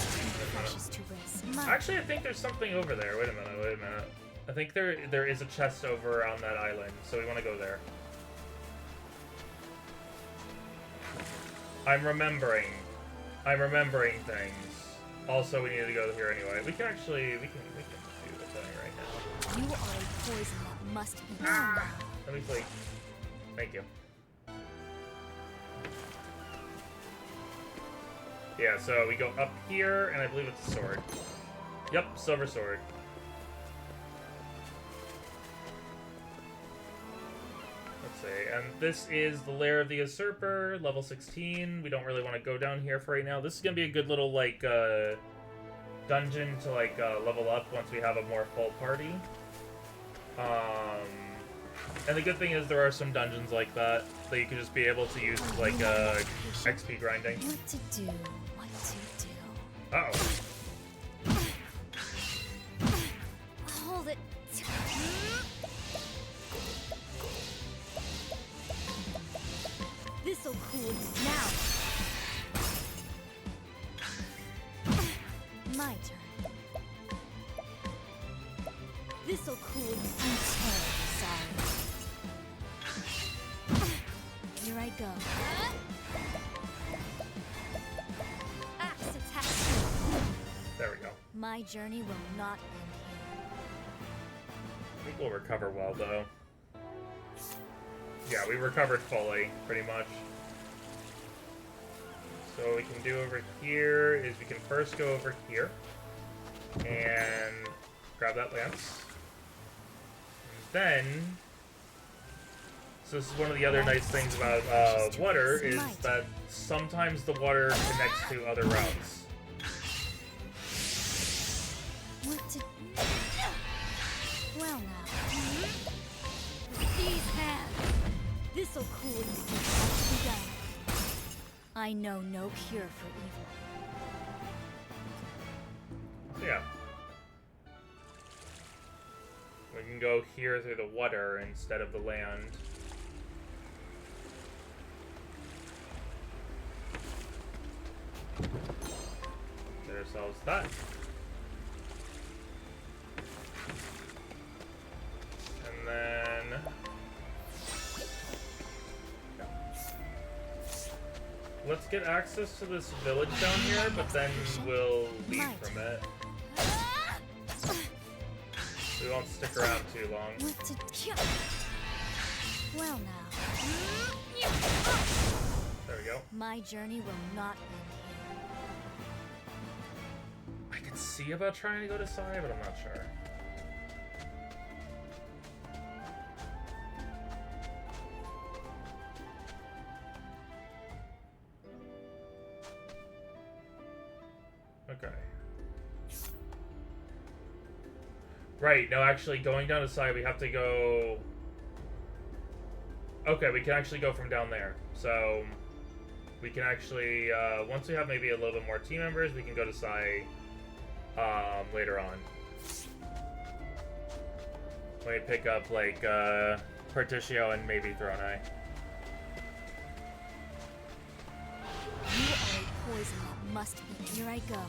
Actually, I think there's something over there. Wait a minute. I think there is a chest over on that island, so we want to go there. I'm remembering things. Also, we need to go here anyway. We can do the thing right now. You are a poison that must be. Let me please. Thank you. Yeah, so we go up here, and I believe it's a sword. Yep, silver sword. Let's see, and this is the Lair of the Usurper, level 16. We don't really want to go down here for right now. This is gonna be a good little, like, dungeon to, like, level up once we have a more full party. And the good thing is there are some dungeons like that you can just be able to use, like, XP grinding. What to do? What to do? Uh-oh. Hold it. This'll cool you now. My turn. This'll cool you. I'm terribly sorry. Here I go. Axe attack. There we go. My journey will not end here. I think we'll recover well, though. Yeah, we recovered fully, pretty much. So what we can do over here is we can first go over here and grab that lance. And then, so this is one of the other nice things about water, is that sometimes the water connects to other routes. What to... Well now. These hands. This'll cool you. I know no cure for evil. So yeah. We can go here through the water instead of the land. Get ourselves that. And then... let's get access to this village down here, but then we'll leave from it. We won't stick around too long. What to... Well now. There we go. My journey will not end here. I could see about trying to go to Sai, but I'm not sure. Okay. Right, no, actually, going down to Sai, we have to go... Okay, we can actually go from down there. So, we can actually, once we have maybe a little bit more team members, we can go to Sai later on. When we pick up, like, Partitio and maybe Thronei. You are a poison that must be. Here I go.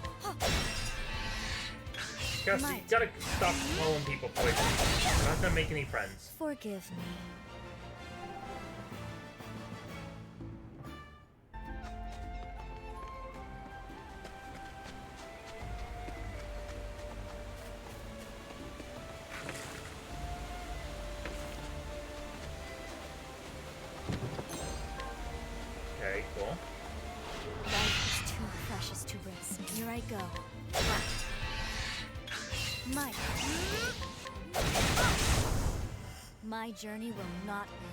Castti, you gotta stop calling people poison. We're not gonna make any friends. Forgive me. Okay, cool. Life is too precious to risk. Here I go. My journey will not end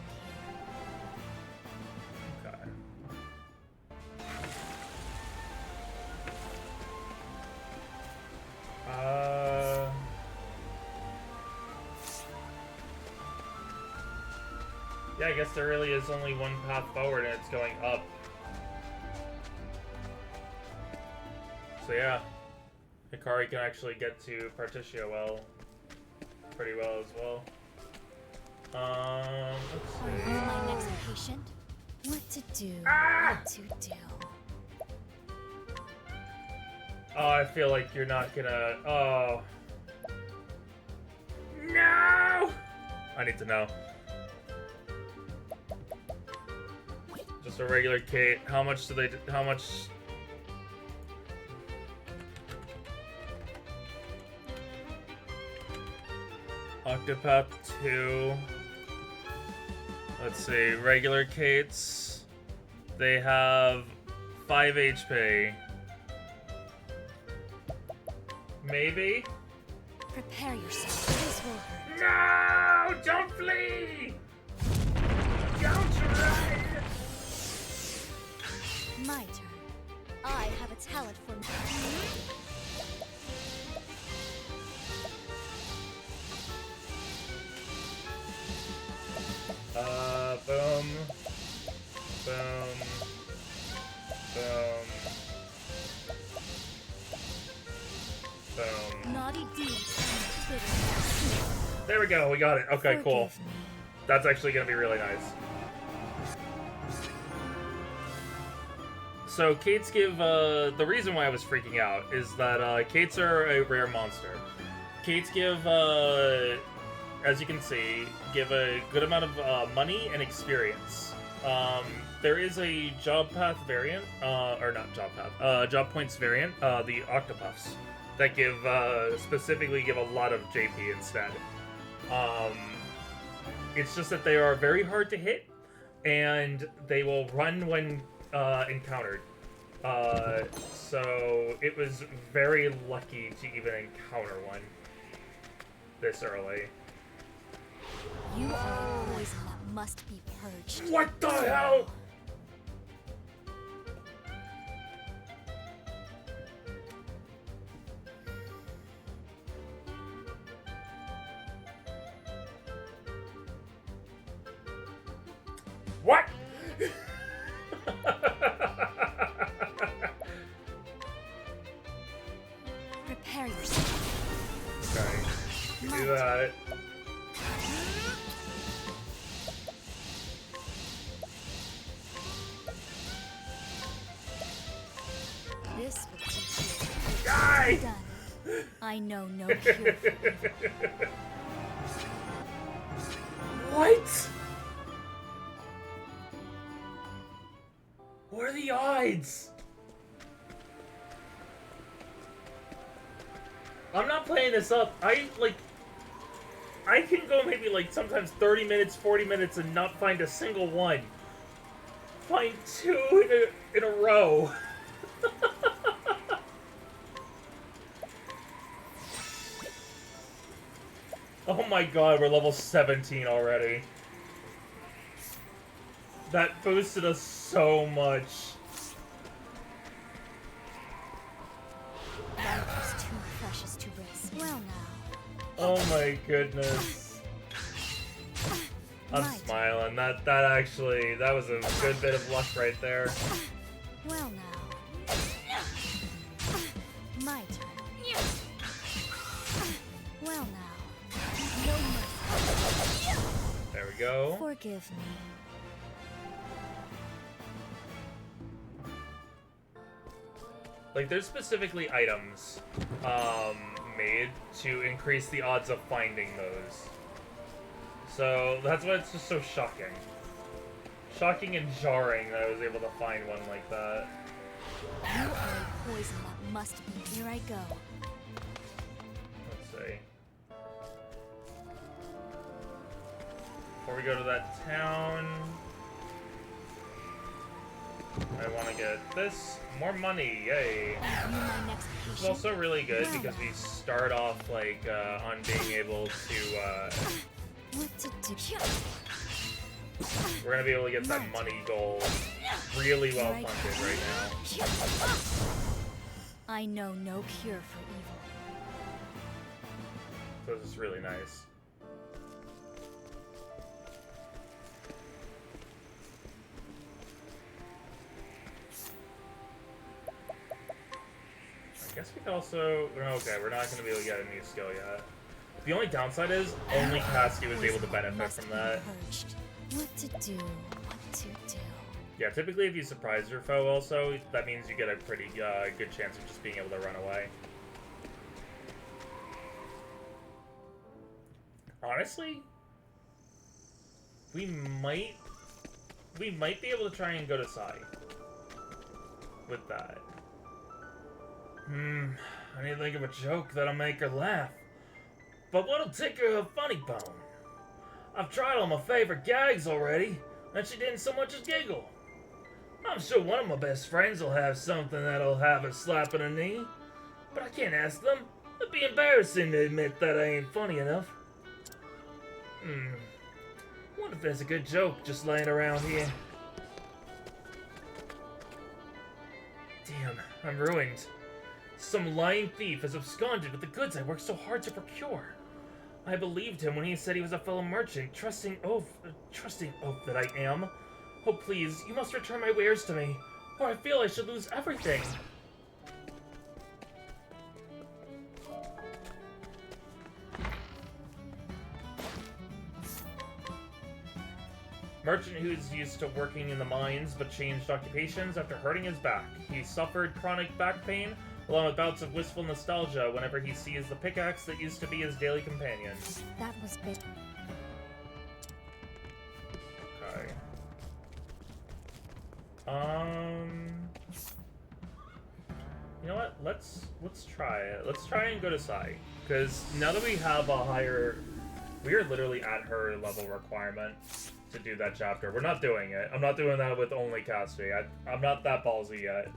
here. Okay. Yeah, I guess there really is only one path forward, and it's going up. So yeah, Hikari can actually get to Partitio pretty well as well. Let's Are see. you my next patient? What to do? Ah! What to do? Oh, I feel like you're not gonna... Oh. No! I need to know. Just a regular Kate. How much do they... How much... Octopath 2. Let's see. Regular Kates. They have 5 HP. Maybe? Prepare yourself. This will hurt. No! Don't flee! Don't run! My turn. I have a talent for... Boom. Boom. Boom. Boom. Naughty deeds. There we go, we got it. Okay, cool. Forgive me. That's actually gonna be really nice. So, Kates give, the reason why I was freaking out is that, Kates are a rare monster. Kates give, as you can see, give a good amount of, money and experience. There is a job path variant, or not job path, job points variant, the Octopaths, that give, specifically give a lot of JP instead. It's just that they are very hard to hit, and they will run when encountered. So it was very lucky to even encounter one this early. You are a poison that must be purged. What the hell? What? Prepare yourself. Okay, you do that. This will teach you. Die! Done. I know no cure. What? What are the odds? I'm not playing this up. I can go maybe like sometimes 30 minutes, 40 minutes and not find a single one. find 2 in a row. Oh my god, we're level 17 already. That boosted us so much. Life is too precious to risk. Well now. Oh my goodness. I'm smiling. That was a good bit of luck right there. Well now. My turn. Well now. No mercy. There we go. Forgive me. Like, there's specifically items made to increase the odds of finding those. So that's why it's just so shocking. Shocking and jarring that I was able to find one like that. You are a poison that must be. Here I go. Let's see. Before we go to that town, I want to get this. More money, yay. It's also really good because we start off, like, on being able to, What to do? we're gonna be able to get that money goal really well funded right now. I know no cure for evil. So this is really nice. I guess we could also... Okay, we're not going to be able to get a new skill yet. The only downside is only Castti was able to benefit from that. What to do? What to do? Yeah, typically if you surprise your foe also, that means you get a pretty good chance of just being able to run away. Honestly, we might be able to try and go to Sai with that. I need to think of a joke that'll make her laugh. But what'll tickle her funny bone? I've tried all my favorite gags already, and she didn't so much as giggle. I'm sure one of my best friends will have something that'll have her slapping her knee. But I can't ask them. It'd be embarrassing to admit that I ain't funny enough. Wonder if there's a good joke just laying around here. Damn, I'm ruined. Some lying thief has absconded with the goods I worked so hard to procure. I believed him when he said he was a fellow merchant, trusting oaf that I am. Oh please, you must return my wares to me, or I feel I should lose everything. Merchant who's used to working in the mines but changed occupations after hurting his back. He suffered chronic back pain, along with bouts of wistful nostalgia whenever he sees the pickaxe that used to be his daily companion. That was big. Okay. You know what? Let's try it. Let's try and go to Sai, because now that we have a higher, we are literally at her level requirement to do that chapter. We're not doing it. I'm not doing that with only Castti. I'm not that ballsy yet.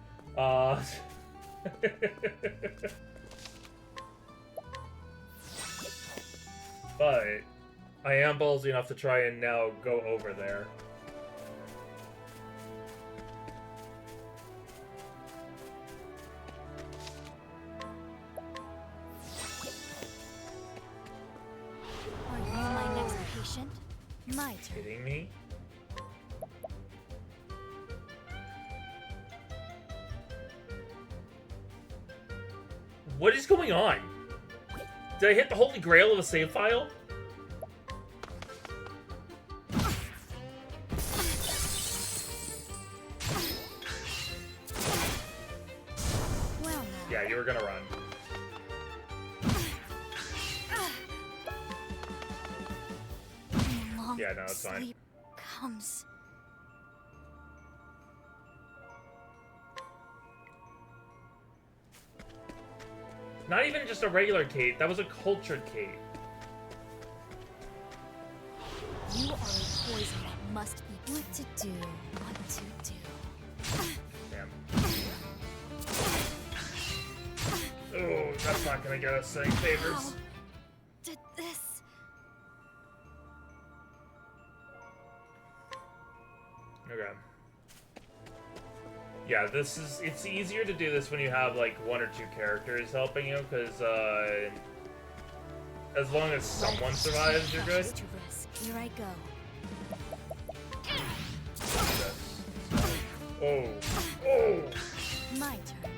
But I am ballsy enough to try and now go over there. Are you my next patient? My turn. Kidding me? What is going on? Did I hit the holy grail of a save file? Well, Yeah, you were gonna run. long Yeah, no, it's fine. sleep comes. Not even just a regular Kate, that was a cultured Kate. You are a poison that must be what to do, what to do. Damn. Oh, that's not gonna get us any favors. How did this? Okay. Yeah, it's easier to do this when you have like 1 or 2 characters helping you, because as long as someone survives, you're good. To risk. Here I go. Oh. Oh! My turn.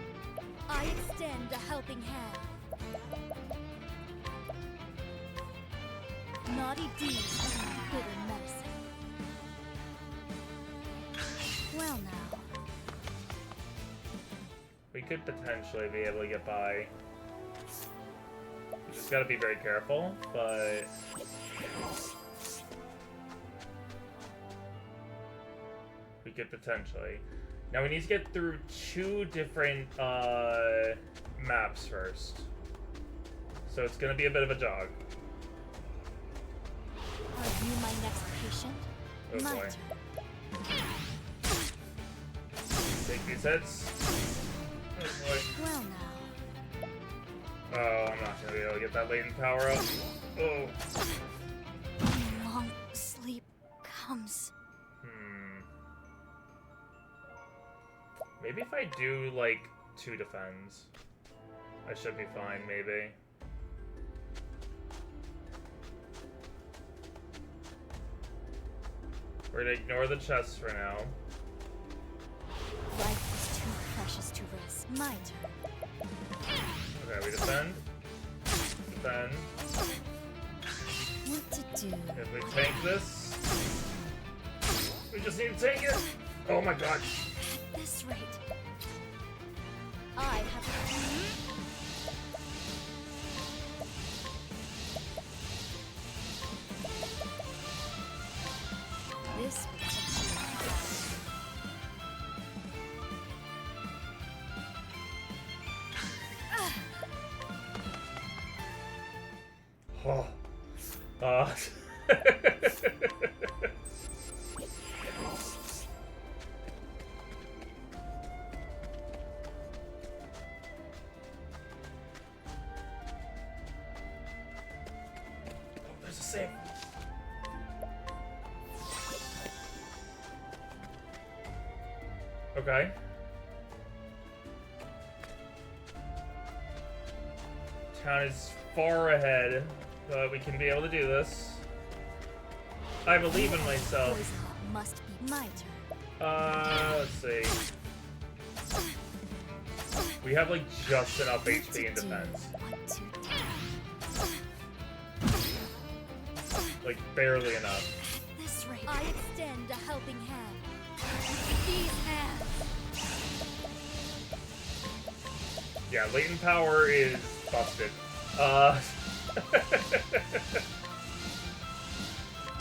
I extend a helping hand. Naughty deeds and bitter medicine. Well now. We could potentially be able to get by. We just gotta be very careful, but... we could potentially. Now we need to get through 2 different maps first. So it's gonna be a bit of a jog. Are you my next patient? Oh My boy. turn. Take these hits. Oh boy. Well now. Oh, I'm not gonna be able to get that latent power up. Oh. Long sleep comes. Maybe if I do, like, 2 defends, I should be fine, maybe. We're gonna ignore the chests for now. Life is too precious to risk. My turn. Okay, we defend. Defend. What to do? If we tank this... we just need to tank it! Oh my god! At this rate, I have a this will teach you. Oh. There's a save. Okay. Town is far ahead, but we can be able to do this. I believe in myself. Poison that must be my turn. Let's see. We have like just enough HP in defense. What to do? Like barely enough. At this rate, I extend a helping hand. These hands. Yeah, latent power is busted.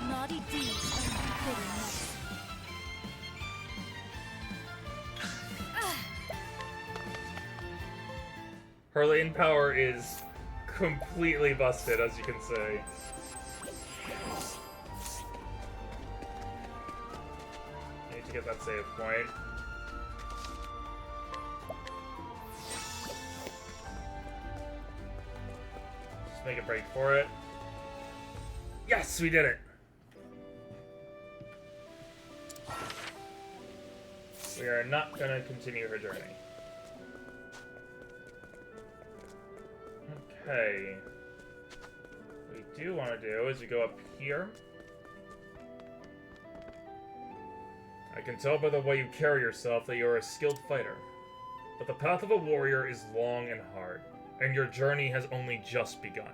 Naughty deeds and bitter medicine. Her latent power is completely busted, as you can see. Need to get that save point. Just make a break for it. Yes, we did it! We are not gonna continue her journey. Okay. What we do want to do is we go up here. I can tell by the way you carry yourself that you're a skilled fighter. But the path of a warrior is long and hard, and your journey has only just begun.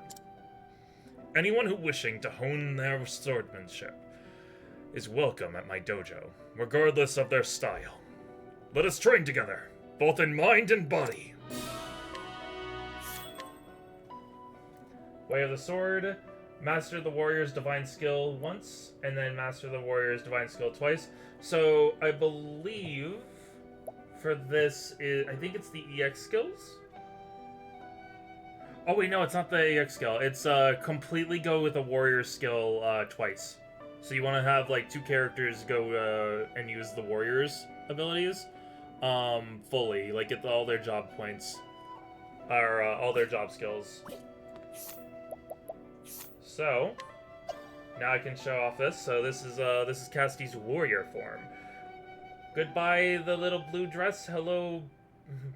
Anyone who wishing to hone their swordsmanship is welcome at my dojo, regardless of their style. Let us train together, both in mind and body. Way of the Sword, master the warrior's divine skill once, and then master the warrior's divine skill twice. So I believe for this is, I think it's the EX skills. Oh wait, no, it's not the EX skill. It's completely go with the warrior's skill twice. So you want to have like 2 characters go and use the warriors' abilities fully, like get all their job points, or all their job skills. So now I can show off this. So this is Cassti's warrior form. Goodbye, the little blue dress. Hello,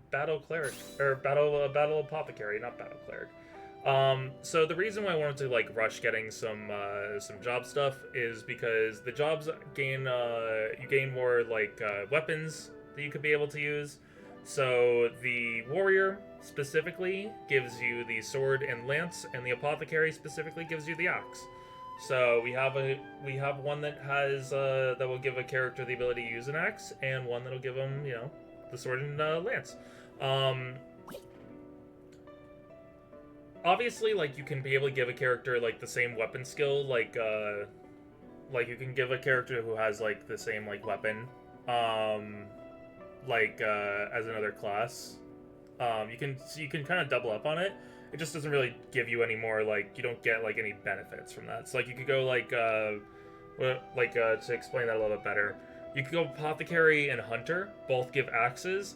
battle cleric, or battle apothecary, not battle cleric. So the reason why I wanted to like rush getting some job stuff is because the jobs gain you gain more like weapons that you could be able to use. So the warrior specifically gives you the sword and lance, and the apothecary specifically gives you the axe. So we have one that has that will give a character the ability to use an axe, and one that'll give them, you know, the sword and lance. Obviously, like, you can be able to give a character like the same weapon skill, like you can give a character who has like the same like weapon, as another class. You can kind of double up on it. It just doesn't really give you any more, like, you don't get like any benefits from that. So like you could go to explain that a little bit better, you could go apothecary and hunter, both give axes.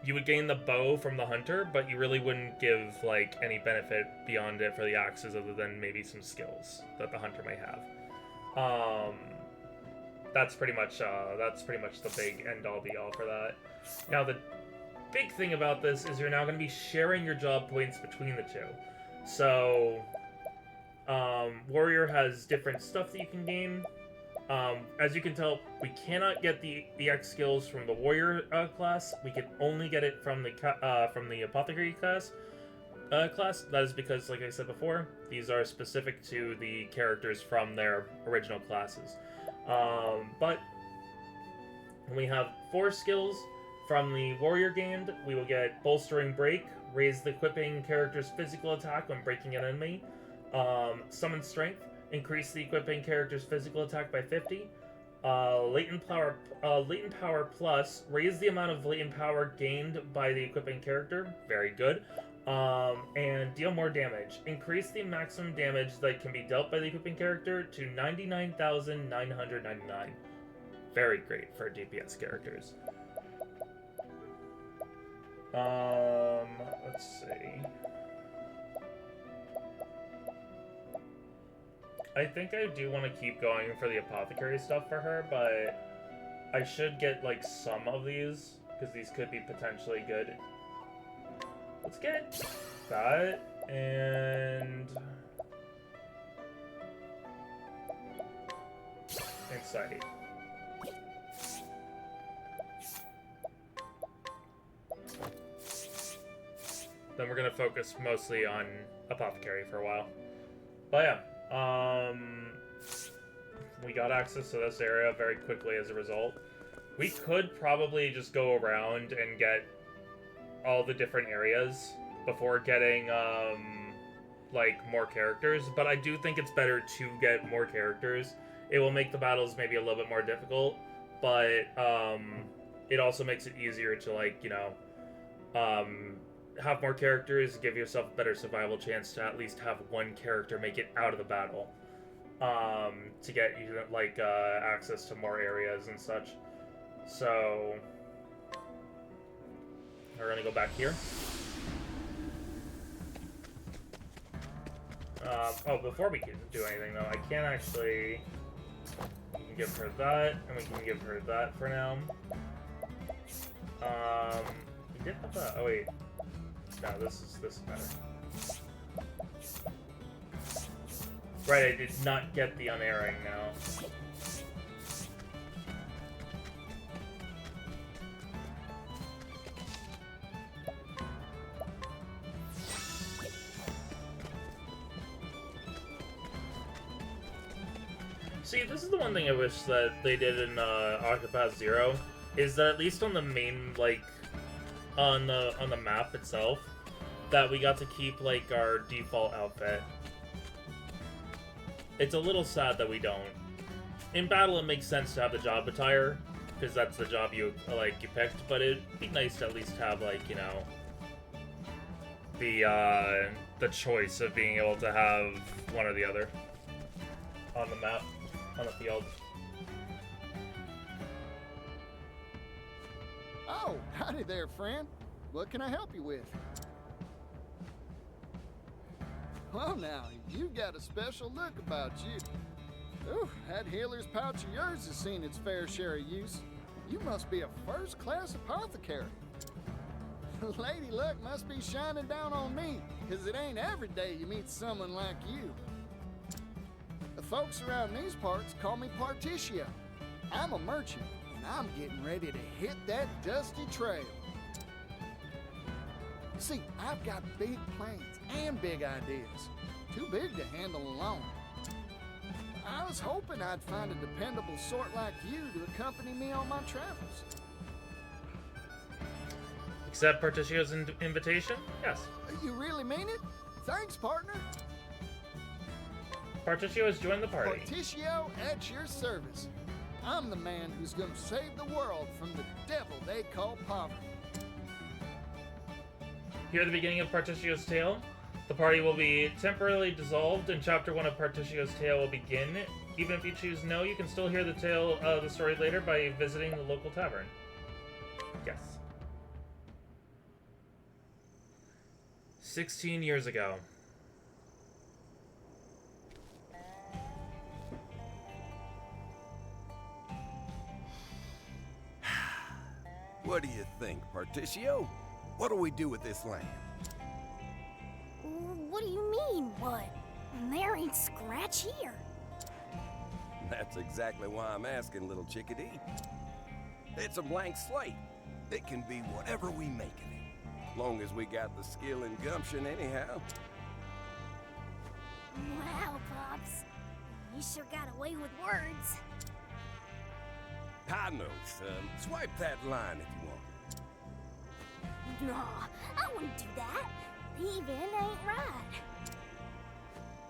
You would gain the bow from the hunter, but you really wouldn't give like any benefit beyond it for the axes, other than maybe some skills that the hunter may have. That's pretty much the big end all be all for that. Now the big thing about this is you're now going to be sharing your job points between the two. So warrior has different stuff that you can gain. As you can tell, we cannot get the EX skills from the warrior class. We can only get it from the apothecary class. That is because, like I said before, these are specific to the characters from their original classes. But when we have 4 skills from the warrior gained, we will get bolstering break, raise the equipping character's physical attack when breaking an enemy, summon strength, increase the equipping character's physical attack by 50. Latent power plus, raise the amount of latent power gained by the equipping character. Very good. And deal more damage. Increase the maximum damage that can be dealt by the equipping character to 99,999. Very great for DPS characters. Let's see. I think I do want to keep going for the apothecary stuff for her, but I should get like some of these, because these could be potentially good. Let's get that, and insight. Then we're gonna focus mostly on apothecary for a while. But yeah. We got access to this area very quickly as a result. We could probably just go around and get all the different areas before getting, like, more characters, but I do think it's better to get more characters. It will make the battles maybe a little bit more difficult, but, it also makes it easier to, like, you know, have more characters, give yourself a better survival chance to at least have one character make it out of the battle, to get you like access to more areas and such. So we're gonna go back here. Oh, before we can do anything though, I can actually, we can give her that, and we can give her that for now. We did have that. Oh wait. No, this is better. Right, I did not get the unerring now. See, this is the one thing I wish that they did in Octopath 0, is that at least on the main, like, on the map itself, that we got to keep like our default outfit. It's a little sad that we don't. In battle, it makes sense to have the job attire, because that's the job you picked. But it'd be nice to at least have, like, you know, the choice of being able to have one or the other on the map. on the field. Oh, howdy there, friend. What can I help you with? Well now, you got a special look about you. Ooh, that healer's pouch of yours has seen its fair share of use. You must be a first-class apothecary. Lady Luck must be shining down on me, because it ain't every day you meet someone like you. The folks around these parts call me Partitio. I'm a merchant, and I'm getting ready to hit that dusty trail. See, I've got big plans and big ideas. Too big to handle alone. I was hoping I'd find a dependable sort like you to accompany me on my travels. Accept Partitio's invitation? Yes. You really mean it? Thanks, partner. Partitio has joined the party. Partitio at your service. I'm the man who's gonna save the world from the devil they call poverty. Here at the beginning of Partitio's tale, the party will be temporarily dissolved and Chapter 1 of Partitio's tale will begin. Even if you choose no, you can still hear the tale of the story later by visiting the local tavern. Yes. 16 years ago. What do you think, Partitio? What do we do with this land? What do you mean, what? There ain't scratch here. That's exactly why I'm asking, little chickadee. It's a blank slate. It can be whatever we make of it. Long as we got the skill and gumption anyhow. Wow, Pops. You sure got away with words. I know, son. Swipe that line if you want. Nah, I wouldn't do that. Even ain't right.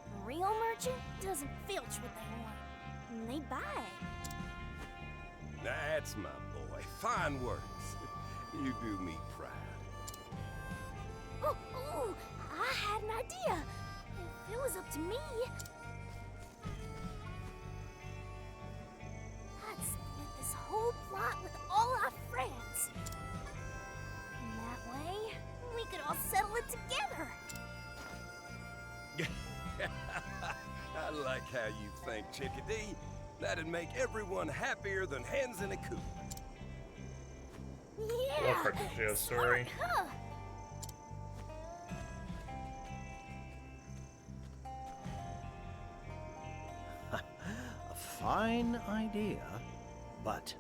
A real merchant doesn't filch what they want. They buy it. That's my boy. Fine words. You do me proud. Oh, I had an idea. If it was up to me, I'd split this whole plot with all our friends. And that way, we could all settle it together. I like how you think, chickadee. That'd make everyone happier than hens in a coop. Yeah. Love Partitio's story. Huh? A fine idea, but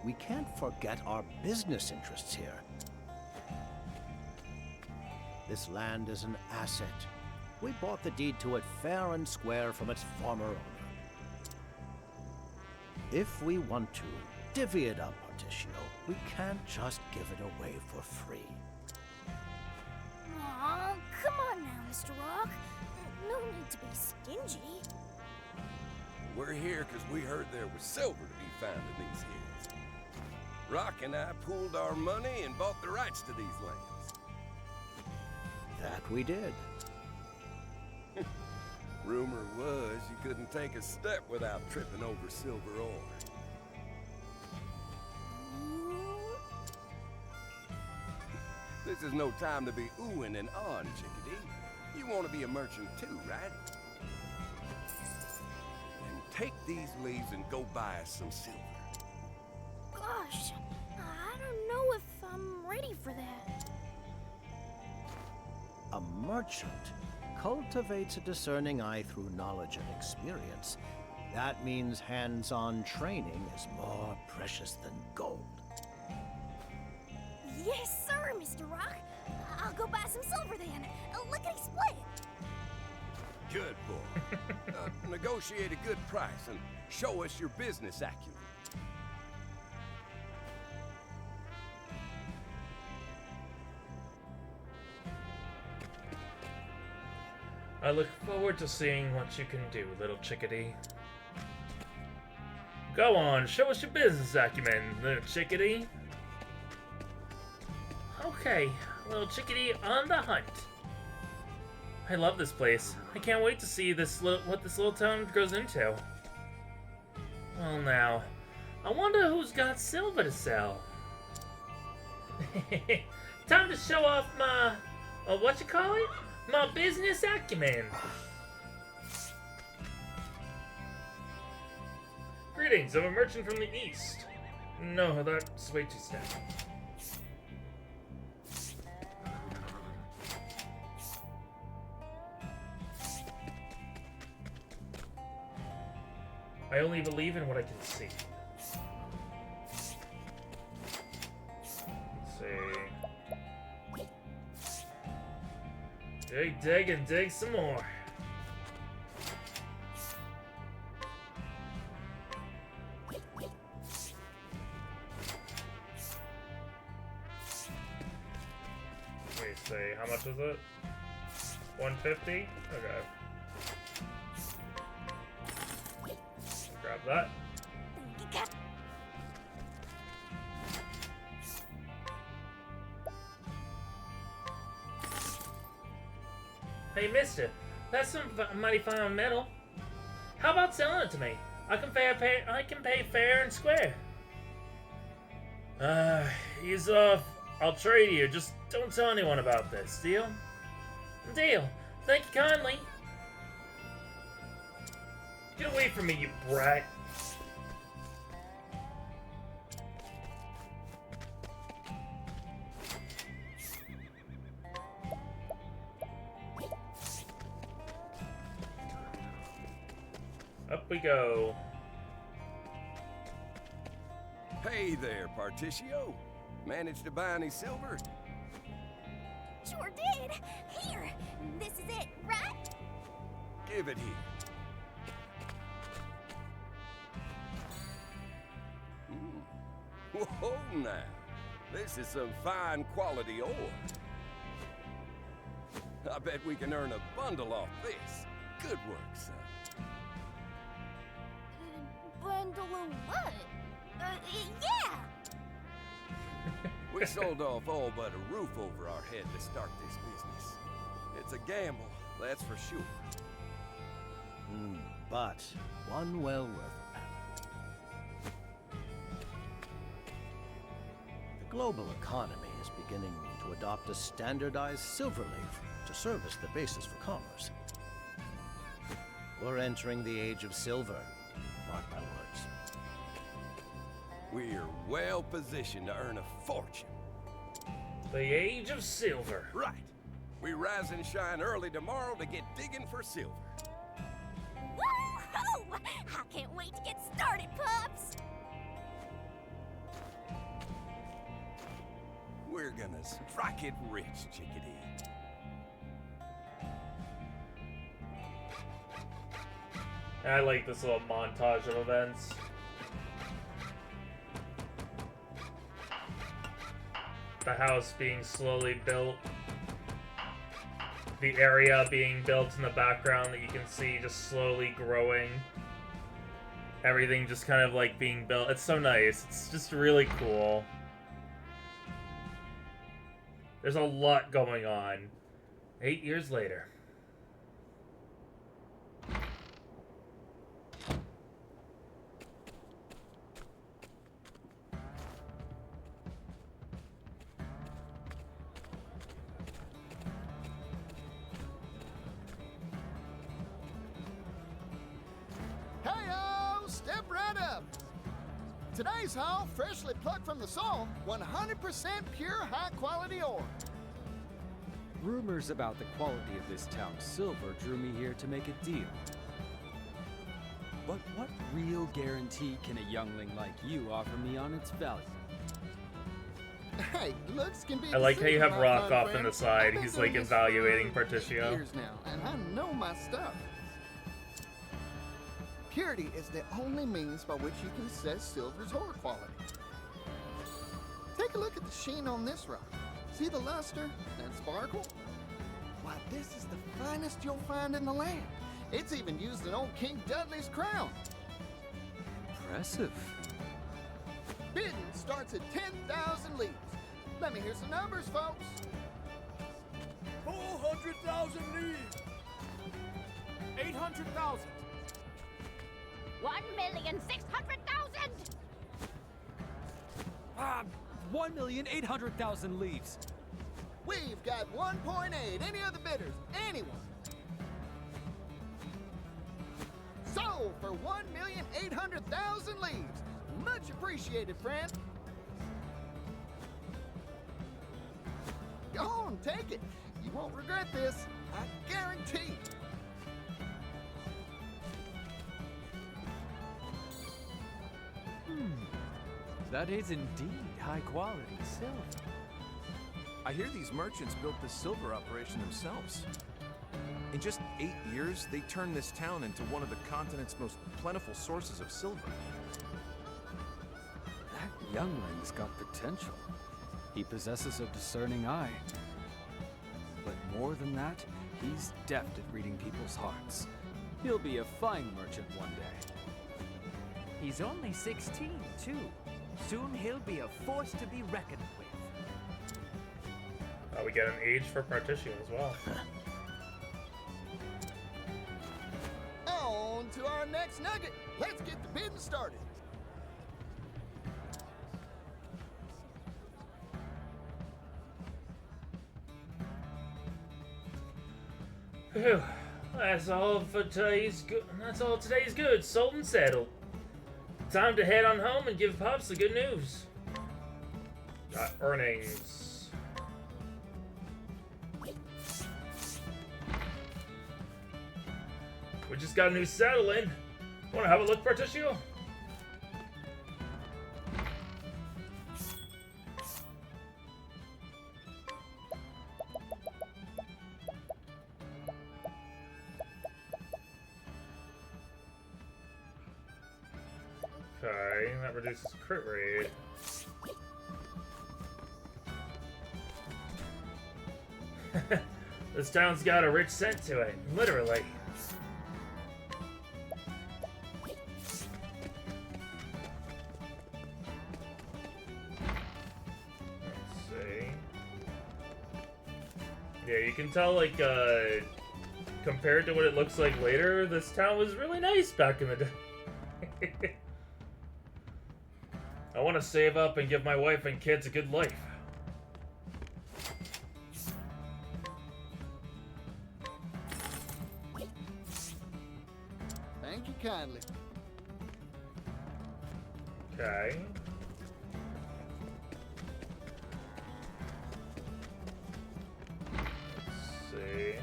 we can't forget our business interests here. This land is an asset. We bought the deed to it fair and square from its former owner. If we want to divvy it up, Partitio, we can't just give it away for free. Aw, come on now, Mr. Rock. No need to be stingy. We're here because we heard there was silver to be found in these hills. Rock and I pooled our money and bought the rights to these lands. That we did. Rumor was you couldn't take a step without tripping over silver ore. This is no time to be oohing and ahhing, chickadee. You want to be a merchant too, right? Then take these leaves and go buy us some silver. Gosh, I don't know if I'm ready for that. A merchant cultivates a discerning eye through knowledge and experience. That means hands-on training is more precious than gold. Yes, sir, Mr. Rock. I'll go buy some silver then. Lickety-split. Good boy. Negotiate a good price and show us your business acumen. I look forward to seeing what you can do, little chickadee. Go on, show us your business acumen, little chickadee. Okay, little chickadee on the hunt. I love this place. I can't wait to see what this little town goes into. Well now, I wonder who's got silver to sell. Time to show off my, what you call it? My business acumen. Greetings, I'm a merchant from the east. No, that's way too stiff. I only believe in what I can see. Let's see. Dig and dig some more. Let me see, how much was it? 150? Okay. Grab that. Hey, mister, that's some mighty fine metal. How about selling it to me? I can pay fair and square. He's off. I'll trade you. Just don't tell anyone about this. Deal? Deal. Thank you kindly. Get away from me, you brat. Up we go. Hey there, Partitio. Managed to buy any silver? Sure did. Here, this is it, right? Give it here. Whoa, now. This is some fine quality ore. I bet we can earn a bundle off this. Good work, son. Bundle of what? Yeah! We sold off all but a roof over our head to start this business. It's a gamble, that's for sure. But one well worth it. The global economy is beginning to adopt a standardized silver leaf to serve as the basis for commerce. We're entering the age of silver. Mark my words. We're well positioned to earn a fortune. The age of silver. Right. We rise and shine early tomorrow to get digging for silver. Woo-hoo! I can't wait to get started, pups! We're gonna strike it rich, chickadee. I like this little montage of events. The house being slowly built. The area being built in the background that you can see just slowly growing. Everything just kind of like being built. It's so nice. It's just really cool. There's a lot going on. 8 years later. Hey-o! Step right up! Today's haul, freshly plucked from the soil, 100% pure high-quality ore. Rumors about the quality of this town's silver drew me here to make a deal. But what real guarantee can a youngling like you offer me on its value? Hey, looks can be I like how you have deceiving, my Rock fine off in friend. the side. I've been He's doing like this evaluating for Partitio. years now, and I know my stuff. Purity is the only means by which you can assess silver's ore quality. Take a look at the sheen on this rock. See the luster and sparkle? Why, this is the finest you'll find in the land. It's even used in old King Dudley's crown. Impressive. Bidding starts at 10,000 leaves. Let me hear some numbers, folks. 400,000 leaves. 800,000. 1,600,000! 1,800,000 leaves. We've got 1.8. Any other bidders? Anyone? Sold for 1,800,000 leaves. Much appreciated, friend. Go on, take it. You won't regret this. I guarantee. That is indeed high-quality silver. I hear these merchants built this silver operation themselves. In just 8 years, they turned this town into one of the continent's most plentiful sources of silver. That youngling's got potential. He possesses a discerning eye. But more than that, he's deft at reading people's hearts. He'll be a fine merchant one day. He's only 16, too. Soon he'll be a force to be reckoned with. We get an age for Partitio as well. On to our next nugget. Let's get the bidding started. Phew. That's all for today's good. That's all today's good. Sold and settled. Time to head on home and give Pops the good news. Got earnings. We just got a new saddle in. Wanna have a look, Partitio? Okay, that reduces crit rate. This town's got a rich scent to it, literally. Yeah, you can tell, like, compared to what it looks like later, this town was really nice back in the day. I want to save up and give my wife and kids a good life. Thank you kindly. Okay. See.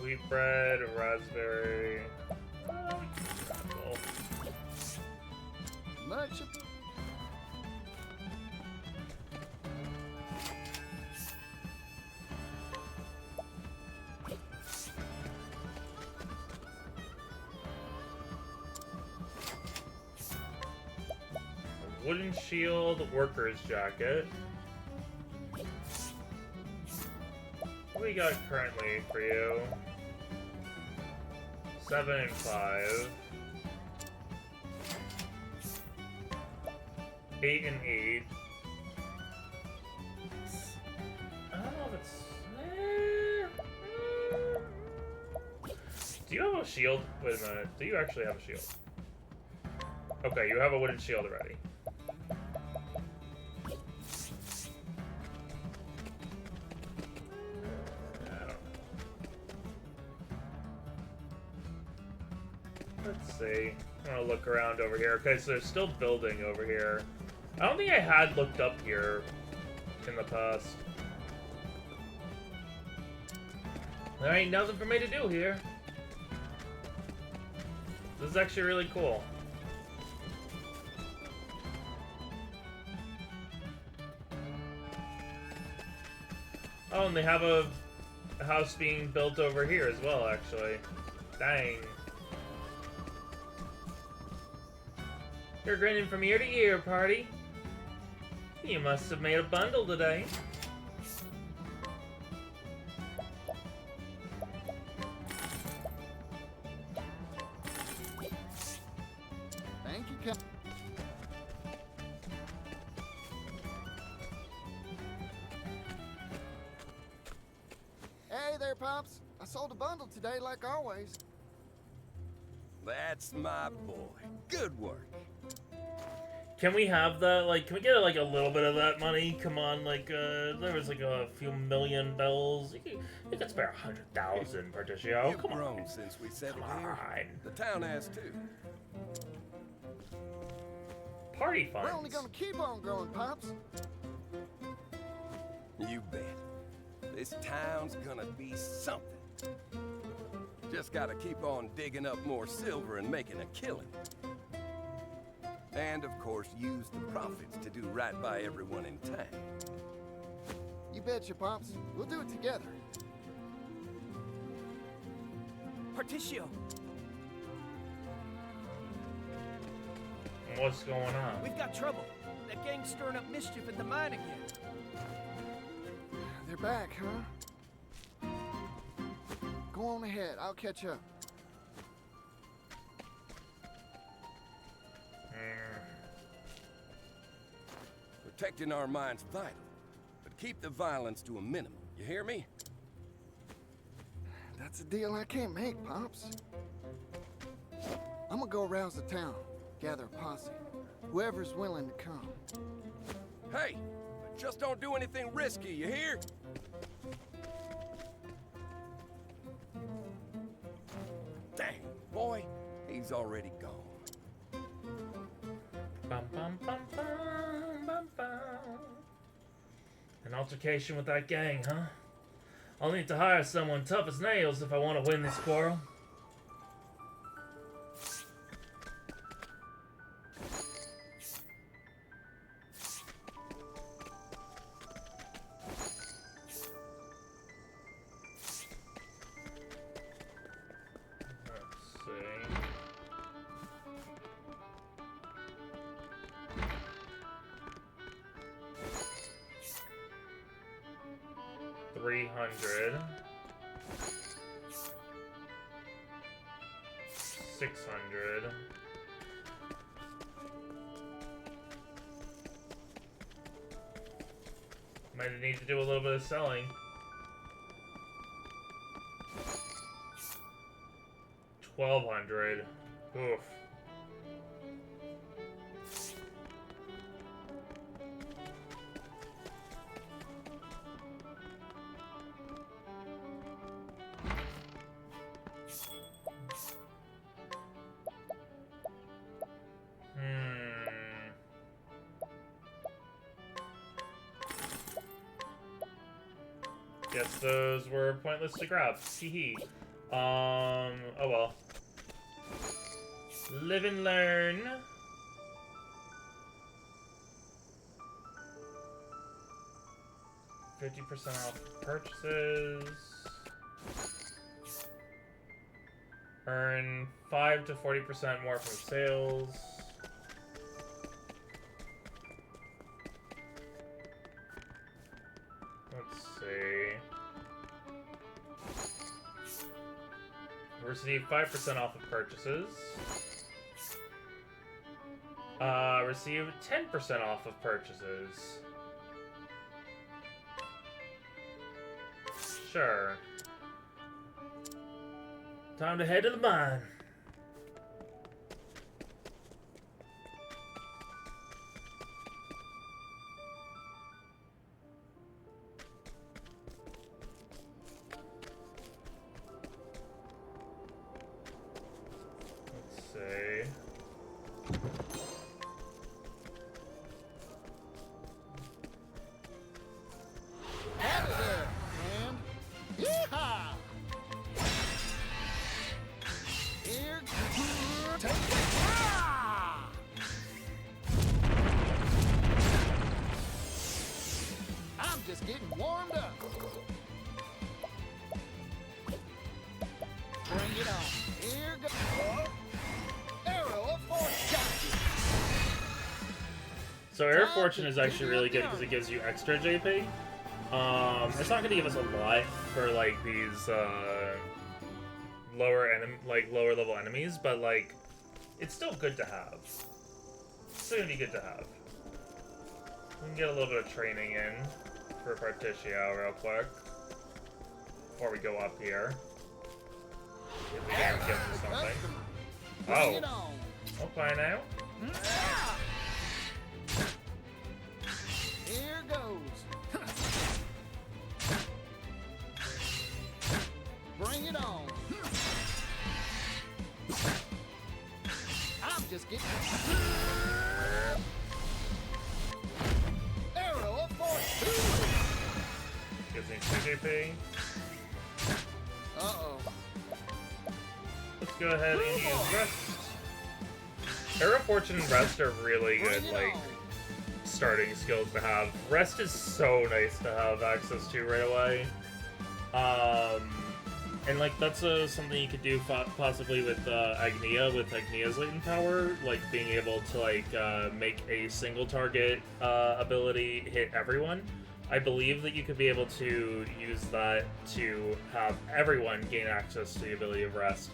Wheat bread, raspberry. Apple. Much. Wooden shield, worker's jacket. What do we got currently for you? 7 and 5. 8 and 8. I don't know if it's... Do you have a shield? Wait a minute. Do you actually have a shield? Okay, you have a wooden shield already. Let's see. I'm gonna look around over here. Okay, so they're still building over here. I don't think I had looked up here in the past. There ain't nothing for me to do here. This is actually really cool. Oh, and they have a house being built over here as well, actually. Dang. You're grinning from ear to ear, party. You must have made a bundle today. Thank you, Cap. Hey there, Pops. I sold a bundle today like always. That's my boy. Good work. Can we have that? Like, can we get like a little bit of that money? Come on, like, there was like a few million bells. You could spare 100,000, Partitio. You've grown since we settled here. The town has too. Party funds. We're only gonna keep on growing, Pops. You bet. This town's gonna be something. Just gotta keep on digging up more silver and making a killing. And, of course, use the profits to do right by everyone in town. You betcha, Pops. We'll do it together. Partitio! What's going on? We've got trouble. That gang's stirring up mischief at the mine again. They're back, huh? Go on ahead. I'll catch up. Protecting our mine's vital, but keep the violence to a minimum. You hear me? That's a deal I can't make, Pops. I'm gonna go arouse the town, gather a posse. Whoever's willing to come. Hey, just don't do anything risky, you hear? Dang, boy, he's already gone. Bum, bum, bum, bum, bum, bum. An altercation with that gang, huh? I'll need to hire someone tough as nails if I want to win this quarrel. Let's see. 300. 600. Might need to do a little bit of selling. 1,200. Oof. Guess those were pointless to grab. Hee. Oh well. Live and learn. %50 off purchases. Earn 5 to 40% more from sales. Let's see. Receive 5% off of purchases. Receive 10% off of purchases. Sure. Time to head to the mine. Let's see. Out of there, man. Yeehaw! Here, take it. Ah! I'm just getting warmed up. Bring it on. Here goes. Arrow of fortune. So Air Fortune is actually really good because it gives you extra JP. It's not going to give us a lot for like these lower level enemies, but like it's still good to have. It's still gonna be good to have. We can get a little bit of training in for Partitio real quick before we go up here. Again, give him something. Bring it Oh. on. Okay now. Here goes. Bring it on. I'm just getting arrow of fortune. Gives me 2 GP. Uh-oh. Let's go ahead and use rest. Arrow of Fortune and rest are really good, like, starting skills to have. Rest is so nice to have access to right away. And like that's something you could do possibly with Agnia's latent power, like being able to like make a single target ability hit everyone. I believe that you could be able to use that to have everyone gain access to the ability of rest.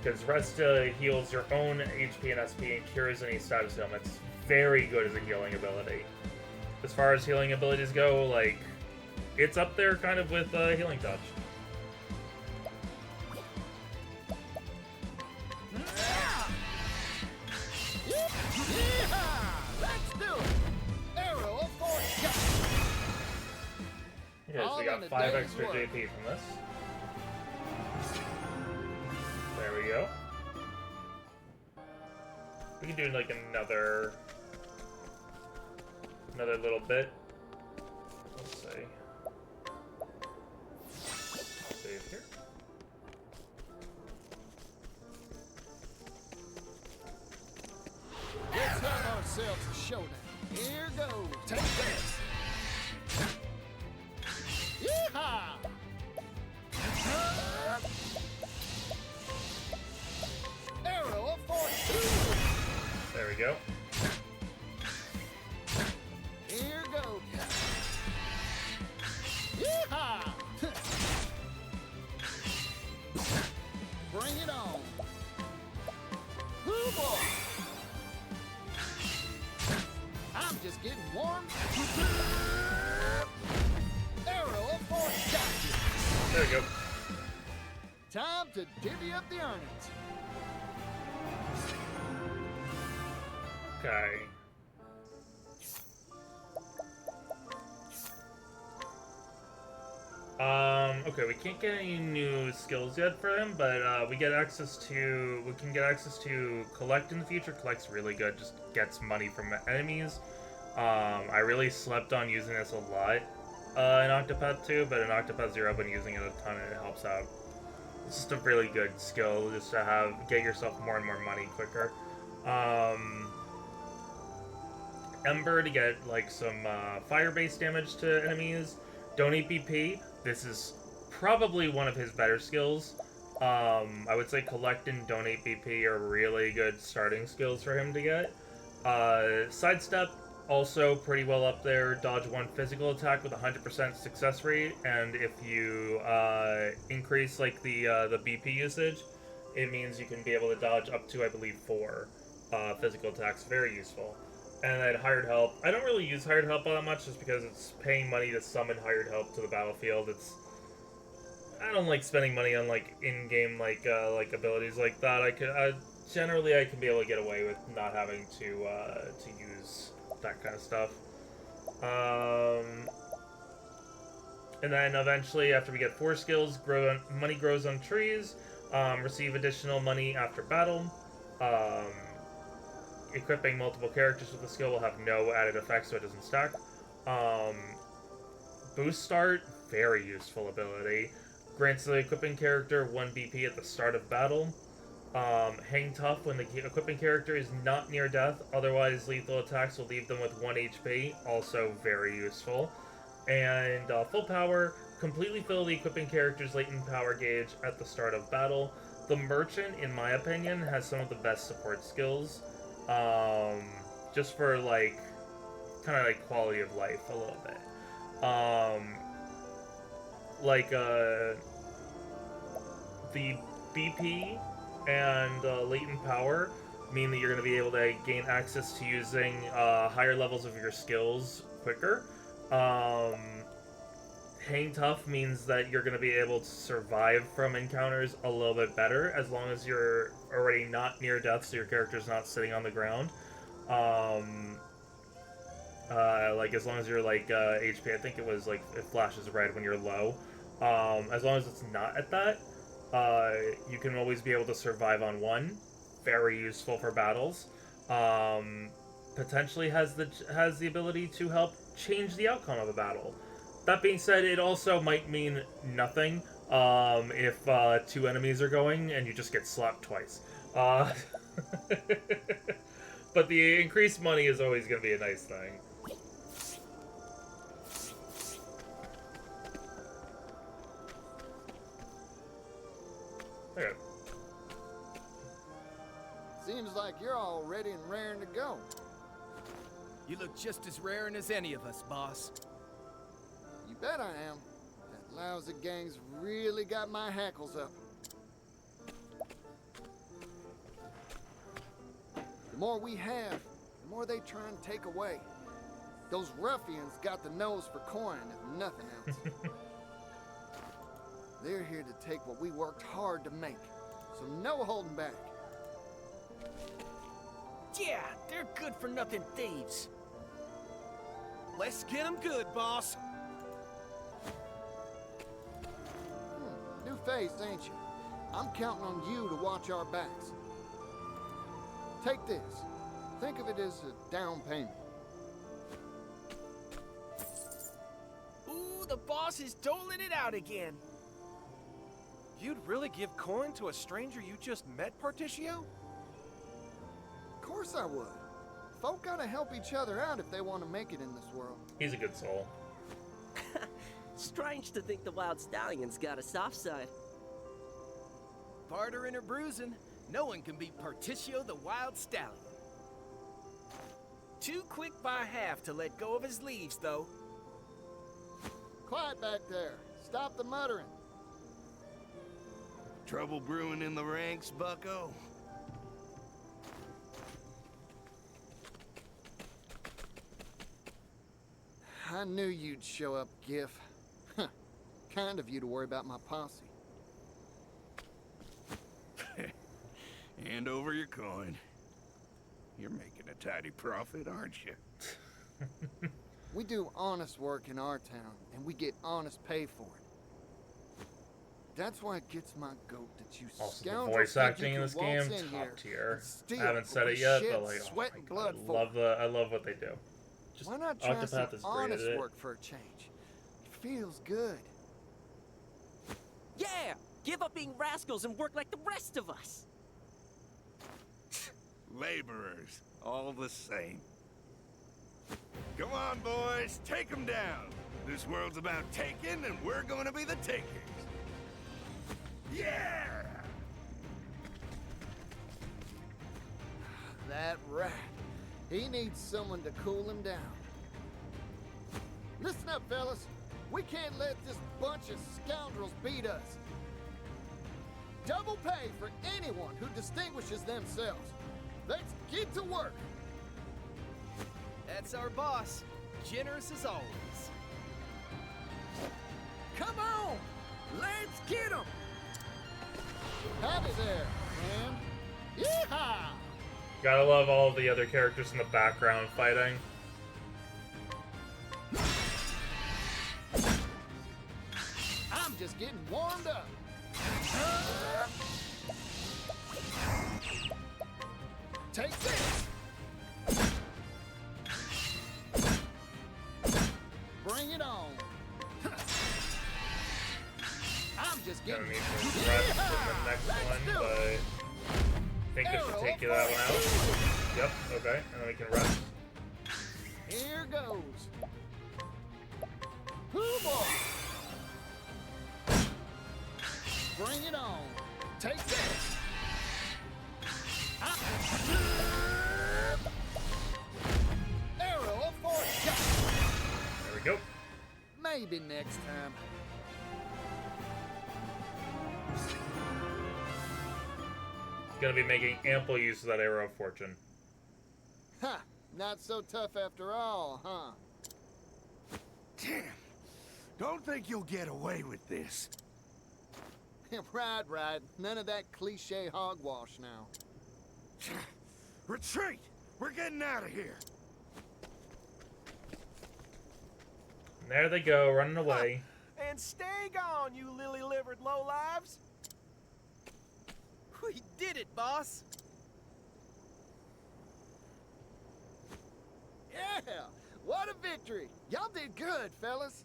Because rest heals your own HP and SP and cures any status ailments. Very good as a healing ability. As far as healing abilities go, like it's up there kind of with Healing Touch. Let's do it! Arrow of fortune! Okay, so we got 5 extra JP from this. There we go. We can do like another little bit. Let's see. Save here. Let's have ourselves a showdown. Here goes. Take this. Yeehaw! Arrow of fortune. There we go. Here goes. Yeehaw! Bring it on. Hoo boy! I'm just getting warm. Arrow of fortune. There we go. Time to divvy up the earnings. Okay. Okay, we can't get any new skills yet for him, but we can get access to collect in the future. Collect's really good, just gets money from enemies. I really slept on using this a lot in Octopath 2, but in Octopath 0 I've been using it a ton and it helps out. It's just a really good skill just to get yourself more and more money quicker. Ember to get like some fire-based damage to enemies. Donate BP. This is probably one of his better skills. I would say collect and donate BP are really good starting skills for him to get. Sidestep, also pretty well up there. Dodge 1 physical attack with 100% success rate, and if you increase like the BP usage, it means you can be able to dodge up to, I believe, 4 physical attacks. Very useful. And then hired help. I don't really use hired help all that much just because it's paying money to summon hired help to the battlefield. I don't like spending money on like in-game like abilities like that. Generally I can be able to get away with not having to use that kind of stuff. And then eventually, after we get 4 skills, money grows on trees. Receive additional money after battle. Equipping multiple characters with the skill will have no added effects, so it doesn't stack. Boost Start, very useful ability. Grants the equipping character 1 BP at the start of battle. Hang Tough when the equipping character is not near death, otherwise lethal attacks will leave them with 1 HP, also very useful. And Full Power, completely fill the equipping character's latent power gauge at the start of battle. The Merchant, in my opinion, has some of the best support skills. Just for like kind of like quality of life a little bit. The BP and latent power mean that you're going to be able to gain access to using higher levels of your skills quicker. hang tough means that you're going to be able to survive from encounters a little bit better as long as you're already not near death, so your character's not sitting on the ground. Like as long as you're like HP, I think it was like it flashes red when you're low. As long as it's not at that, you can always be able to survive on one. Very useful for battles. Potentially has the ability to help change the outcome of a battle. That being said, it also might mean nothing if two enemies are going and you just get slapped twice. But the increased money is always going to be a nice thing. Okay. Seems like you're all ready and raring to go. You look just as raring as any of us, boss. You bet I am. That lousy gang's really got my hackles up. The more we have, the more they try and take away. Those ruffians got the nose for coin, if nothing else. They're here to take what we worked hard to make, so no holding back. Yeah, they're good-for-nothing thieves. Let's get them good, boss. New face, ain't you? I'm counting on you to watch our backs. Take this. Think of it as a down payment. Ooh, the boss is doling it out again. You'd really give coin to a stranger you just met, Partitio? Of course I would. Folk gotta help each other out if they want to make it in this world. He's a good soul. Strange to think the Wild Stallion's got a soft side. Bartering or bruising, no one can beat Partitio the Wild Stallion. Too quick by half to let go of his leaves, though. Quiet back there. Stop the muttering. Trouble brewing in the ranks, bucko? I knew you'd show up, Gif. Kind of you to worry about my posse. Hand over your coin. You're making a tidy profit, aren't you? We do honest work in our town, and we get honest pay for it. That's why it gets my goat that you Also, the scoundrels voice think acting you in this can game, waltz in top here tier. and steal I haven't said what it we yet, shed but like, sweat oh and my blood God, for. I love what they do. Just Why not try Octopath some is great honest at it. work for a change? It feels good. Yeah! Give up being rascals and work like the rest of us! Laborers, all the same. Come on, boys, take them down. This world's about taking, and we're gonna be the takers. Yeah! That rat. He needs someone to cool him down. Listen up, fellas. We can't let this bunch of scoundrels beat us. Double pay for anyone who distinguishes themselves. Let's get to work. That's our boss. Generous as always. Come on! Let's get them! Howdy there, man. Yeehaw! Gotta love all of the other characters in the background fighting. I'm just getting warmed up. Take this! Bring it on! I'm just Gonna getting... need some rest in the next one, but I think this should take you that one out. Yep, okay, and then we can rest. Here goes. Hoo boy! Bring it on. Take this. Arrow of fortune. There we go. Maybe next time. Gonna be making ample use of that arrow of fortune. Ha! Not so tough after all, huh? Damn. Don't think you'll get away with this. Right. None of that cliche hogwash now. Retreat! We're getting out of here. And there they go, running away. And stay gone, you lily-livered lowlives! We did it, boss! Yeah! What a victory! Y'all did good, fellas.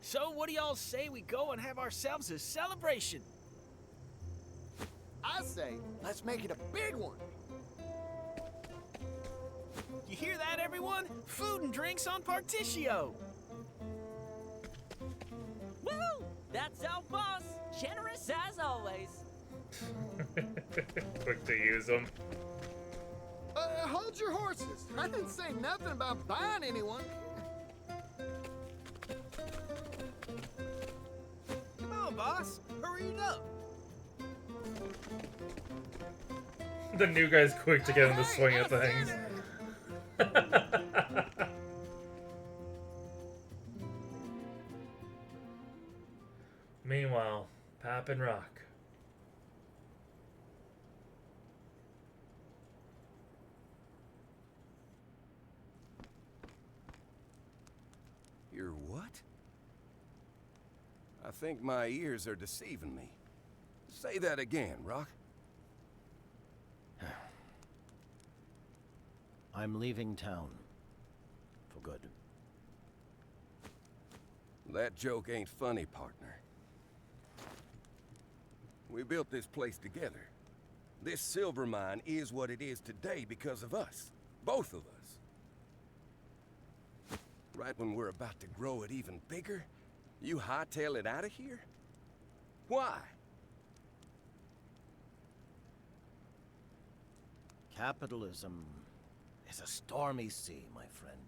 So what do y'all say we go and have ourselves a celebration? I say, let's make it a big one. You hear that, everyone? Food and drinks on Partitio! Woo! That's our boss! Generous as always! Quick to use them. Hold your horses. I didn't say nothing about buying anyone. Come on, boss. Hurry it up. The new guy's quick to get in the swing of things. Meanwhile, Pap and Rock. You're what? I think my ears are deceiving me. Say that again, Rock. I'm leaving town. For good. That joke ain't funny, partner. We built this place together. This silver mine is what it is today because of us. Both of us. Right when we're about to grow it even bigger, you hightail it out of here? Why? Capitalism is a stormy sea, my friend.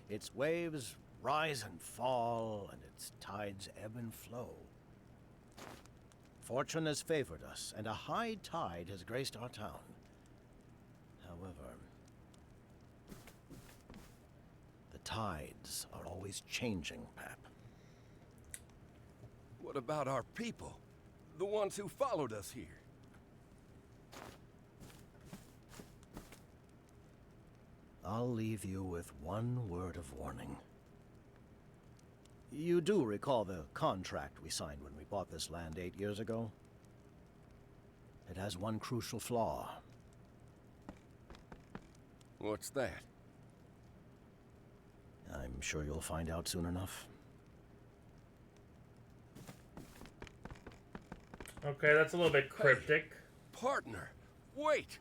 Its waves rise and fall, and its tides ebb and flow. Fortune has favored us, and a high tide has graced our town. However, the tides are always changing, Pap. What about our people? The ones who followed us here? I'll leave you with one word of warning. You do recall the contract we signed when we bought this land 8 years ago? It has one crucial flaw. What's that? I'm sure you'll find out soon enough. Okay, that's a little bit cryptic. Partner, wait!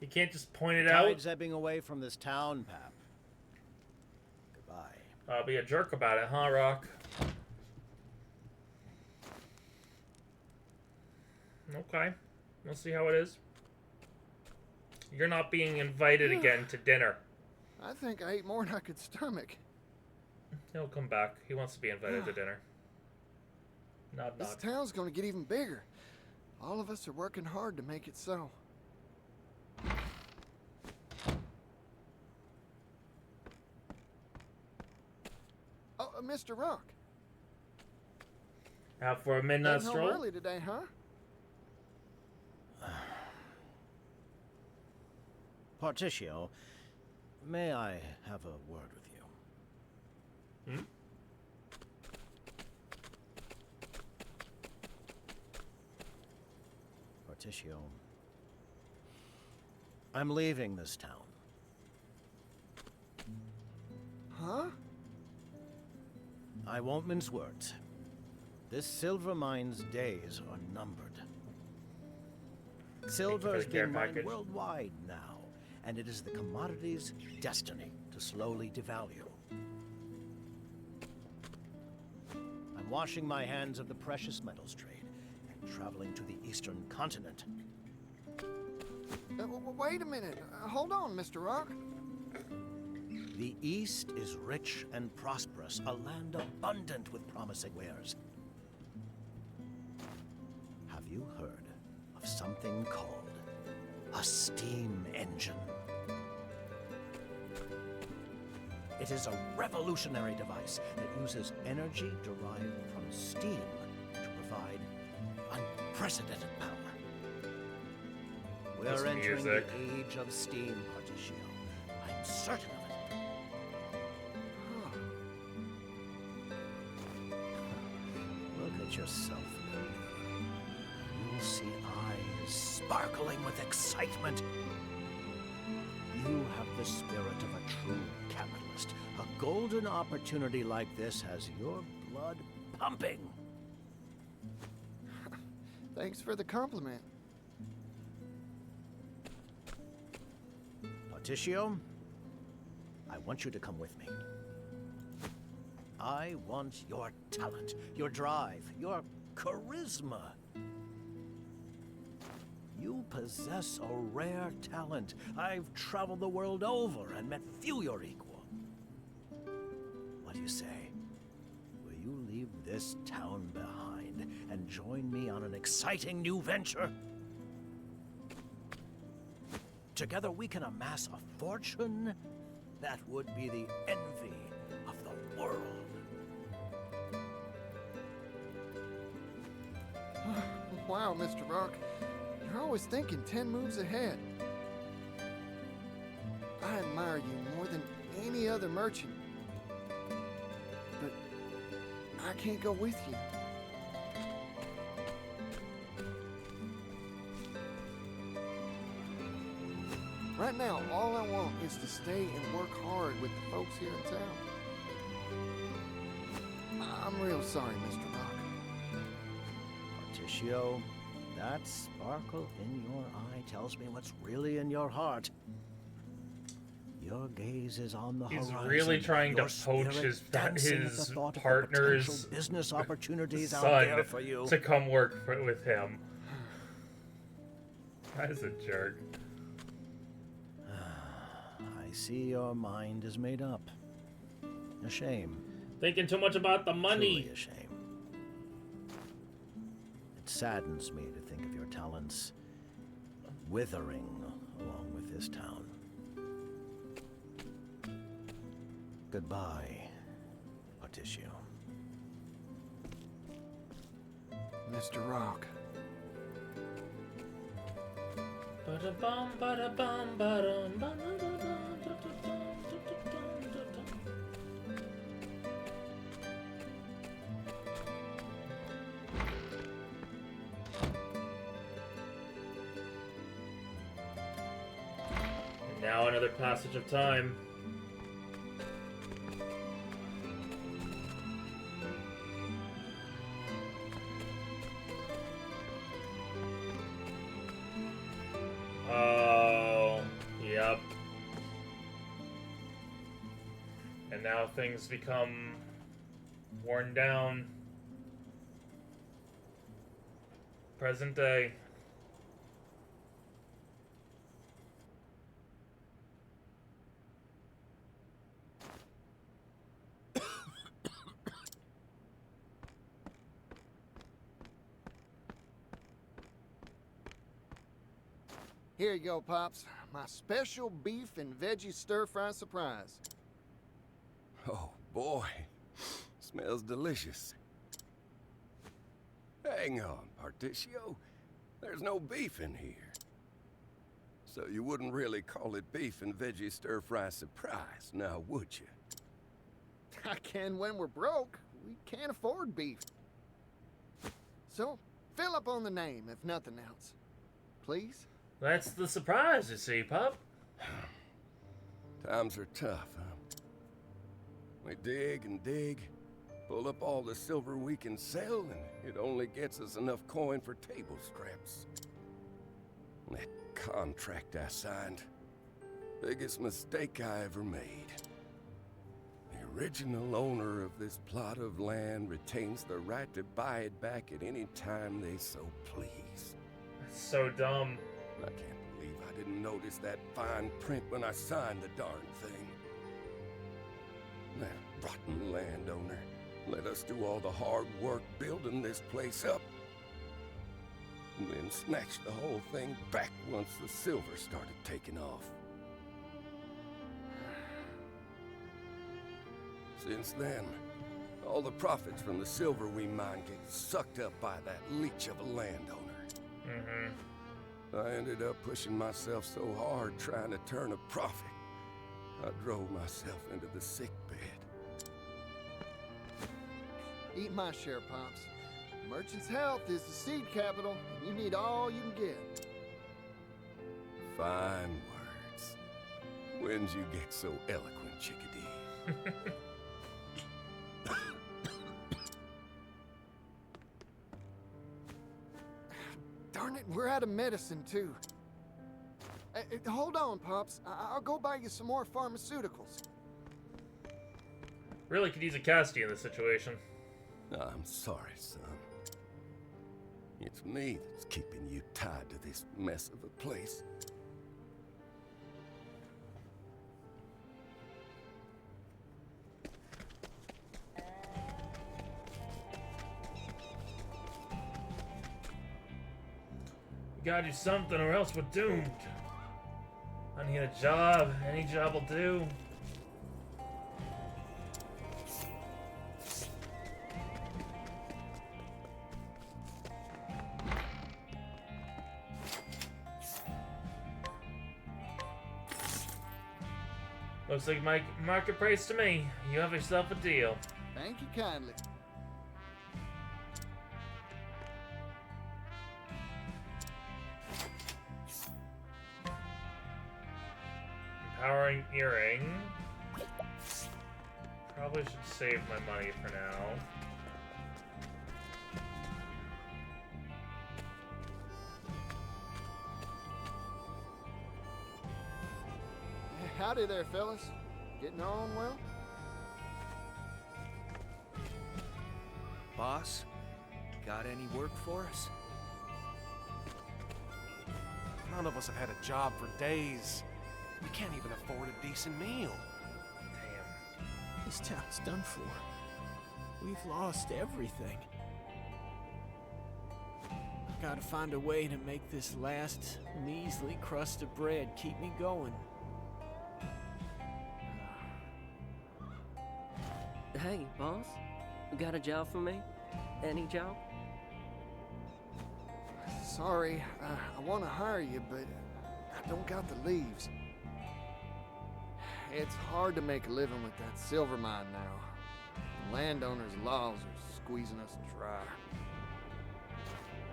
You can't just point it The out. tide's ebbing away from this town, Pap. Goodbye. I'll be a jerk about it, huh, Rock? Okay. We'll see how it is. You're not being invited again to dinner. I think I ate more than I could stomach. He'll come back. He wants to be invited to dinner. Nod, This nod. town's gonna get even bigger. All of us are working hard to make it so. Oh, Mr. Rock. Out for a midnight Heading home stroll? early today, huh? Partitio, may I have a word with you? Hmm? Partitio, I'm leaving this town. Huh? I won't mince words. This silver mine's days are numbered. Silver is being mined worldwide now, and it is the commodity's destiny to slowly devalue. I'm washing my hands of the precious metals trade and traveling to the eastern continent. Wait a minute. Hold on, Mr. Rock. The East is rich and prosperous, a land abundant with promising wares. Have you heard of something called a steam engine? It is a revolutionary device that uses energy derived from steam to provide unprecedented power. This We're entering music. the age of steam, Partitio. I'm certain of it. Look at yourself in the mirror. You'll see eyes sparkling with excitement. You have the spirit of a true capitalist. A golden opportunity like this has your blood pumping. Thanks for the compliment. Partitio, I want you to come with me. I want your talent, your drive, your charisma. You possess a rare talent. I've traveled the world over and met few your equal. What do you say? Will you leave this town behind and join me on an exciting new venture? Together we can amass a fortune that would be the envy of the world. Wow, Mr. Rock. You're always thinking 10 moves ahead. I admire you more than any other merchant. But I can't go with you. Right now, all I want is to stay and work hard with the folks here in town. I'm real sorry, Mr. Rock. Partitio, that sparkle in your eye tells me what's really in your heart. Your gaze is on the He's horizon. really trying to Your poach spirit his dancing at the thought of the partner's potential business opportunities out son there for you. to come work with him. That is a jerk. I see your mind is made up. A shame. Thinking too much about the money. Truly a shame. It saddens me to think of your talents withering along with this town. Goodbye, Partitio. Mr. Rock. Ba-da-bum, ba-da-bum, ba-dum, ba-da-da-dum. Now another passage of time. Oh, yep. And now things become worn down. Present day. Here you go, Pops. My special beef and veggie stir-fry surprise. Oh, boy. Smells delicious. Hang on, Partitio. There's no beef in here. So you wouldn't really call it beef and veggie stir-fry surprise, now would you? I can when we're broke. We can't afford beef. So, fill up on the name, if nothing else. Please? That's the surprise, you see, pup. Times are tough, huh? We dig and dig, pull up all the silver we can sell, and it only gets us enough coin for table scraps. That contract I signed, biggest mistake I ever made. The original owner of this plot of land retains the right to buy it back at any time they so please. That's so dumb. I can't believe I didn't notice that fine print when I signed the darn thing. That rotten landowner let us do all the hard work building this place up, and then snatched the whole thing back once the silver started taking off. Since then, all the profits from the silver we mine get sucked up by that leech of a landowner. I ended up pushing myself so hard trying to turn a profit, I drove myself into the sick bed. Eat my share, Pops. Merchant's health is the seed capital, and you need all you can get. Fine words. When'd you get so eloquent, Chickadee? Darn it, we're out of medicine, too. Hold on, Pops. I'll go buy you some more pharmaceuticals. Really could use a Castti in this situation. I'm sorry, son. It's me that's keeping you tied to this mess of a place. We gotta do something or else we're doomed. I need a job. Any job will do. Looks like market price to me. You have yourself a deal. Thank you kindly. Empowering earring. Probably should save my money for now. Howdy there, fellas. Getting on well? Boss, got any work for us? None of us have had a job for days. We can't even afford a decent meal. Damn. This town's done for. We've lost everything. I've got to find a way to make this last measly crust of bread keep me going. Hey, boss. You got a job for me? Any job? Sorry, I want to hire you, but I don't got the leaves. It's hard to make a living with that silver mine now. The landowners' laws are squeezing us dry.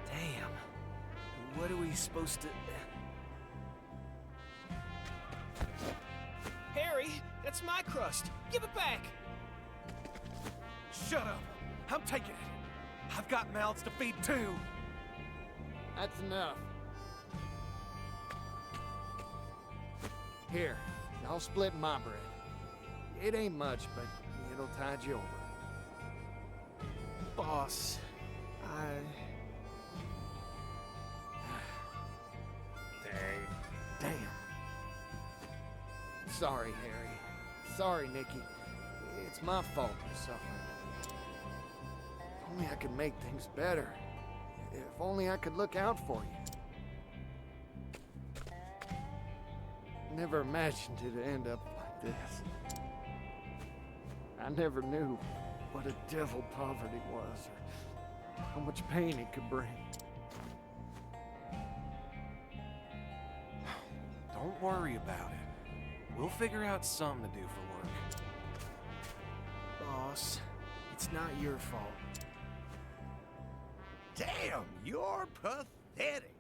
Damn. What are we supposed to... Harry, that's my crust. Give it back. Shut up. I'm taking it. I've got mouths to feed too. That's enough. Here, I'll split my bread. It ain't much, but it'll tide you over. Boss, Dang. Damn. Sorry, Harry. Sorry, Nikki. It's my fault you're suffering. If only I could make things better. If only I could look out for you. Never imagined it'd end up like this. I never knew what a devil poverty was, or how much pain it could bring. Don't worry about it. We'll figure out something to do for work. boss, it's not your fault. Damn, you're pathetic.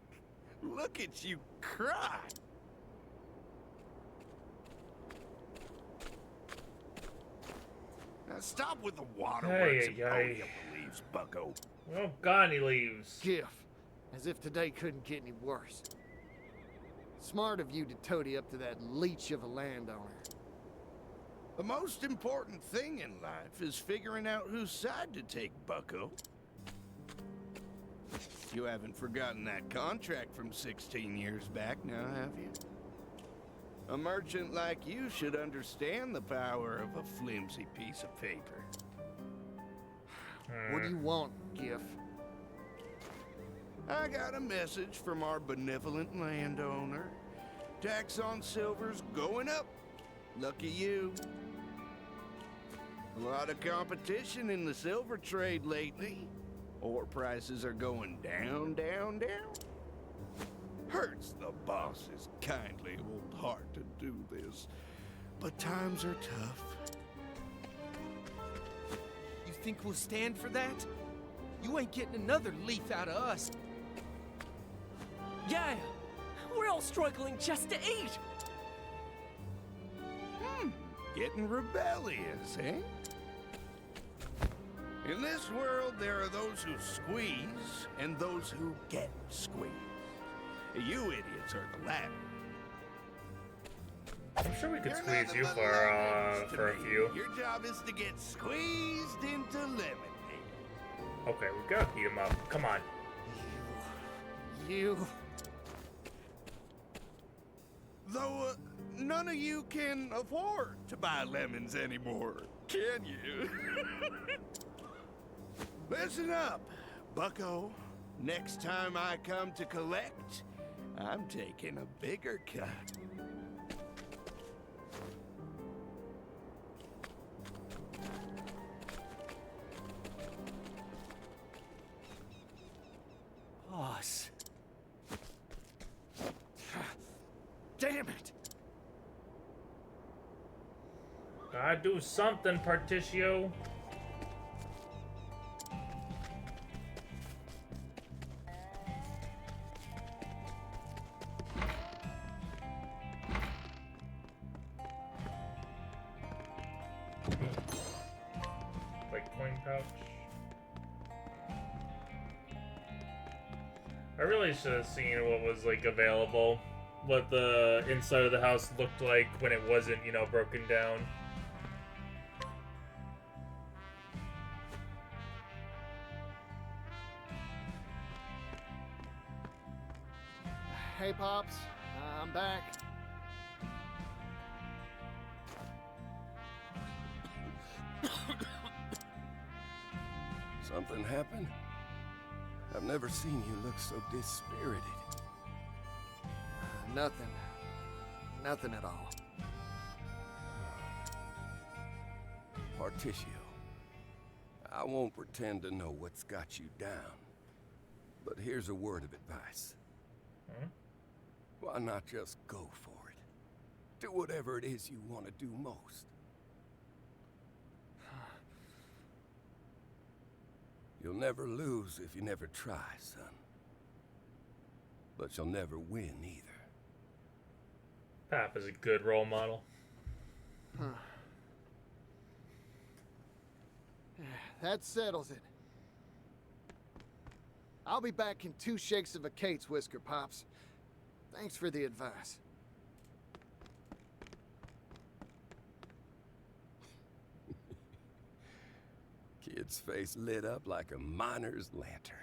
Look at you cry. Now stop with the waterworks and pony up the leaves, bucko. We don't got any leaves. Giff, as if today couldn't get any worse. Smart of you to toady up to that leech of a landowner. The most important thing in life is figuring out whose side to take, bucko. You haven't forgotten that contract from 16 years back now, have you? A merchant like you should understand the power of a flimsy piece of paper. What do you want, Giff? I got a message from our benevolent landowner. Tax on silver's going up. Lucky you. A lot of competition in the silver trade lately. Ore prices are going down, down, down. Hurts the boss's kindly old heart to do this, but times are tough. You think we'll stand for that? You ain't getting another leaf out of us. Yeah, we're all struggling just to eat. Getting rebellious, eh? In this world, there are those who squeeze and those who get squeezed. You idiots are the latter. I'm sure we could squeeze you for a few. Your job is to get squeezed into lemonade. Okay, we gotta beat him up. Come on. You. Though none of you can afford to buy lemons anymore, can you? Listen up, bucko. Next time I come to collect, I'm taking a bigger cut. Boss. Damn it! Gotta do something, Partitio. Like coin pouch. I really should have seen what was like available, what the inside of the house looked like when it wasn't, you know, broken down. Hey, Pops. I'm back. Something happened? I've never seen you look so dispirited. Nothing. Nothing at all. Partitio, I won't pretend to know what's got you down, but here's a word of advice. Why not just go for it? Do whatever it is you want to do most. You'll never lose if you never try, son. But you'll never win either. Pap is a good role model. That settles it. I'll be back in 2 shakes of a Kate's whisker, Pops. Thanks for the advice. Kid's face lit up like a miner's lantern.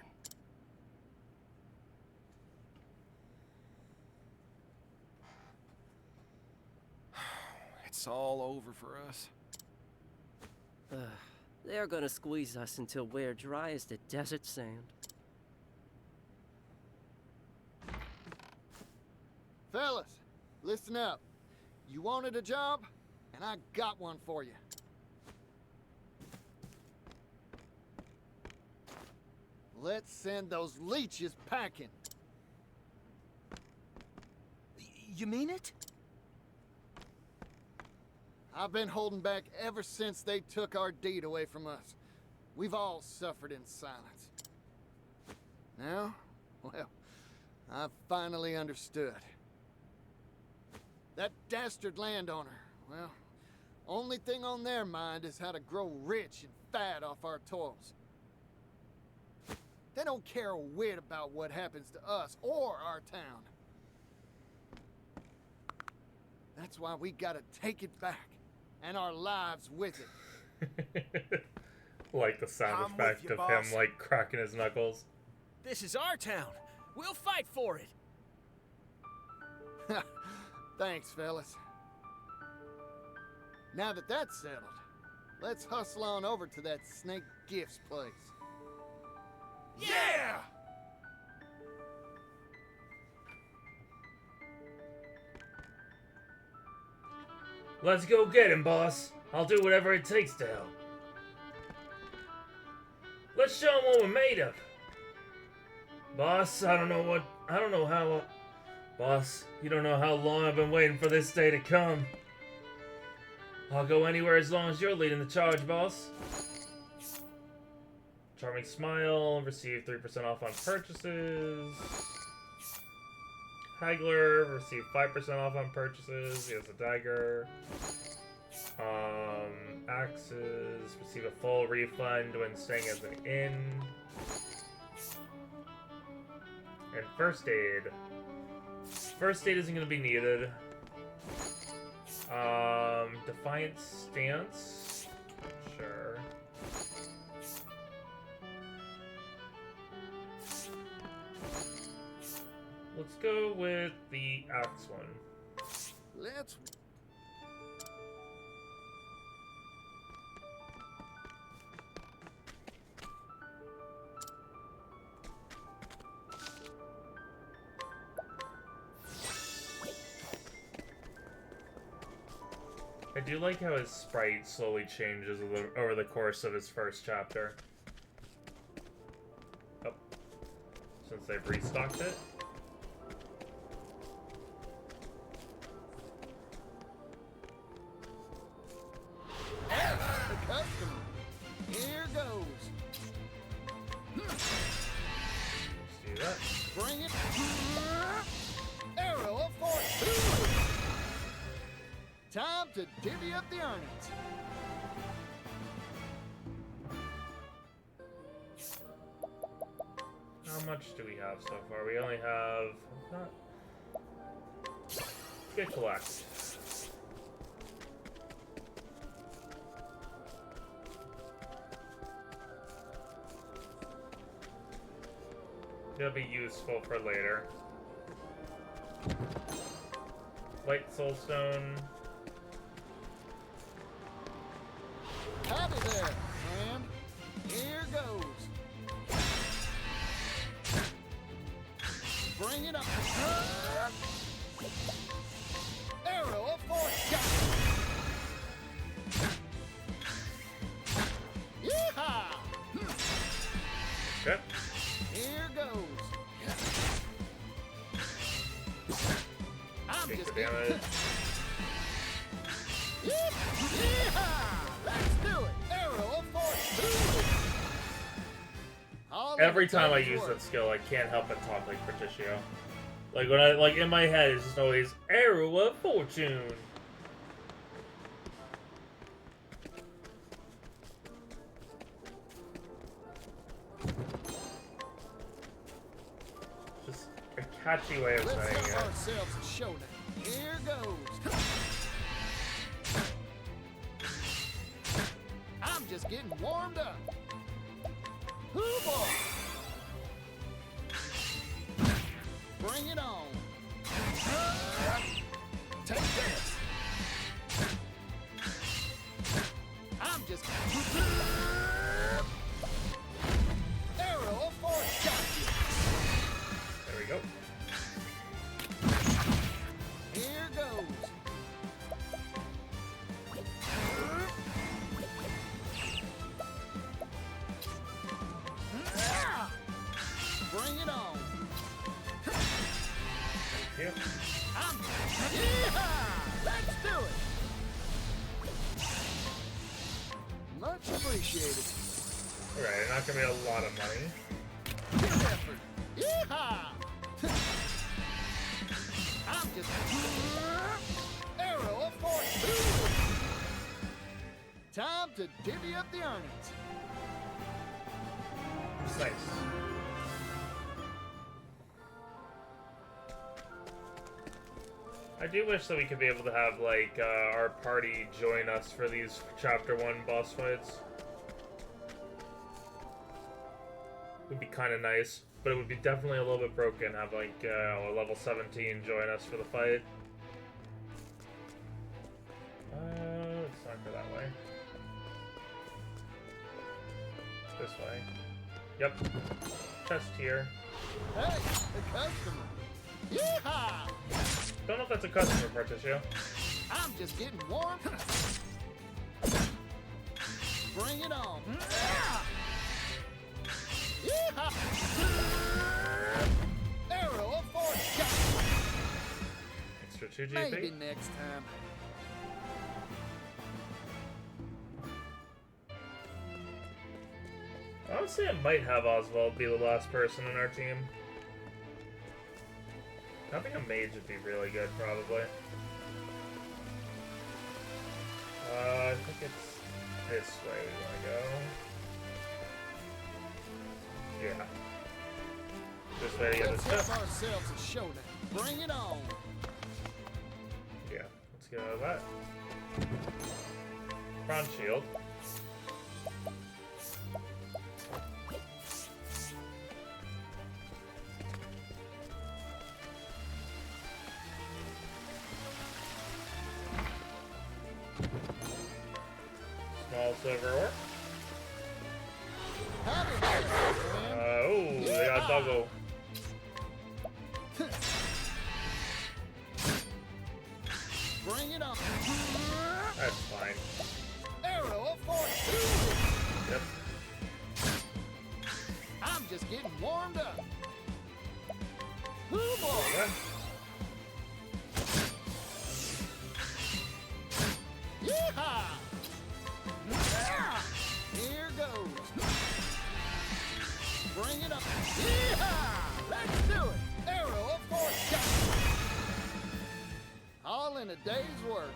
It's all over for us. They're gonna squeeze us until we're dry as the desert sand. Fellas, listen up. You wanted a job, and I got one for you. Let's send those leeches packing. You mean it? I've been holding back ever since they took our deed away from us. We've all suffered in silence. Now, well, I've finally understood. That dastard landowner, well, only thing on their mind is how to grow rich and fat off our toils. They don't care a whit about what happens to us or our town. That's why we gotta take it back, and our lives with it. Like the sound effect of him, like, cracking his knuckles. This is our town. We'll fight for it. Thanks, fellas. Now that that's settled, let's hustle on over to that Snake Gifts place. Yeah! Let's go get him, boss. I'll do whatever it takes to help. Let's show them what we're made of. Boss, I don't know how... Boss, you don't know how long I've been waiting for this day to come. I'll go anywhere as long as you're leading the charge, boss. Charming smile, receive 3% off on purchases. Haggler, receive 5% off on purchases. He has a dagger. Axes, receive a full refund when staying as an inn. And first aid. First aid isn't going to be needed. Defiant stance. Sure. Let's go with the axe one. Let's... I do like how his sprite slowly changes over the course of his first chapter. Oh. Since they've restocked it. The customer. Here goes. Let's do that. Bring it. Arrow of fortune. Time to divvy up the earnings. How much do we have so far? We only have... Good collect. It'll be useful for later. Light soulstone. Howdy there, friend. Here goes. Bring it up. Arrow of fortune. Yeehaw! Okay. Here goes. I'm Take just the damage. Yeehaw! Let's do it. Arrow of fortune. Every time I use that skill, I can't help but talk like Partitio. Like when in my head, it's just always Arrow of Fortune. Just a catchy way of saying Let's it. have ourselves a showdown. Here goes. I'm just getting warmed up. Hoo-boy! Bring it on. Take this. I'm just... Arrow of fortune. There we go. Here goes. Bring it on. Yep. Yeehaw! Let's do it. Much appreciated. Alright, not gonna be a lot of money. Good effort. Yeehaw! I'm just... Arrow of fortune. Time to divvy up the earnings. It's nice. I do wish that we could be able to have, like, our party join us for these Chapter 1 boss fights. Would be kind of nice, but it would be definitely a little bit broken. Have, like, a level 17 join us for the fight. Let's not go that way. This way. Yep. Chest here. Hey, the customer. Yeehaw! Don't know if that's a customer, Partitio. I'm just getting warm. Bring it on. Arrow of fortune. Extra 2 GP. Maybe next time. Honestly, I might have Oswald be the last person in our team. Having a mage would be really good, probably. I think it's this way we want to go. Yeah. This way to get this Let's stuff. have ourselves a showdown. Bring it on. Yeah, let's get out of that. Front shield. Small silver ore. Oh, they got doggo. Bring it on. That's fine. Arrow of fortune. Yep. I'm just getting warmed up. Ooh, boy. Yeah. Yeehaw! Here goes. Bring it up. Yeehaw! Let's do it. Arrow of fortune. All in a day's work.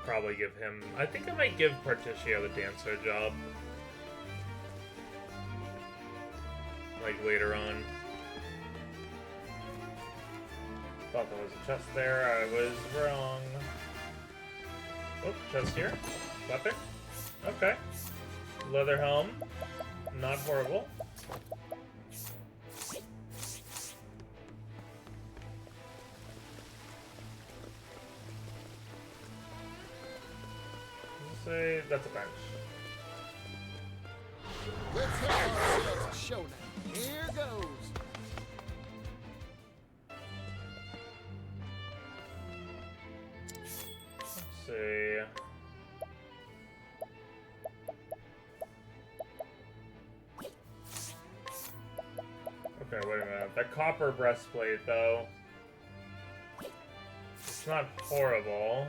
Probably give him. I think I might give Partitio the dancer job. Like later on. Thought there was a chest there. I was wrong. Oh, chest here. Weapon. Okay. Leather helm. Not horrible. Let's say that's a bench. Let's have ourselves a showdown. Here goes. Let's see. Okay, wait a minute. That copper breastplate, though. It's not horrible.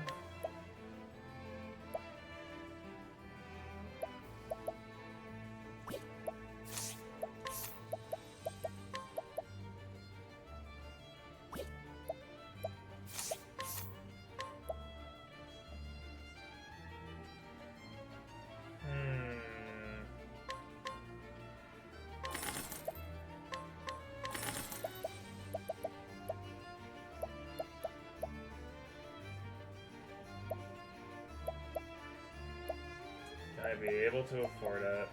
I be able to afford it?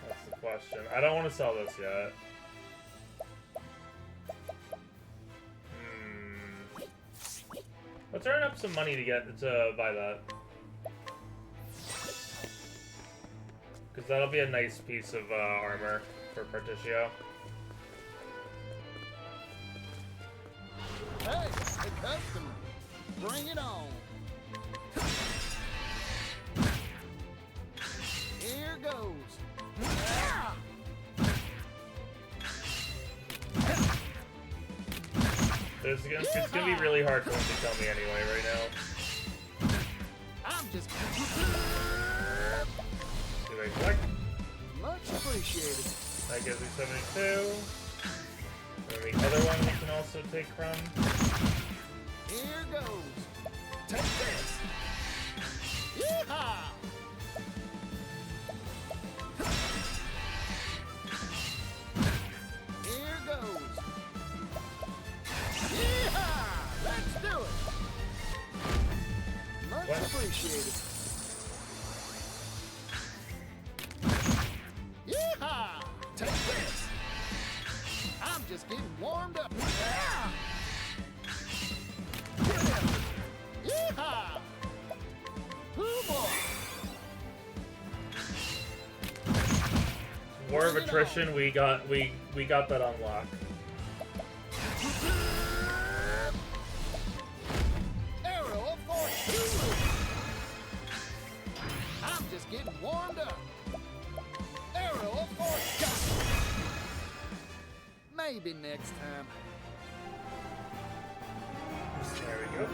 That's the question. I don't want to sell this yet. Let's earn up some money to buy that. Because that'll be a nice piece of armor for Partitio. Hey, the customer. Bring it on. Here goes. It's gonna be really hard for him to tell me anyway right now. I'm just. Do I collect? Much appreciated. That gives me 72. And the other one we can also take from. Here goes. Take this. Yeehaw! Here goes. Yeehaw! Let's do it. Much appreciated. Yeehaw! Take this. I'm just getting warmed up. Yeehaw! Ooh, boy. War of Attrition, we got that unlocked. Arrow of fortune. just getting warmed up. Arrow of force. Maybe next time. There we go.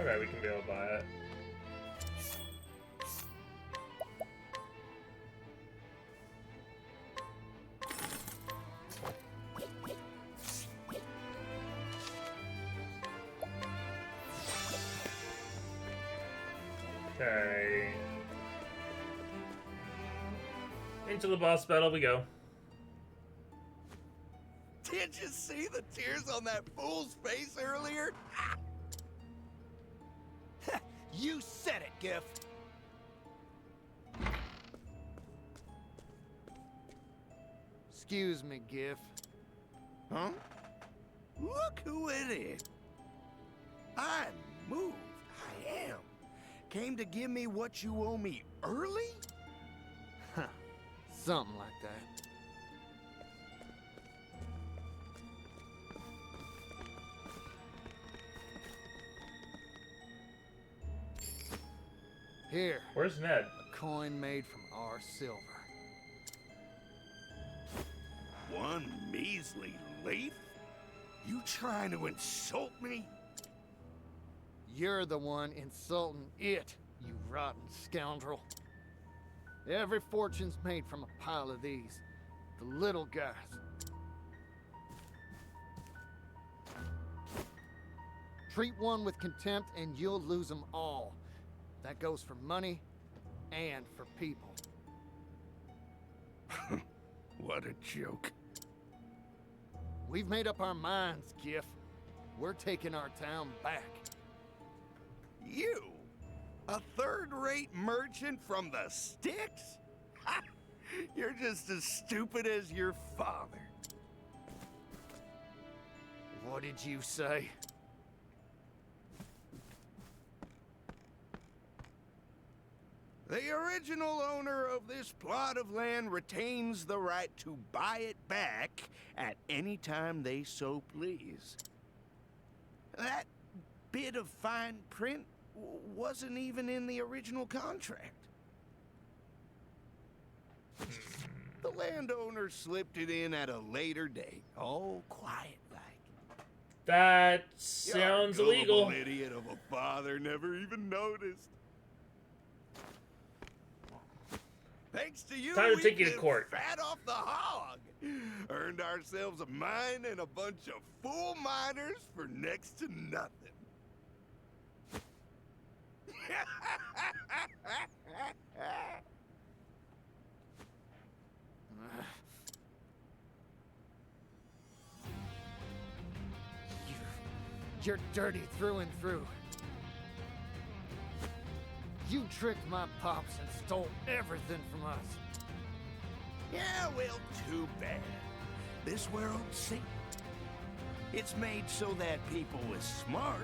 Okay, we can be able to buy it. Okay. Into the boss battle we go. Did you see the tears on that fool's face earlier? You said it, Gif. Excuse me, Gif. Huh? Look who it is. I'm moved. I am. Came to give me what you owe me early? Huh. Something like that. Here. Where's Ned? A coin made from our silver. One measly leaf? You trying to insult me? You're the one insulting it, you rotten scoundrel. Every fortune's made from a pile of these. The little guys. Treat one with contempt and you'll lose them all. That goes for money and for people. What a joke. We've made up our minds, Gif. We're taking our town back. You? A third-rate merchant from the sticks? You're just as stupid as your father. What did you say? The original owner of this plot of land retains the right to buy it back at any time they so please. That bit of fine print wasn't even in the original contract. The landowner slipped it in at a later date, all quiet like. That sounds Your illegal. gullible idiot of a father never even noticed. Thanks to you, Time to we take you to lived court. fat off the hog. Earned ourselves a mine and a bunch of fool miners for next to nothing. You're dirty through and through. You tricked my pops and stole everything from us. Yeah, well, too bad. This world's safe. It's made so that people with smarts,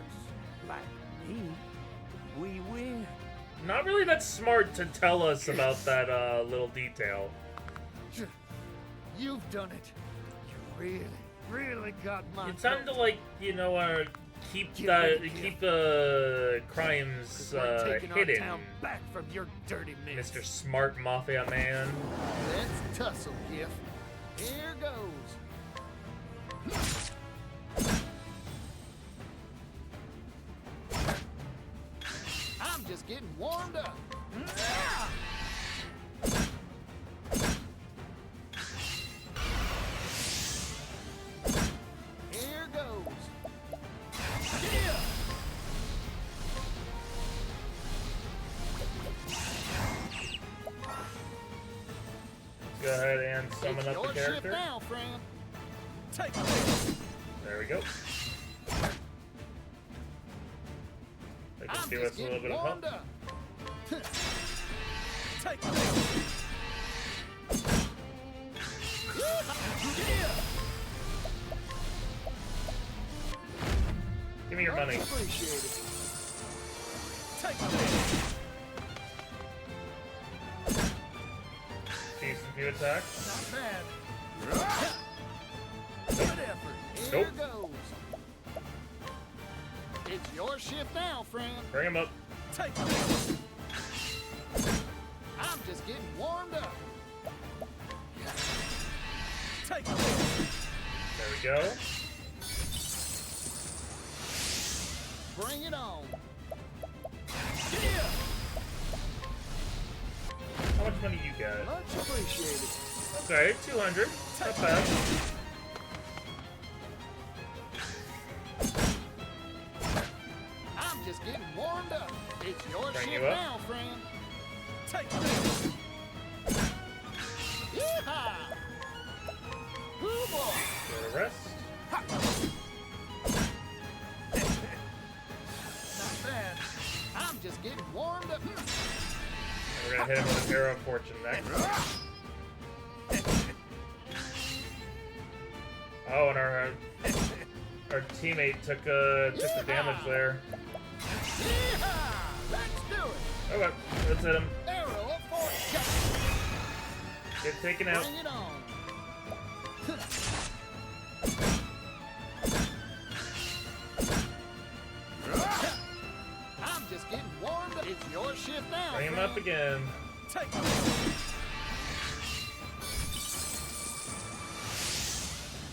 like me, we win. Not really that smart to tell us about that little detail. You've done it. You really got my It's time to, like, you know, keep crimes hidden. Our town back from your dirty mess. Mr. Smart Mafia Man. Let's tussle, Gif. Here goes. I'm just getting warmed up. Here goes. Yeah. Go ahead and summon up the character. Now, friend. Take There we go. They just give us a little bit of help. Take Give me your money. Appreciate it. Take Decent few attacks. Not bad. Good effort. Here Nope. goes. It's your shift now, friend. Bring him up. Take this. I'm just getting warmed up. Take this. There we go. Bring it on. Yeah. How much money you got? Much appreciated. Okay, 200. Not bad. I'm just getting warmed up. It's your Bring shift you up. now, friend. Take this. Yeehaw! Hoo boy! Get a rest. Not bad. I'm just getting warmed up. We're gonna hit him with an arrow of fortune next. Oh, and our teammate took the damage there. Yeehaw! Let's do it! Okay, let's hit him. Arrow of fortune. Get taken out. Bring it on. I'm just getting warmed up. It's your shift now. Bring him friend. up again. Take this.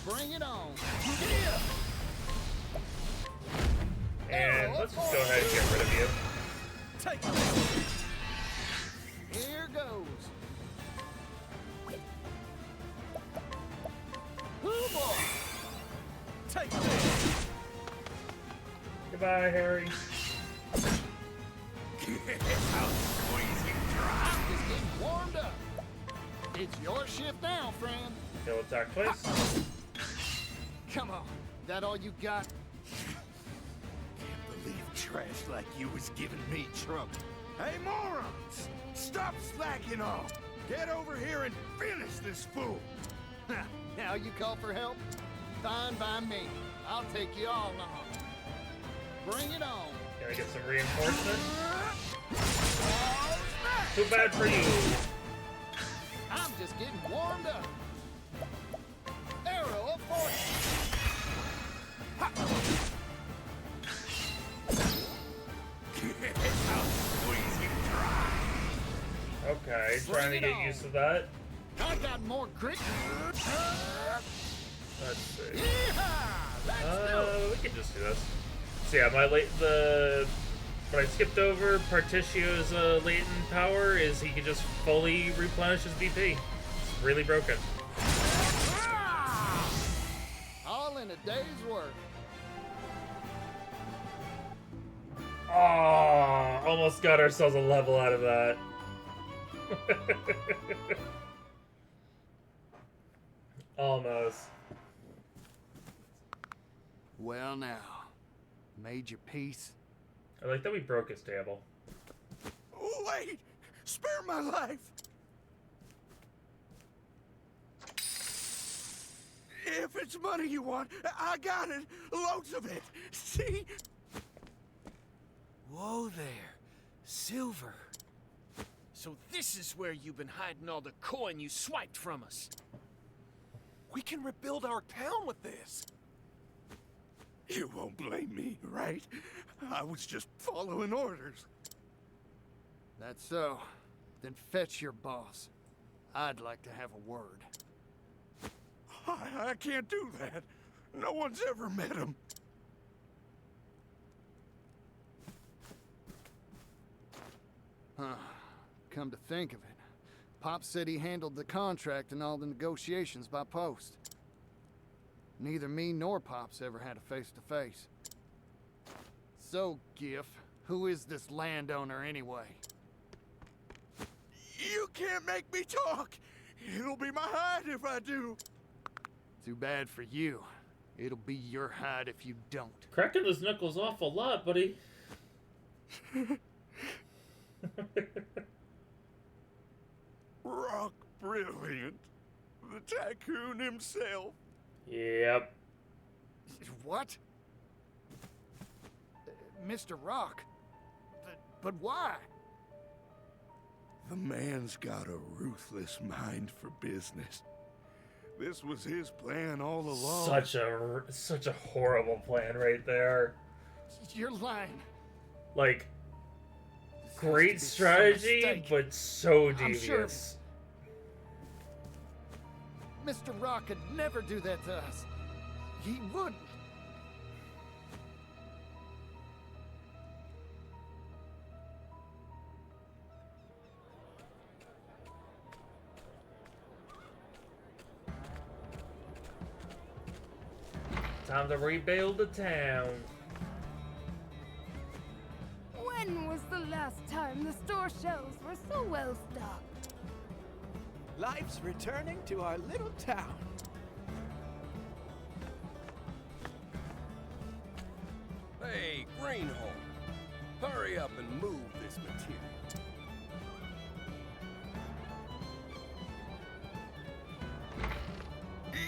Bring it on. And let's just go ahead and get rid of you. Take this. Here goes. Hoo boy! Take this. Goodbye, Harry. I'm just getting warmed up. It's your shift now, friend. Go attack twice. Come on. That all you got? Can't believe trash like you was giving me trouble. Hey, morons! Stop slacking off! Get over here and finish this fool! Now you call for help? Fine by me. I'll take you all on. Bring it on. Can I get some reinforcements? Too bad for you. I'm just getting warmed up. Arrow of fortune. Okay, trying to get used to that. I got more grit. Let's see. Yeehaw! Let's do it. We can just do this. So yeah, what I skipped over, Partitio's latent power is he can just fully replenish his BP. It's really broken. All in a day's work. Oh, almost got ourselves a level out of that. Almost. Well now, made your peace. I like that we broke his table. Wait! Spare my life! If it's money you want, I got it. Loads of it. See? Whoa there. Silver. So this is where you've been hiding all the coin you swiped from us. We can rebuild our town with this. You won't blame me, right? I was just following orders. That's so. Then fetch your boss. I'd like to have a word. I can't do that. No one's ever met him. Huh. Come to think of it, Pop said he handled the contract and all the negotiations by post. Neither me nor Pop's ever had a face-to-face. So, Giff, who is this landowner anyway? You can't make me talk! It'll be my hide if I do! Too bad for you. It'll be your hide if you don't. Cracking those knuckles off a lot, buddy. Rock Brilliant. The tycoon himself. Yep. What? Mr. Rock? But why? The man's got a ruthless mind for business. This was his plan all along. Such a horrible plan right there. You're lying. Like, great strategy, but so devious. Mr. Rock could never do that to us. He wouldn't. Time to rebuild the town. When was the last time the store shelves were so well stocked? Life's returning to our little town. Hey, Greenhorn, hurry up and move this material.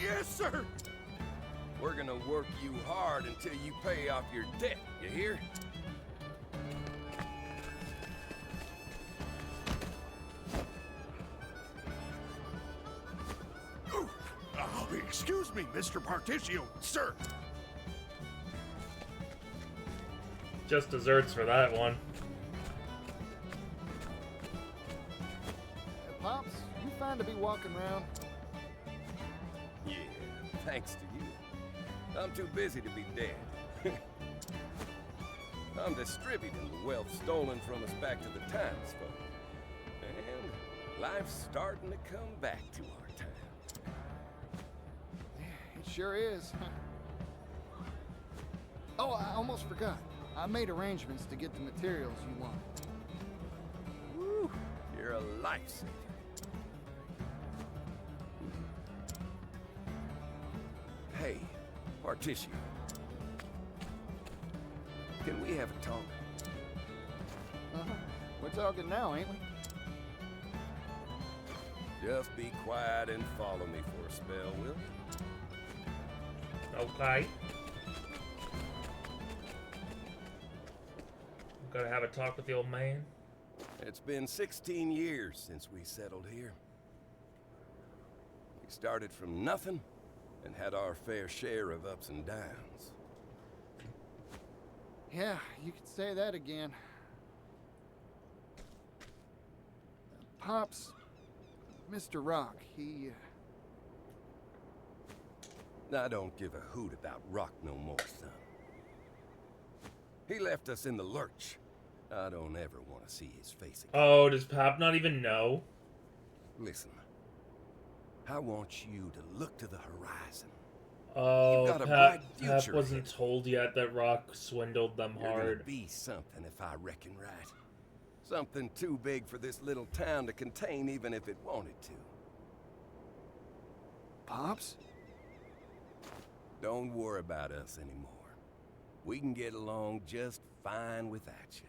Yes, sir! We're gonna work you hard until you pay off your debt, you hear? Excuse me, Mr. Partitio, sir. Just desserts for that one. Pops, you fine to be walking around? Yeah, thanks to you. I'm too busy to be dead. I'm distributing the wealth stolen from us back to the townsfolk. And life's starting to come back to our town. It sure is. Oh, I almost forgot. I made arrangements to get the materials you want. Woo, you're a lifesaver. Hey, Partitio. Can we have a talk? We're talking now, ain't we? Just be quiet and follow me for a spell, will you? Okay. Gotta have a talk with the old man. It's been 16 years since we settled here. We started from nothing and had our fair share of ups and downs. Yeah, you could say that again. Pops, Mr. Rock, he... I don't give a hoot about Rock no more, son. He left us in the lurch. I don't ever want to see his face again. Oh, does Pap not even know? Listen, I want you to look to the horizon. Oh, You've got a Pap bright future wasn't ahead. told yet that Rock swindled them You're gonna hard. be something if I reckon right. Something too big for this little town to contain even if it wanted to. Pops? Don't worry about us anymore. We can get along just fine without you.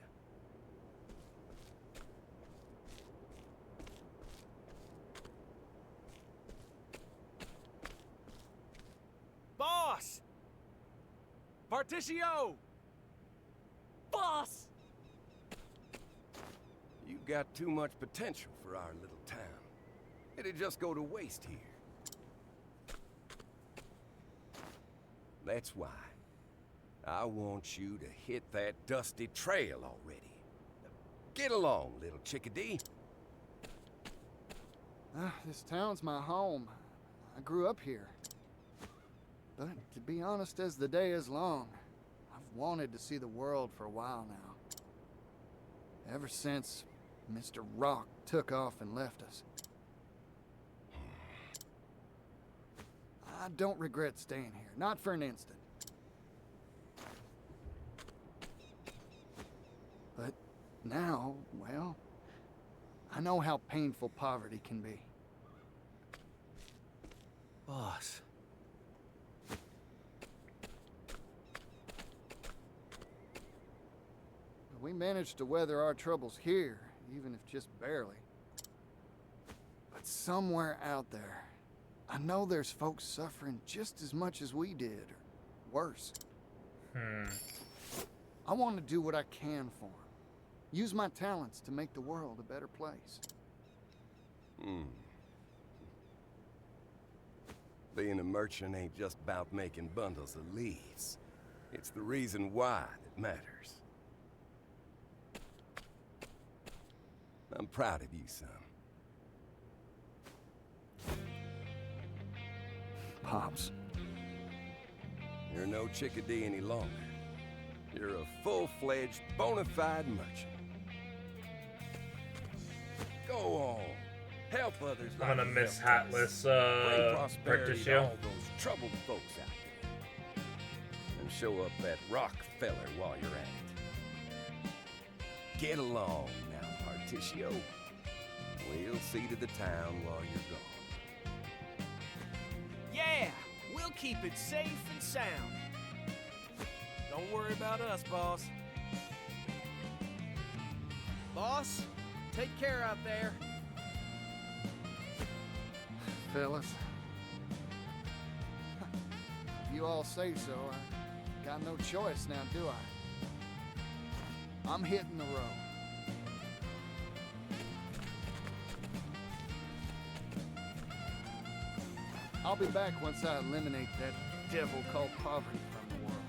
Boss! Partitio! Boss! You've got too much potential for our little town. It'd just go to waste here. That's why I want you to hit that dusty trail already. Get along, little chickadee. This town's my home. I grew up here. But to be honest, as the day is long, I've wanted to see the world for a while now. Ever since Mr. Rock took off and left us. I don't regret staying here, not for an instant. But now, well, I know how painful poverty can be. Boss. We managed to weather our troubles here, even if just barely. But somewhere out there, I know there's folks suffering just as much as we did, or worse. I want to do what I can for them. Use my talents to make the world a better place. Being a merchant ain't just about making bundles of leaves. It's the reason why that matters. I'm proud of you, son. Pops. You're no chickadee any longer. You're a full-fledged, bona fide merchant. Go on. Help others. I'm gonna miss help us. Hatless, Bring prosperity to Partitio. all those troubled folks out there. And show up that Rockefeller while you're at it. Get along now, Partitio. We'll see to the town while you're gone. Yeah! We'll keep it safe and sound. Don't worry about us, boss. Boss, take care out there. Fellas. If you all say so, I got no choice now, do I? I'm hitting the road. I'll be back once I eliminate that devil called poverty from the world.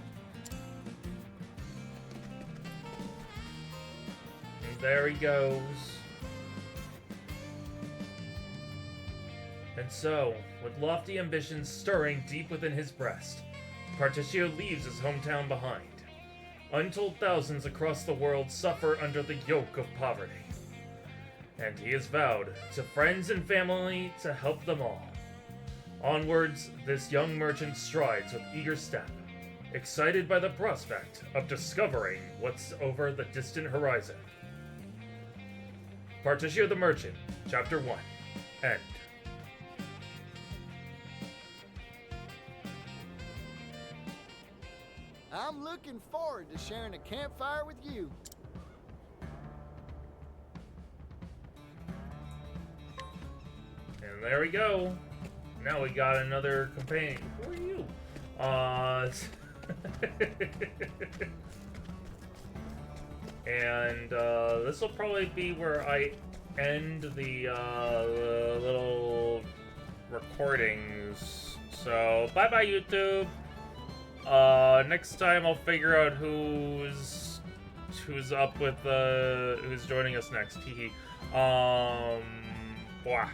And there he goes. And so, with lofty ambitions stirring deep within his breast, Partitio leaves his hometown behind. Untold thousands across the world suffer under the yoke of poverty. And he has vowed to friends and family to help them all. Onwards, this young merchant strides with eager step, excited by the prospect of discovering what's over the distant horizon. Partitio the Merchant, Chapter 1, End. I'm looking forward to sharing a campfire with you. And there we go. Now we got another companion. Who are you? And this will probably be where I end the little recordings. So bye bye YouTube. Next time I'll figure out who's up with who's joining us next. Blah.